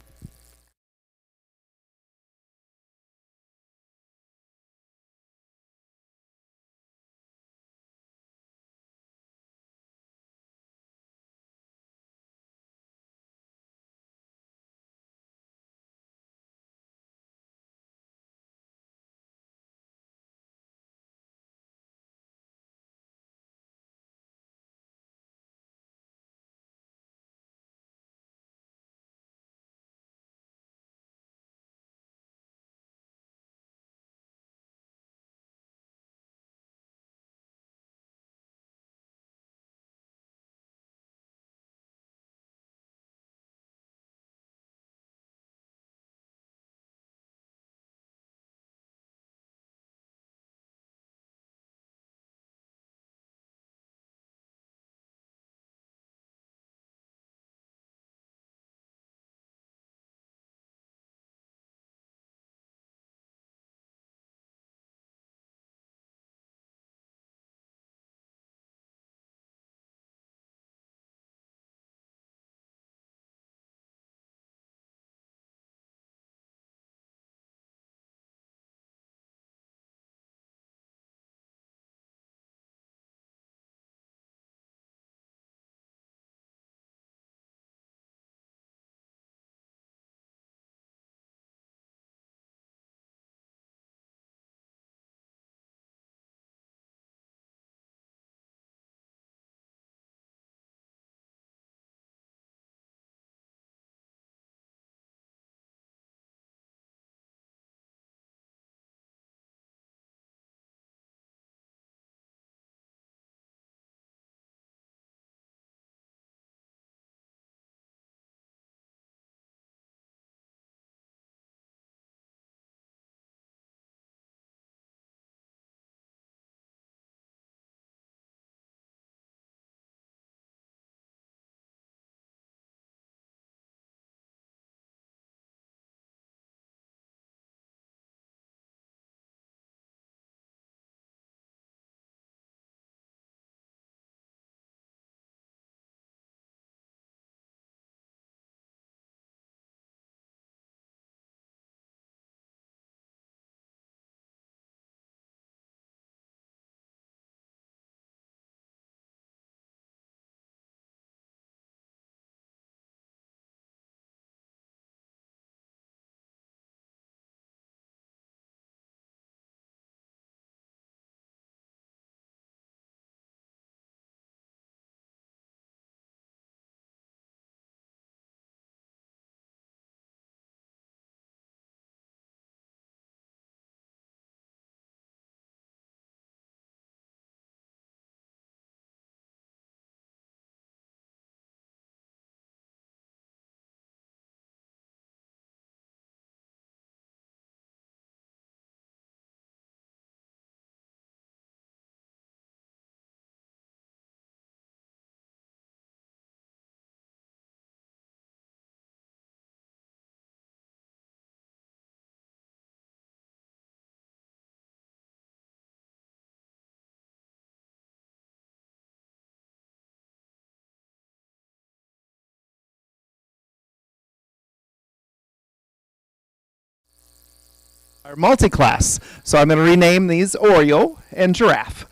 Our multi-class. So I'm going to rename these Oreo and Giraffe.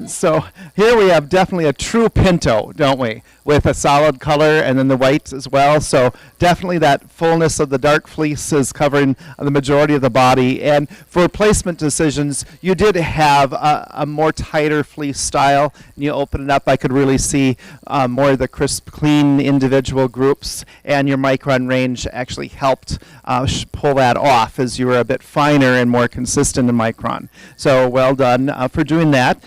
So here we have definitely a true pinto, don't we? With a solid color and then the white as well. So definitely that fullness of the dark fleece is covering the majority of the body. And for placement decisions, you did have a more tighter fleece style. And you open it up, I could really see more of the crisp, clean individual groups. And your micron range actually helped pull that off as you were a bit finer and more consistent in micron. So well done for doing that.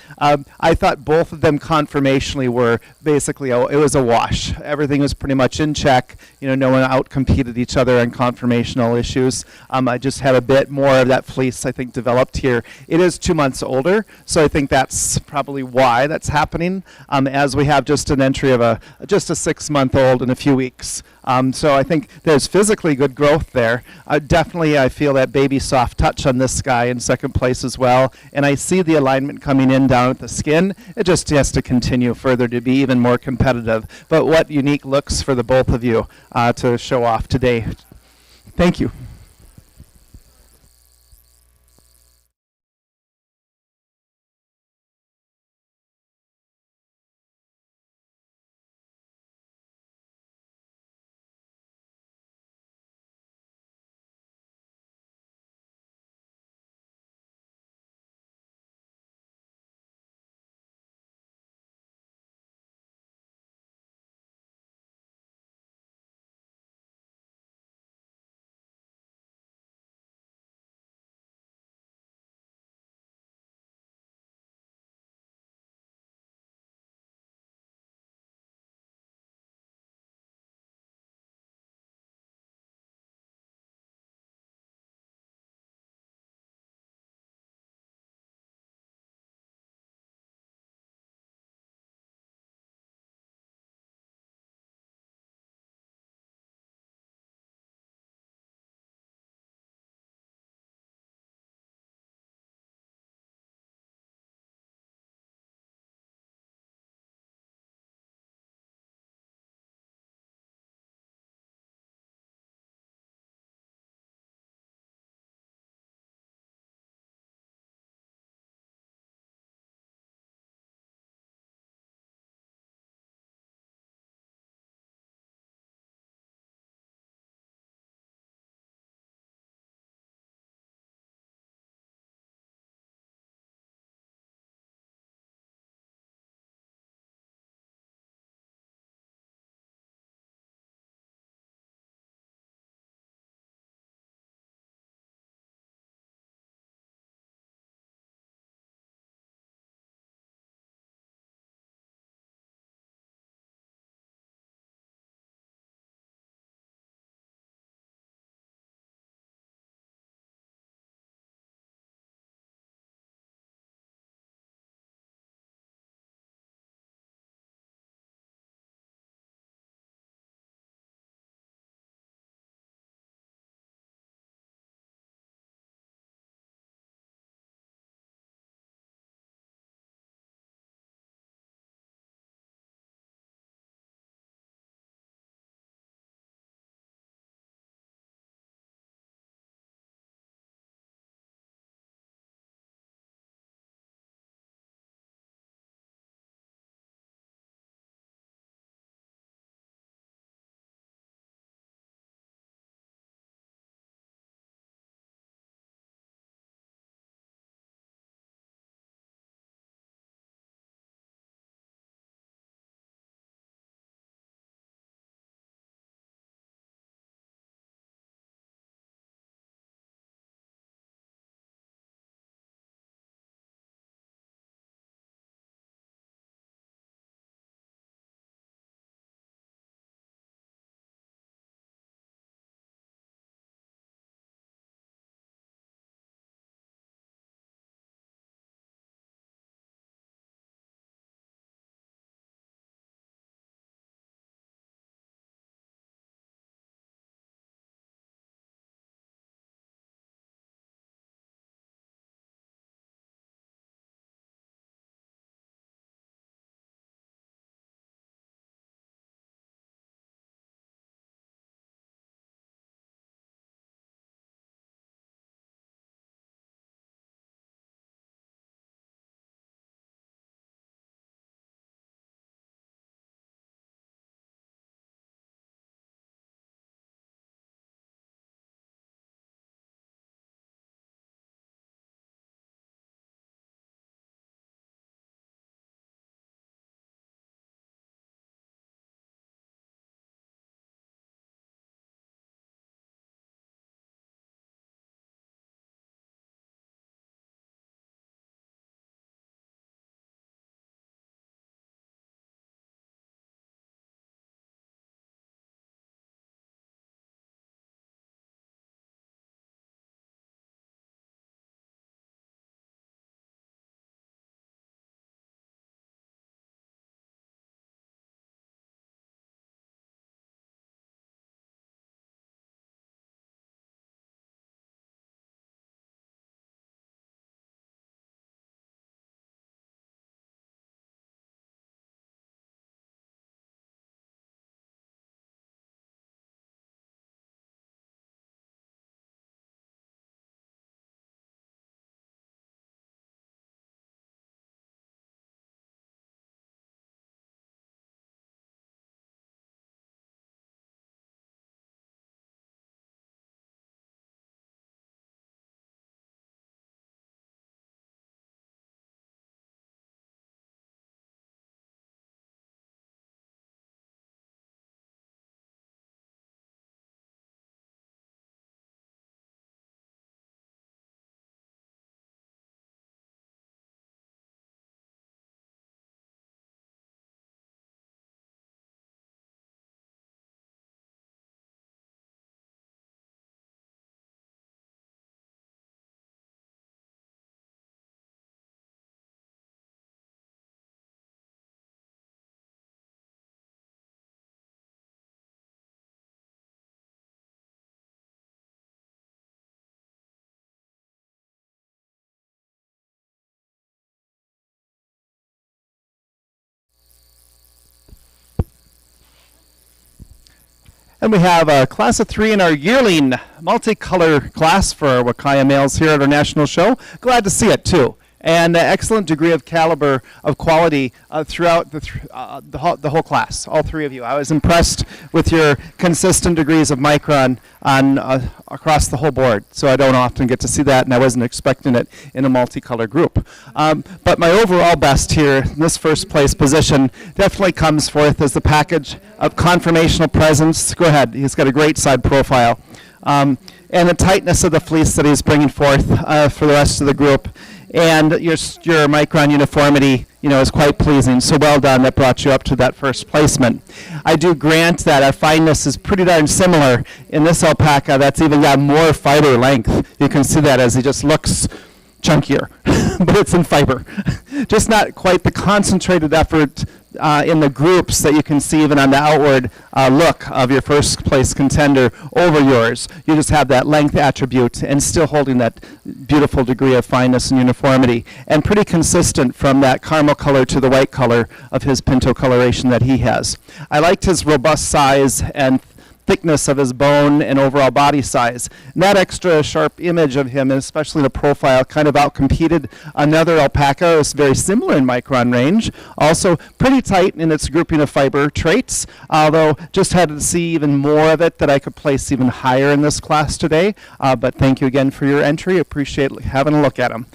I thought both of them conformationally were basically, it was a wash. Everything was pretty much in check. You know, no one outcompeted each other on conformational issues. I just had a bit more of that fleece, I think, developed here. It is 2 months older, so I think that's probably why that's happening, as we have just an entry of just a 6-month-old in a few weeks. So I think there's physically good growth there. Definitely, I feel that baby soft touch on this guy in second place as well. And I see the alignment coming in down at the skin. It just has to continue further to be even more competitive. But what unique looks for the both of you to show off today. Thank you. And we have a class of 3 in our yearling multicolor class for our Wakaya males here at our national show. Glad to see it too. And excellent degree of caliber of quality throughout the whole class, all 3 of you. I was impressed with your consistent degrees of micron on across the whole board. So I don't often get to see that, and I wasn't expecting it in a multicolor group. But my overall best here in this first place position definitely comes forth as the package of conformational presence. Go ahead, he's got a great side profile. And the tightness of the fleece that he's bringing forth for the rest of the group. And your micron uniformity, is quite pleasing. So well done. That brought you up to that first placement. I do grant that our fineness is pretty darn similar in this alpaca. That's even got more fiber length. You can see that as he just looks chunkier, but it's in fiber. Just not quite the concentrated effort in the groups that you can see even on the outward look of your first place contender over yours. You just have that length attribute and still holding that beautiful degree of fineness and uniformity, and pretty consistent from that caramel color to the white color of his pinto coloration that he has. I liked his robust size and thickness of his bone and overall body size. And that extra sharp image of him, and especially the profile, kind of outcompeted another alpaca. It's very similar in micron range. Also pretty tight in its grouping of fiber traits, although just had to see even more of it that I could place even higher in this class today. But thank you again for your entry. Appreciate having a look at him.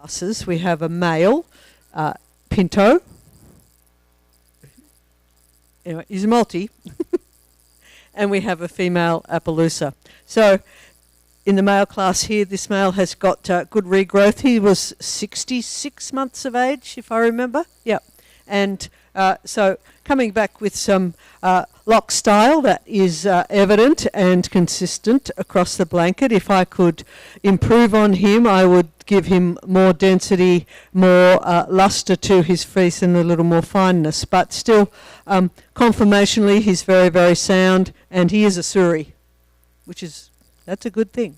classes. We have a male Pinto. Anyway, he's a multi. And we have a female Appaloosa. So in the male class here, this male has got good regrowth. He was 66 months of age, if I remember. Yep. And so coming back with some lock style that is evident and consistent across the blanket. If I could improve on him, I would give him more density, more luster to his fleece and a little more fineness. But still, conformationally, he's very, very sound, and he is a Suri, that's a good thing.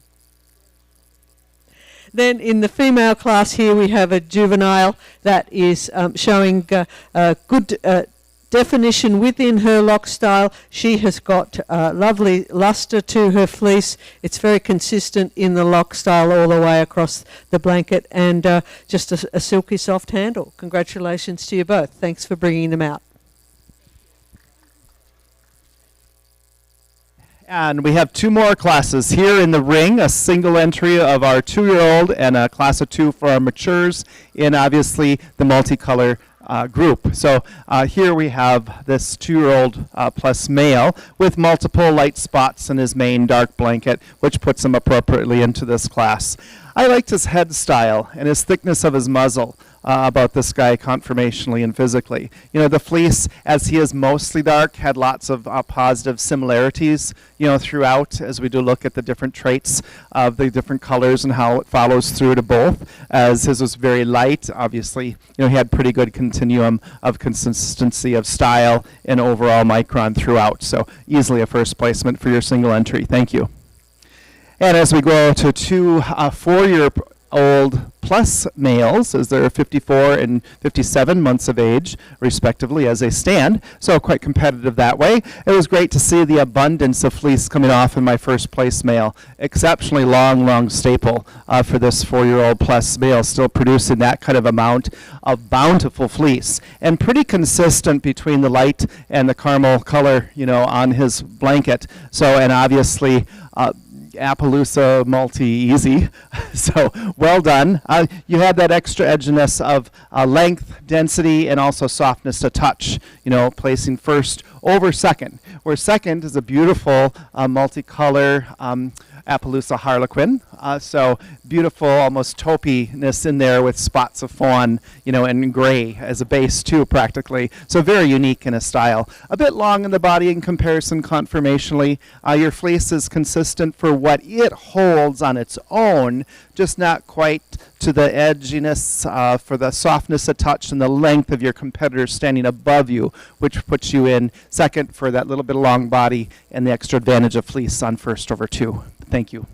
Then in the female class here, we have a juvenile that is showing good definition within her lock style. She has got lovely luster to her fleece. It's very consistent in the lock style all the way across the blanket, and just a silky soft handle. Congratulations to you both. Thanks for bringing them out. And we have two more classes here in the ring, a single entry of our 2-year-old and a class of 2 for our matures in obviously the multicolor group. So here we have this 2-year-old plus male with multiple light spots in his main dark blanket, which puts him appropriately into this class. I liked his head style and his thickness of his muzzle about this guy conformationally and physically. You know, the fleece, as he is mostly dark, had lots of positive similarities, you know, throughout as we do look at the different traits of the different colors and how it follows through to both. As his was very light, obviously, you know, he had pretty good continuum of consistency of style and overall micron throughout. So easily a first placement for your single entry. Thank you. And as we go to 2 4-year-old plus males, as they're 54 and 57 months of age, respectively, as they stand. So quite competitive that way. It was great to see the abundance of fleece coming off in my first place male. Exceptionally long staple for this 4-year-old plus male, still producing that kind of amount of bountiful fleece. And pretty consistent between the light and the caramel color, you know, on his blanket. So, and obviously, Appaloosa multi-easy. So well done. You had that extra edginess of length, density, and also softness to touch, you know, placing first over second, where second is a beautiful multicolor Appaloosa Harlequin. So beautiful, almost taupiness in there with spots of fawn, you know, and gray as a base too, practically. So very unique in a style. A bit long in the body in comparison conformationally. Your fleece is consistent for what it holds on its own, just not quite to the edginess for the softness of touch and the length of your competitor standing above you, which puts you in second for that little bit of long body and the extra advantage of fleece on first over 2. Thank you.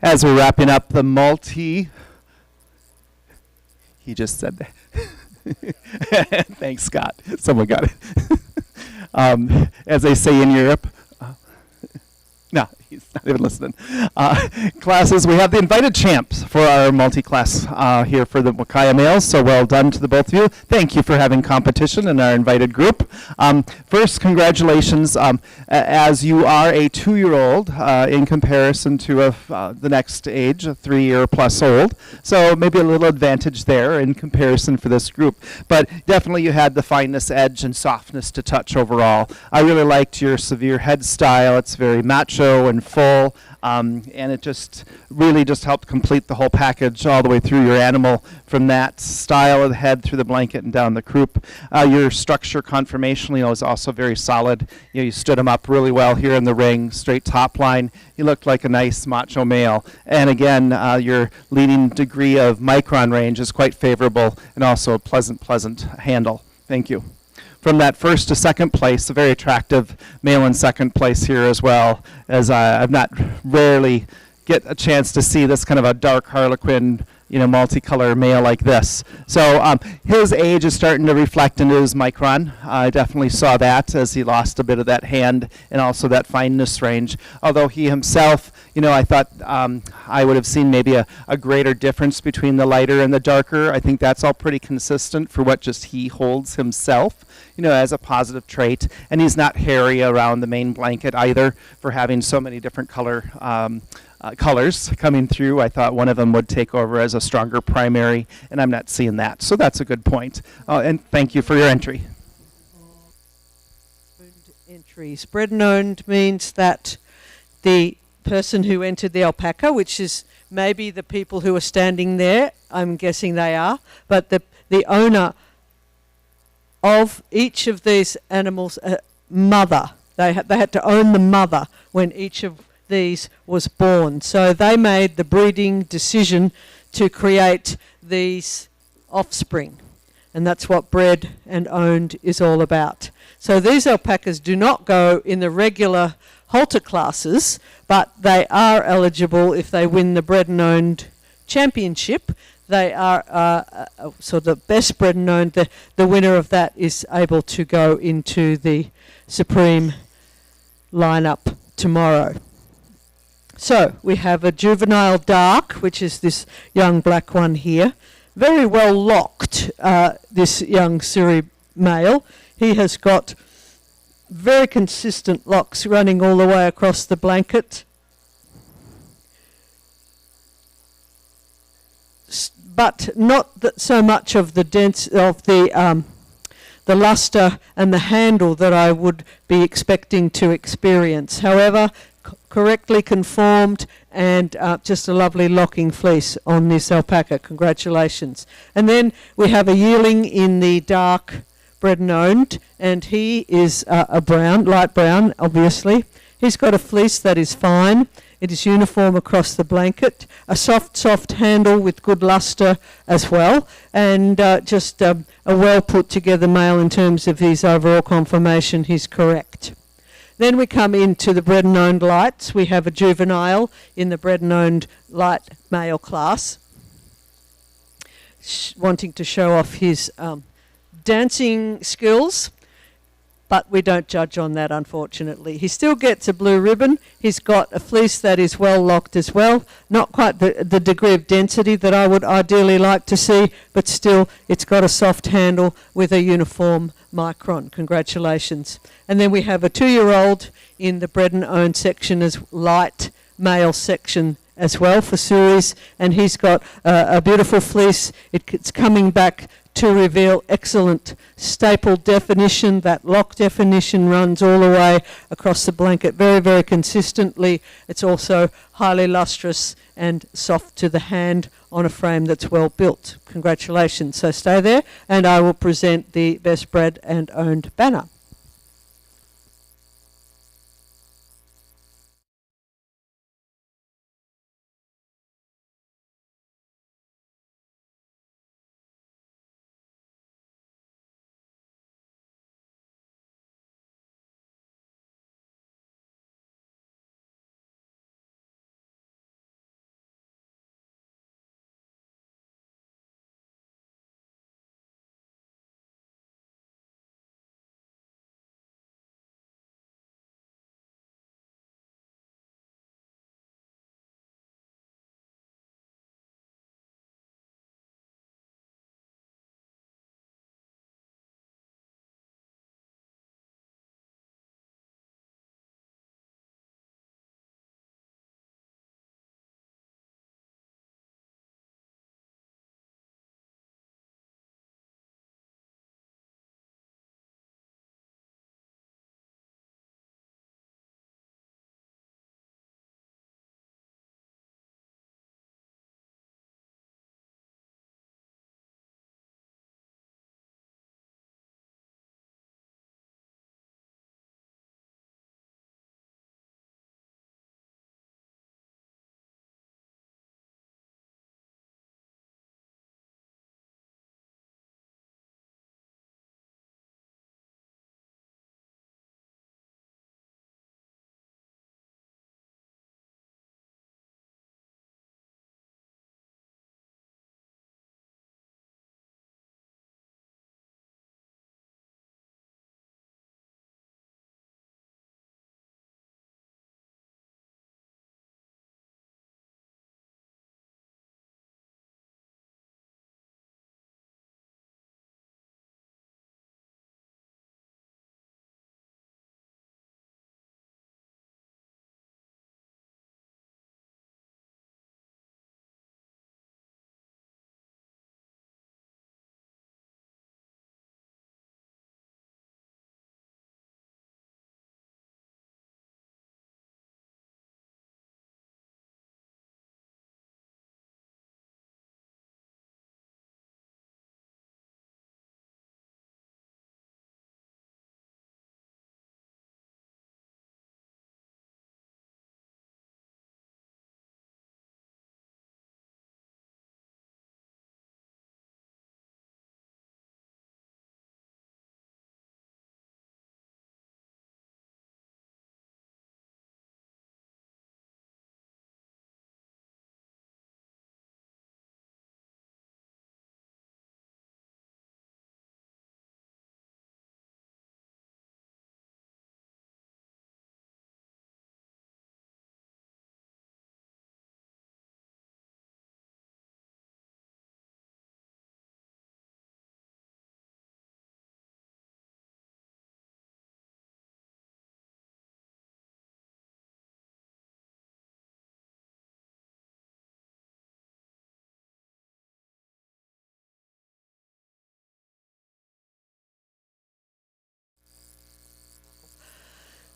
As we're wrapping up the he just said that. Thanks, Scott. Someone got it. As they say in Europe, no, he's not even listening. Classes, we have the invited champs for our multi-class here for the Wakaya males, so well done to the both of you. Thank you for having competition in our invited group. First, congratulations, as you are a 2-year-old in comparison to the next age, a 3-year plus old, so maybe a little advantage there in comparison for this group. But definitely you had the fineness, edge, and softness to touch overall. I really liked your severe head style. It's very macho and full, and it just really just helped complete the whole package all the way through your animal, from that style of the head through the blanket and down the croup. Your structure conformationally was also very solid. You stood him up really well here in the ring, straight top line. You looked like a nice macho male. And again, your leading degree of micron range is quite favorable, and also a pleasant handle. Thank you. From that first to second place, a very attractive male in second place here as well, as I've not rarely get a chance to see this kind of a dark harlequin, multicolor male like this. So his age is starting to reflect into his micron. I definitely saw that as he lost a bit of that hand and also that fineness range. Although he himself, I thought I would have seen maybe a greater difference between the lighter and the darker. I think that's all pretty consistent for what just he holds himself, as a positive trait. And he's not hairy around the main blanket either, for having so many different colors coming through. I thought one of them would take over as a stronger primary, and I'm not seeing that. So that's a good point. And thank you for your entry. Entries. Bred and owned means that the person who entered the alpaca, which is maybe the people who are standing there, I'm guessing they are, but the owner of each of these animals, mother. They had to own the mother when each of these was born. So they made the breeding decision to create these offspring. And that's what bred and owned is all about. So these alpacas do not go in the regular halter classes, but they are eligible if they win the bred and owned championship. They are sort of best bred and owned. The winner of that is able to go into the Supreme lineup tomorrow. So we have a juvenile dark, which is this young black one here. Very well locked, this young Suri male. He has got very consistent locks running all the way across the blanket. But not so much of the the luster and the handle that I would be expecting to experience. However, correctly conformed and just a lovely locking fleece on this alpaca. Congratulations. And then we have a yearling in the dark bred and owned, and he is a brown, light brown, obviously. He's got a fleece that is fine. It is uniform across the blanket, a soft handle with good luster as well, and just a well put together male in terms of his overall conformation. He's correct. Then we come into the bred and owned lights. We have a juvenile in the bred and owned light male class, wanting to show off his dancing skills. But we don't judge on that, unfortunately. He still gets a blue ribbon. He's got a fleece that is well locked as well. Not quite the degree of density that I would ideally like to see, but still it's got a soft handle with a uniform micron. Congratulations. And then we have a 2-year-old in the bred and owned section as light male section as well for Suris, and he's got a beautiful fleece. It's coming back to reveal excellent staple definition. That lock definition runs all the way across the blanket very, very consistently. It's also highly lustrous and soft to the hand on a frame that's well built. Congratulations. So stay there, and I will present the best bred and owned banner.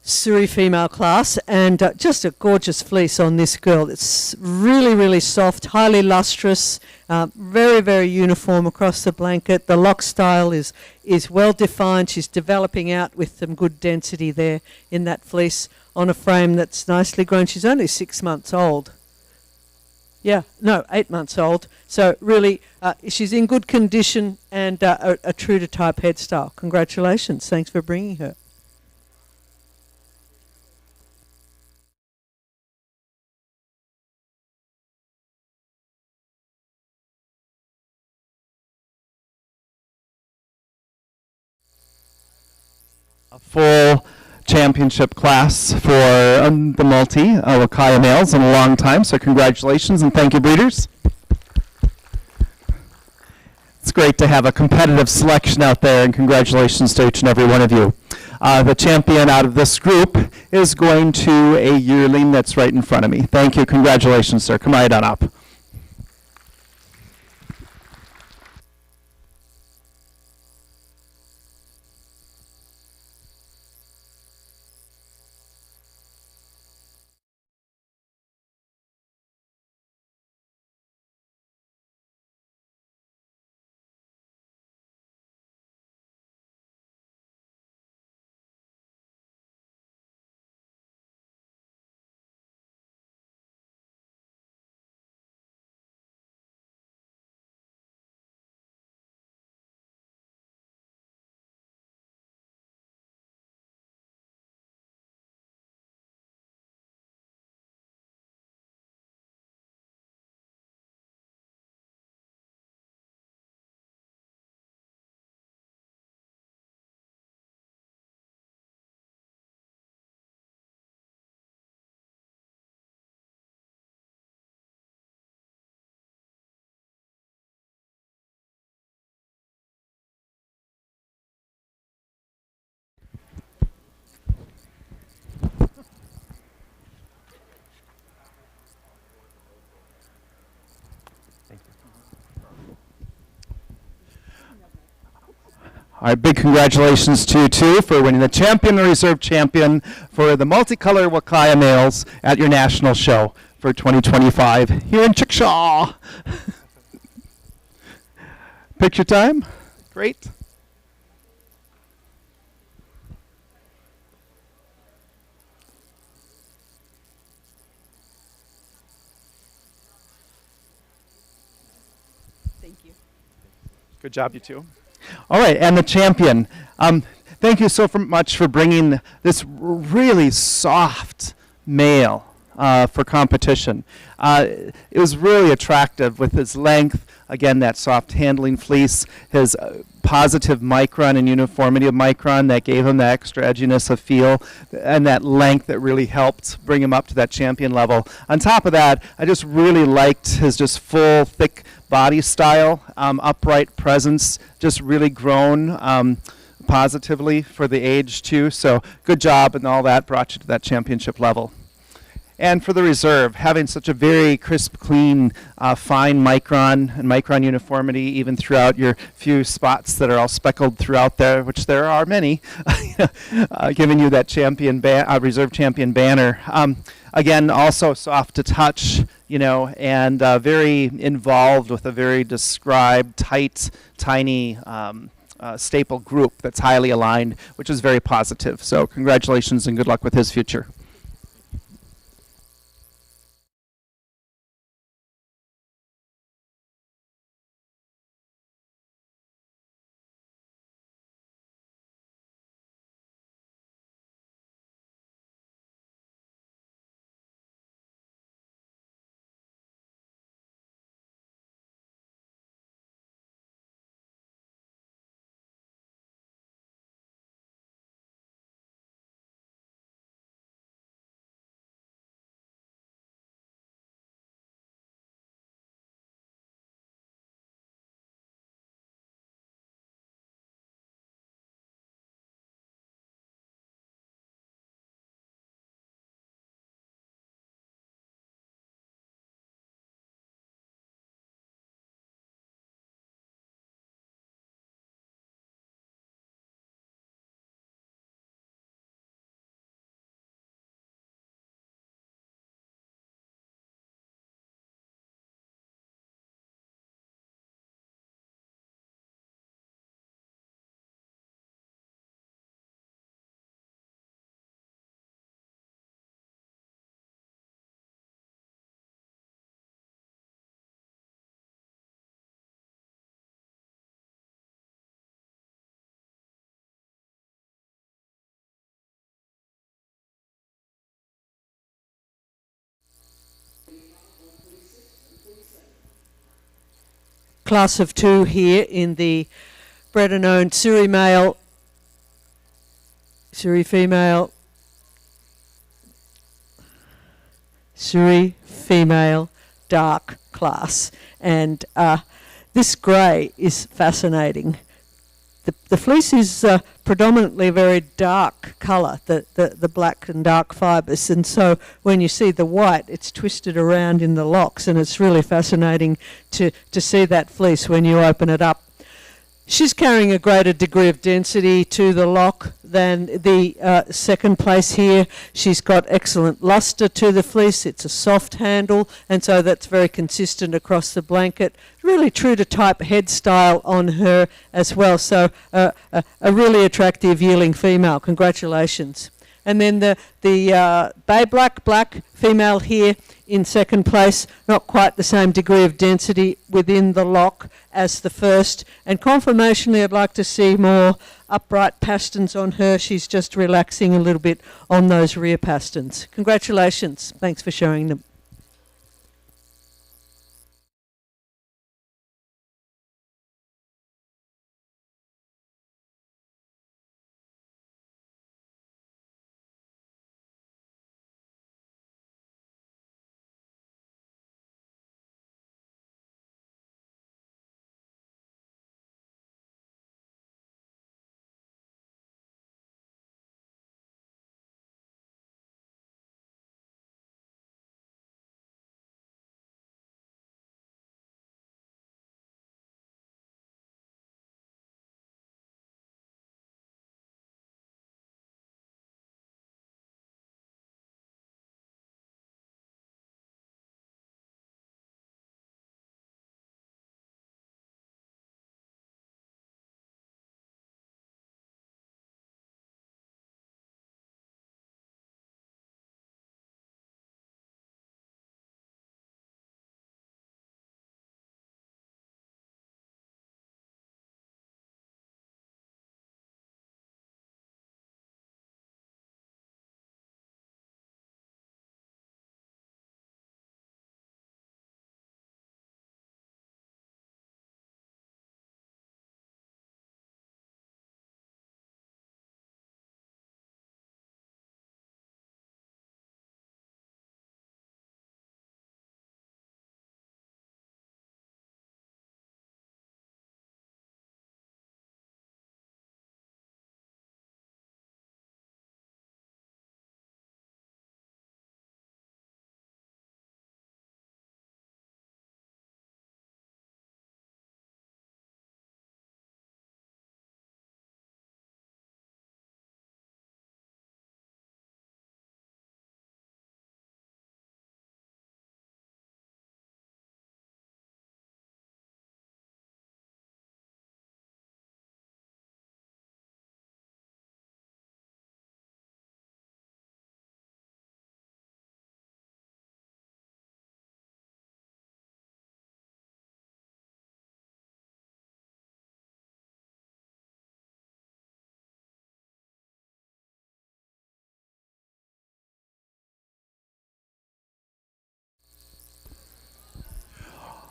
Suri female class, and just a gorgeous fleece on this girl. It's really, really soft, highly lustrous, very, very uniform across the blanket. The lock style is well defined. She's developing out with some good density there in that fleece on a frame that's nicely grown. She's only 6 months old. Yeah, no, 8 months old. So really, she's in good condition and a true to type head style. Congratulations. Thanks for bringing her. A full championship class for the Wakaya males in a long time. So congratulations and thank you, breeders. It's great to have a competitive selection out there, and congratulations to each and every one of you. The champion out of this group is going to a yearling that's right in front of me. Thank you. Congratulations, sir. Come right on up. All right, big congratulations to you two for winning the champion and reserve champion for the Multicolor Wakaya males at your national show for 2025 here in Chickasha. Picture time. Great. Thank you. Good job, you two. All right, and the champion. Thank you so much for bringing this really soft male for competition. It was really attractive with his length, again, that soft handling fleece, his positive micron and uniformity of micron that gave him that extra edginess of feel, and that length that really helped bring him up to that champion level. On top of that, I just really liked his just full, thick body style, upright presence, just really grown positively for the age too. So good job, and all that brought you to that championship level. And for the reserve, having such a very crisp, clean, fine micron and micron uniformity even throughout your few spots that are all speckled throughout there, which there are many, giving you that champion reserve champion banner. Again, also soft to touch, you know, and very involved with a very described, tight, tiny staple group that's highly aligned, which is very positive. So congratulations and good luck with his future. class of 2 here in the bred and owned Suri male, Suri female, Suri female dark class. And this grey is fascinating. The fleece is predominantly a very dark colour, the black and dark fibres, and so when you see the white, it's twisted around in the locks, and it's really fascinating to see that fleece when you open it up. She's carrying a greater degree of density to the lock than the second place here. She's got excellent luster to the fleece. It's a soft handle, and so that's very consistent across the blanket. Really true to type head style on her as well. So a really attractive yearling female. Congratulations. And then the bay black female here in second place, not quite the same degree of density within the lock as the first. And conformationally, I'd like to see more upright pasterns on her. She's just relaxing a little bit on those rear pasterns. Congratulations. Thanks for showing them.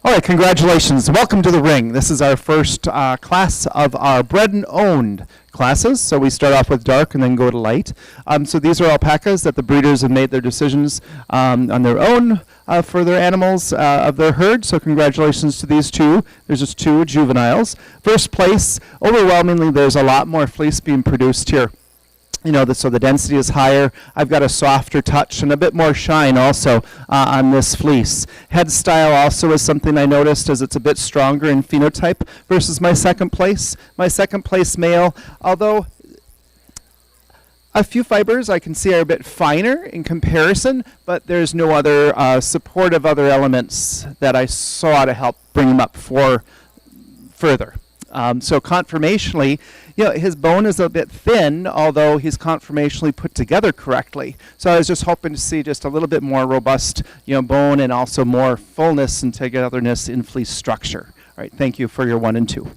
All right, congratulations. Welcome to the ring. This is our first class of our bred and owned classes. So we start off with dark and then go to light. So these are alpacas that the breeders have made their decisions on their own for their animals of their herd. So congratulations to these two. There's just two juveniles. First place, overwhelmingly, there's a lot more fleece being produced here. You know, so the density is higher. I've got a softer touch and a bit more shine also on this fleece. Head style also is something I noticed, as it's a bit stronger in phenotype versus my second place. My second place male, although a few fibers I can see are a bit finer in comparison, but there's no other supportive other elements that I saw to help bring him up for further. So conformationally, you know, his bone is a bit thin, although he's conformationally put together correctly. So I was just hoping to see just a little bit more robust, you know, bone and also more fullness and togetherness in fleece structure. All right, thank you for your 1 and 2.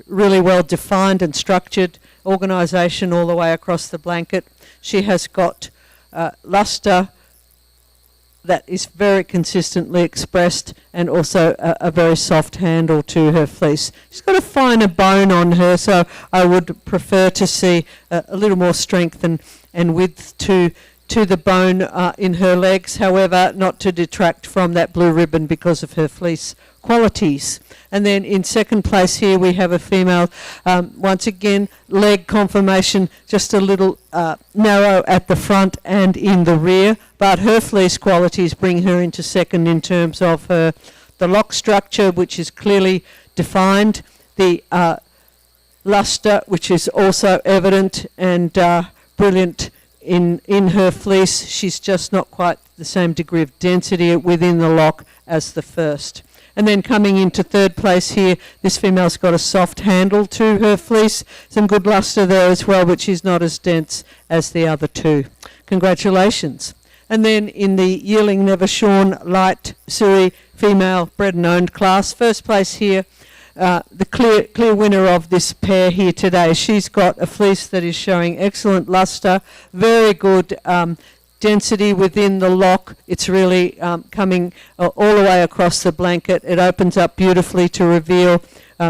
really well defined and structured organisation all the way across the blanket. She has got luster that is very consistently expressed, and also a very soft handle to her fleece. She's got a finer bone on her, so I would prefer to see a little more strength and width to the bone in her legs, however, not to detract from that blue ribbon because of her fleece qualities. And then in second place here we have a female, once again, leg conformation just a little narrow at the front and in the rear, but her fleece qualities bring her into second in terms of the lock structure, which is clearly defined, the luster, which is also evident and brilliant in her fleece. She's just not quite the same degree of density within the lock as the first. And then coming into third place here, this female's got a soft handle to her fleece, some good luster there as well, but she's not as dense as the other two. Congratulations. And then in the yearling never shorn light Suri female bred and owned class, first place here, the clear winner of this pair here today. She's got a fleece that is showing excellent luster, very good density within the lock. It's really coming all the way across the blanket. It opens up beautifully to reveal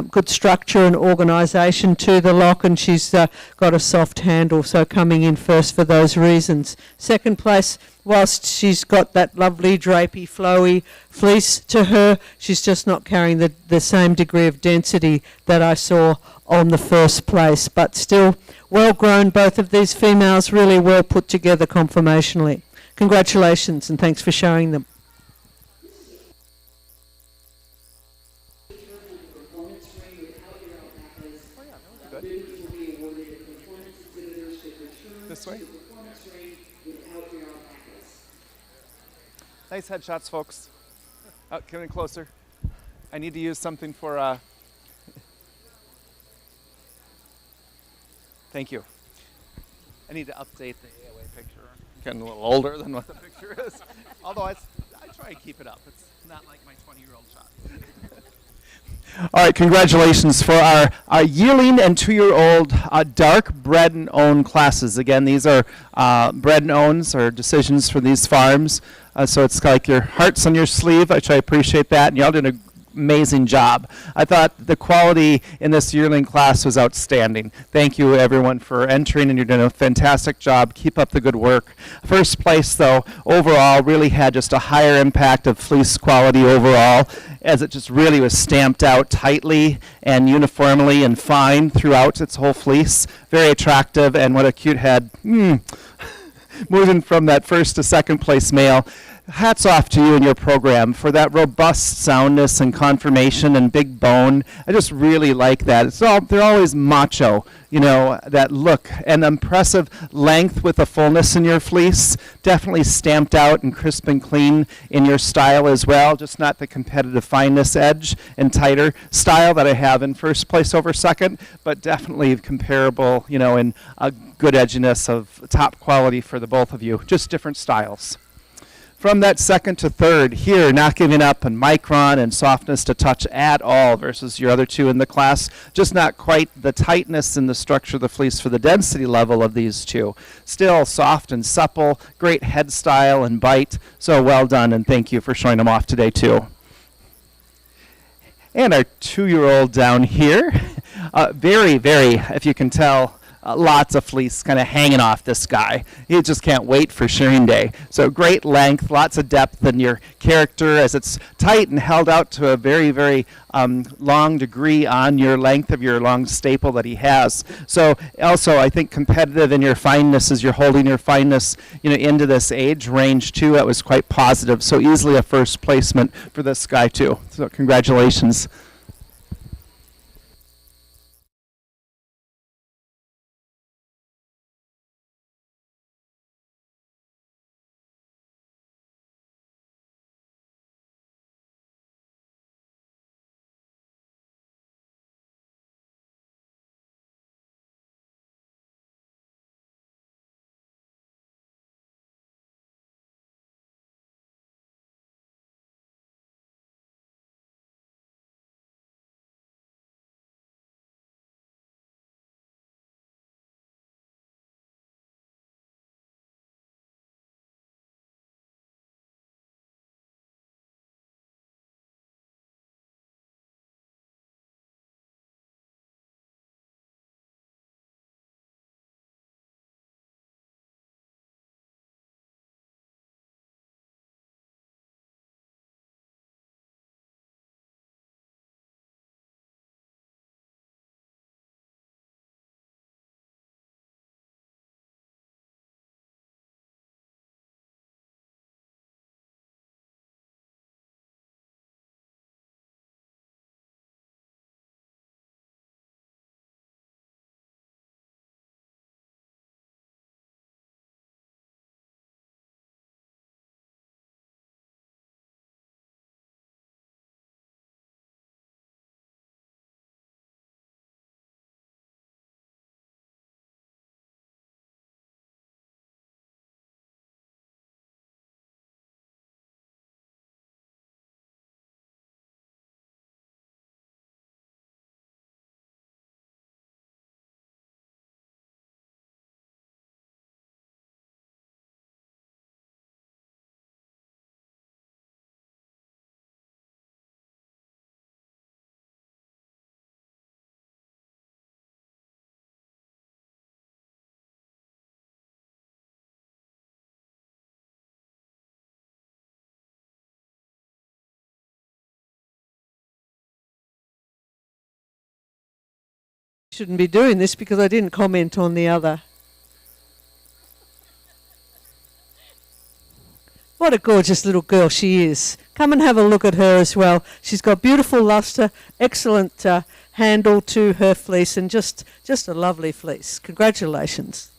good structure and organisation to the lock, and she's got a soft handle, so coming in first for those reasons. Second place, whilst she's got that lovely drapey, flowy fleece to her, she's just not carrying the same degree of density that I saw on the first place, but still well grown, both of these females, really well put together conformationally. Congratulations and thanks for showing them. Performance ring without your alpacas. Bidders will be awarded if performance exhibitors should return This way? to the performance ring without your alpacas. Nice headshots, folks. Oh, come in closer. I need to use something for... Thank you. I need to update the AOA picture. Getting a little older than what the picture is. Although I try and keep it up. It's not like my 20-year-old shot. All right, congratulations for our yearling and 2-year-old dark bred and owned classes. Again, these are bred and owns or decisions for these farms. So it's like your heart's on your sleeve, which I appreciate that. And y'all did an amazing job. I thought the quality in this yearling class was outstanding. Thank you everyone for entering, and you're doing a fantastic job. Keep up the good work. First place though, overall, really had just a higher impact of fleece quality overall, as it just really was stamped out tightly and uniformly and fine throughout its whole fleece. Very attractive, and what a cute head. Moving from that first to second place male. Hats off to you and your program for that robust soundness and conformation and big bone. I just really like that. They're always macho, you know, that look and impressive length with the fullness in your fleece. Definitely stamped out and crisp and clean in your style as well. Just not the competitive fineness edge and tighter style that I have in first place over second, but definitely comparable, you know, in a good edginess of top quality for the both of you. Just different styles. From that second to third, here, not giving up on micron and softness to touch at all versus your other two in the class. Just not quite the tightness in the structure of the fleece for the density level of these two. Still soft and supple, great head style and bite. So well done, and thank you for showing them off today too. And our 2-year-old down here, very, if you can tell, lots of fleece kind of hanging off this guy. He just can't wait for shearing day. So great length, lots of depth in your character as it's tight and held out to a very, long degree on your length of your long staple that he has. So also I think competitive in your fineness as you're holding your fineness, you know, into this age range too. That was quite positive. So easily a first placement for this guy too. So congratulations. shouldn't be doing this because I didn't comment on the other. What a gorgeous little girl she is. Come and have a look at her as well. She's got beautiful luster, excellent handle to her fleece, and just a lovely fleece. Congratulations.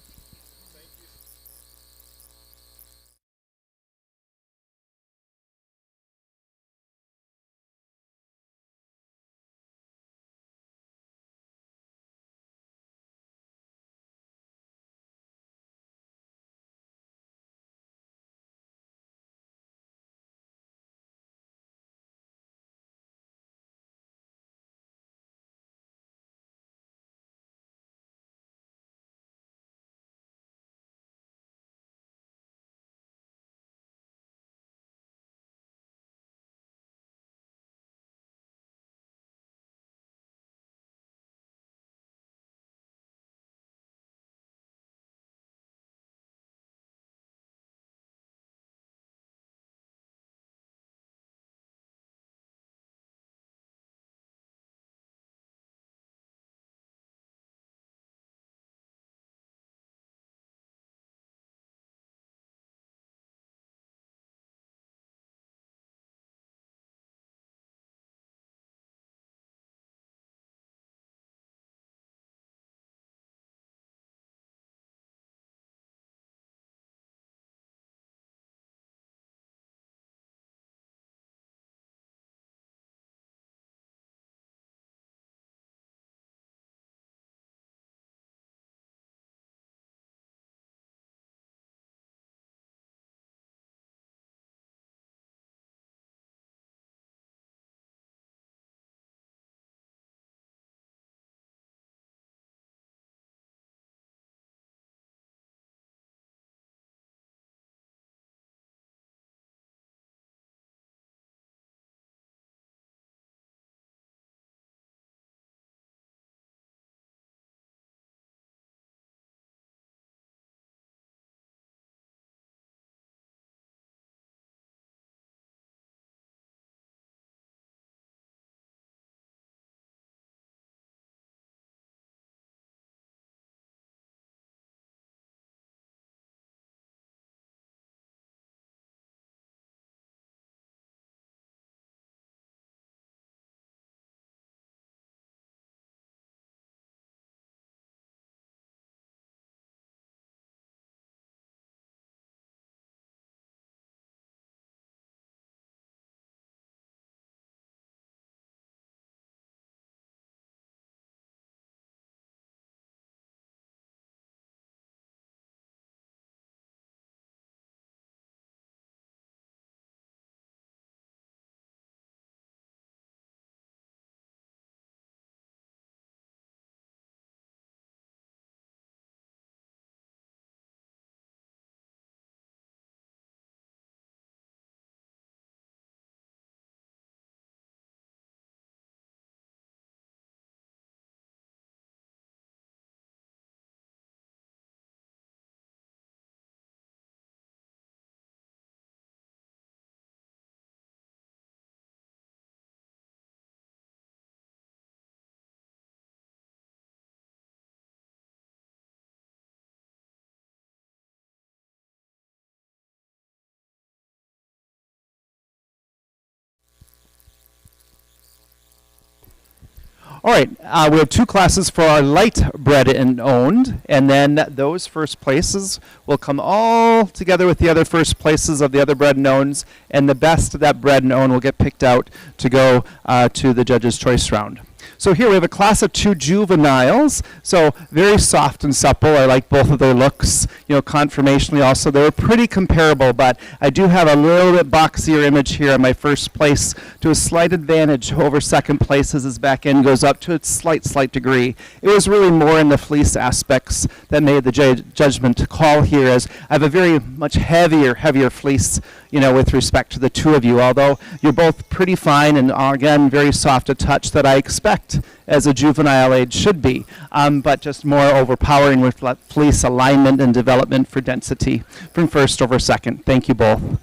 All right, we have two classes for our light bred and owned, and then those first places will come all together with the other first places of the other bred and owns, and the best of that bred and own will get picked out to go to the judge's choice round. So here we have a class of 2 juveniles, so very soft and supple. I like both of their looks, you know, conformationally also. They were pretty comparable, but I do have a little bit boxier image here on my first place to a slight advantage over second place as his back end goes up to a slight degree. It was really more in the fleece aspects that made the judgment call here, as I have a very much heavier fleece, you know, with respect to the two of you, although you're both pretty fine and again very soft a touch that I expect as a juvenile age should be, but just more overpowering with fleece alignment and development for density from first over second. Thank you both.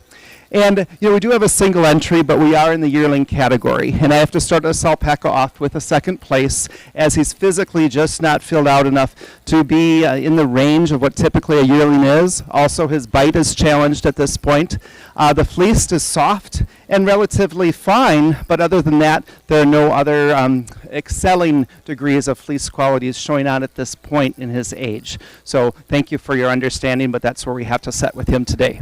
And, we do have a single entry, but we are in the yearling category. And I have to start this alpaca off with a second place, as he's physically just not filled out enough to be in the range of what typically a yearling is. Also, his bite is challenged at this point. The fleece is soft and relatively fine, but other than that, there are no other excelling degrees of fleece qualities showing out at this point in his age. So thank you for your understanding, but that's where we have to set with him today.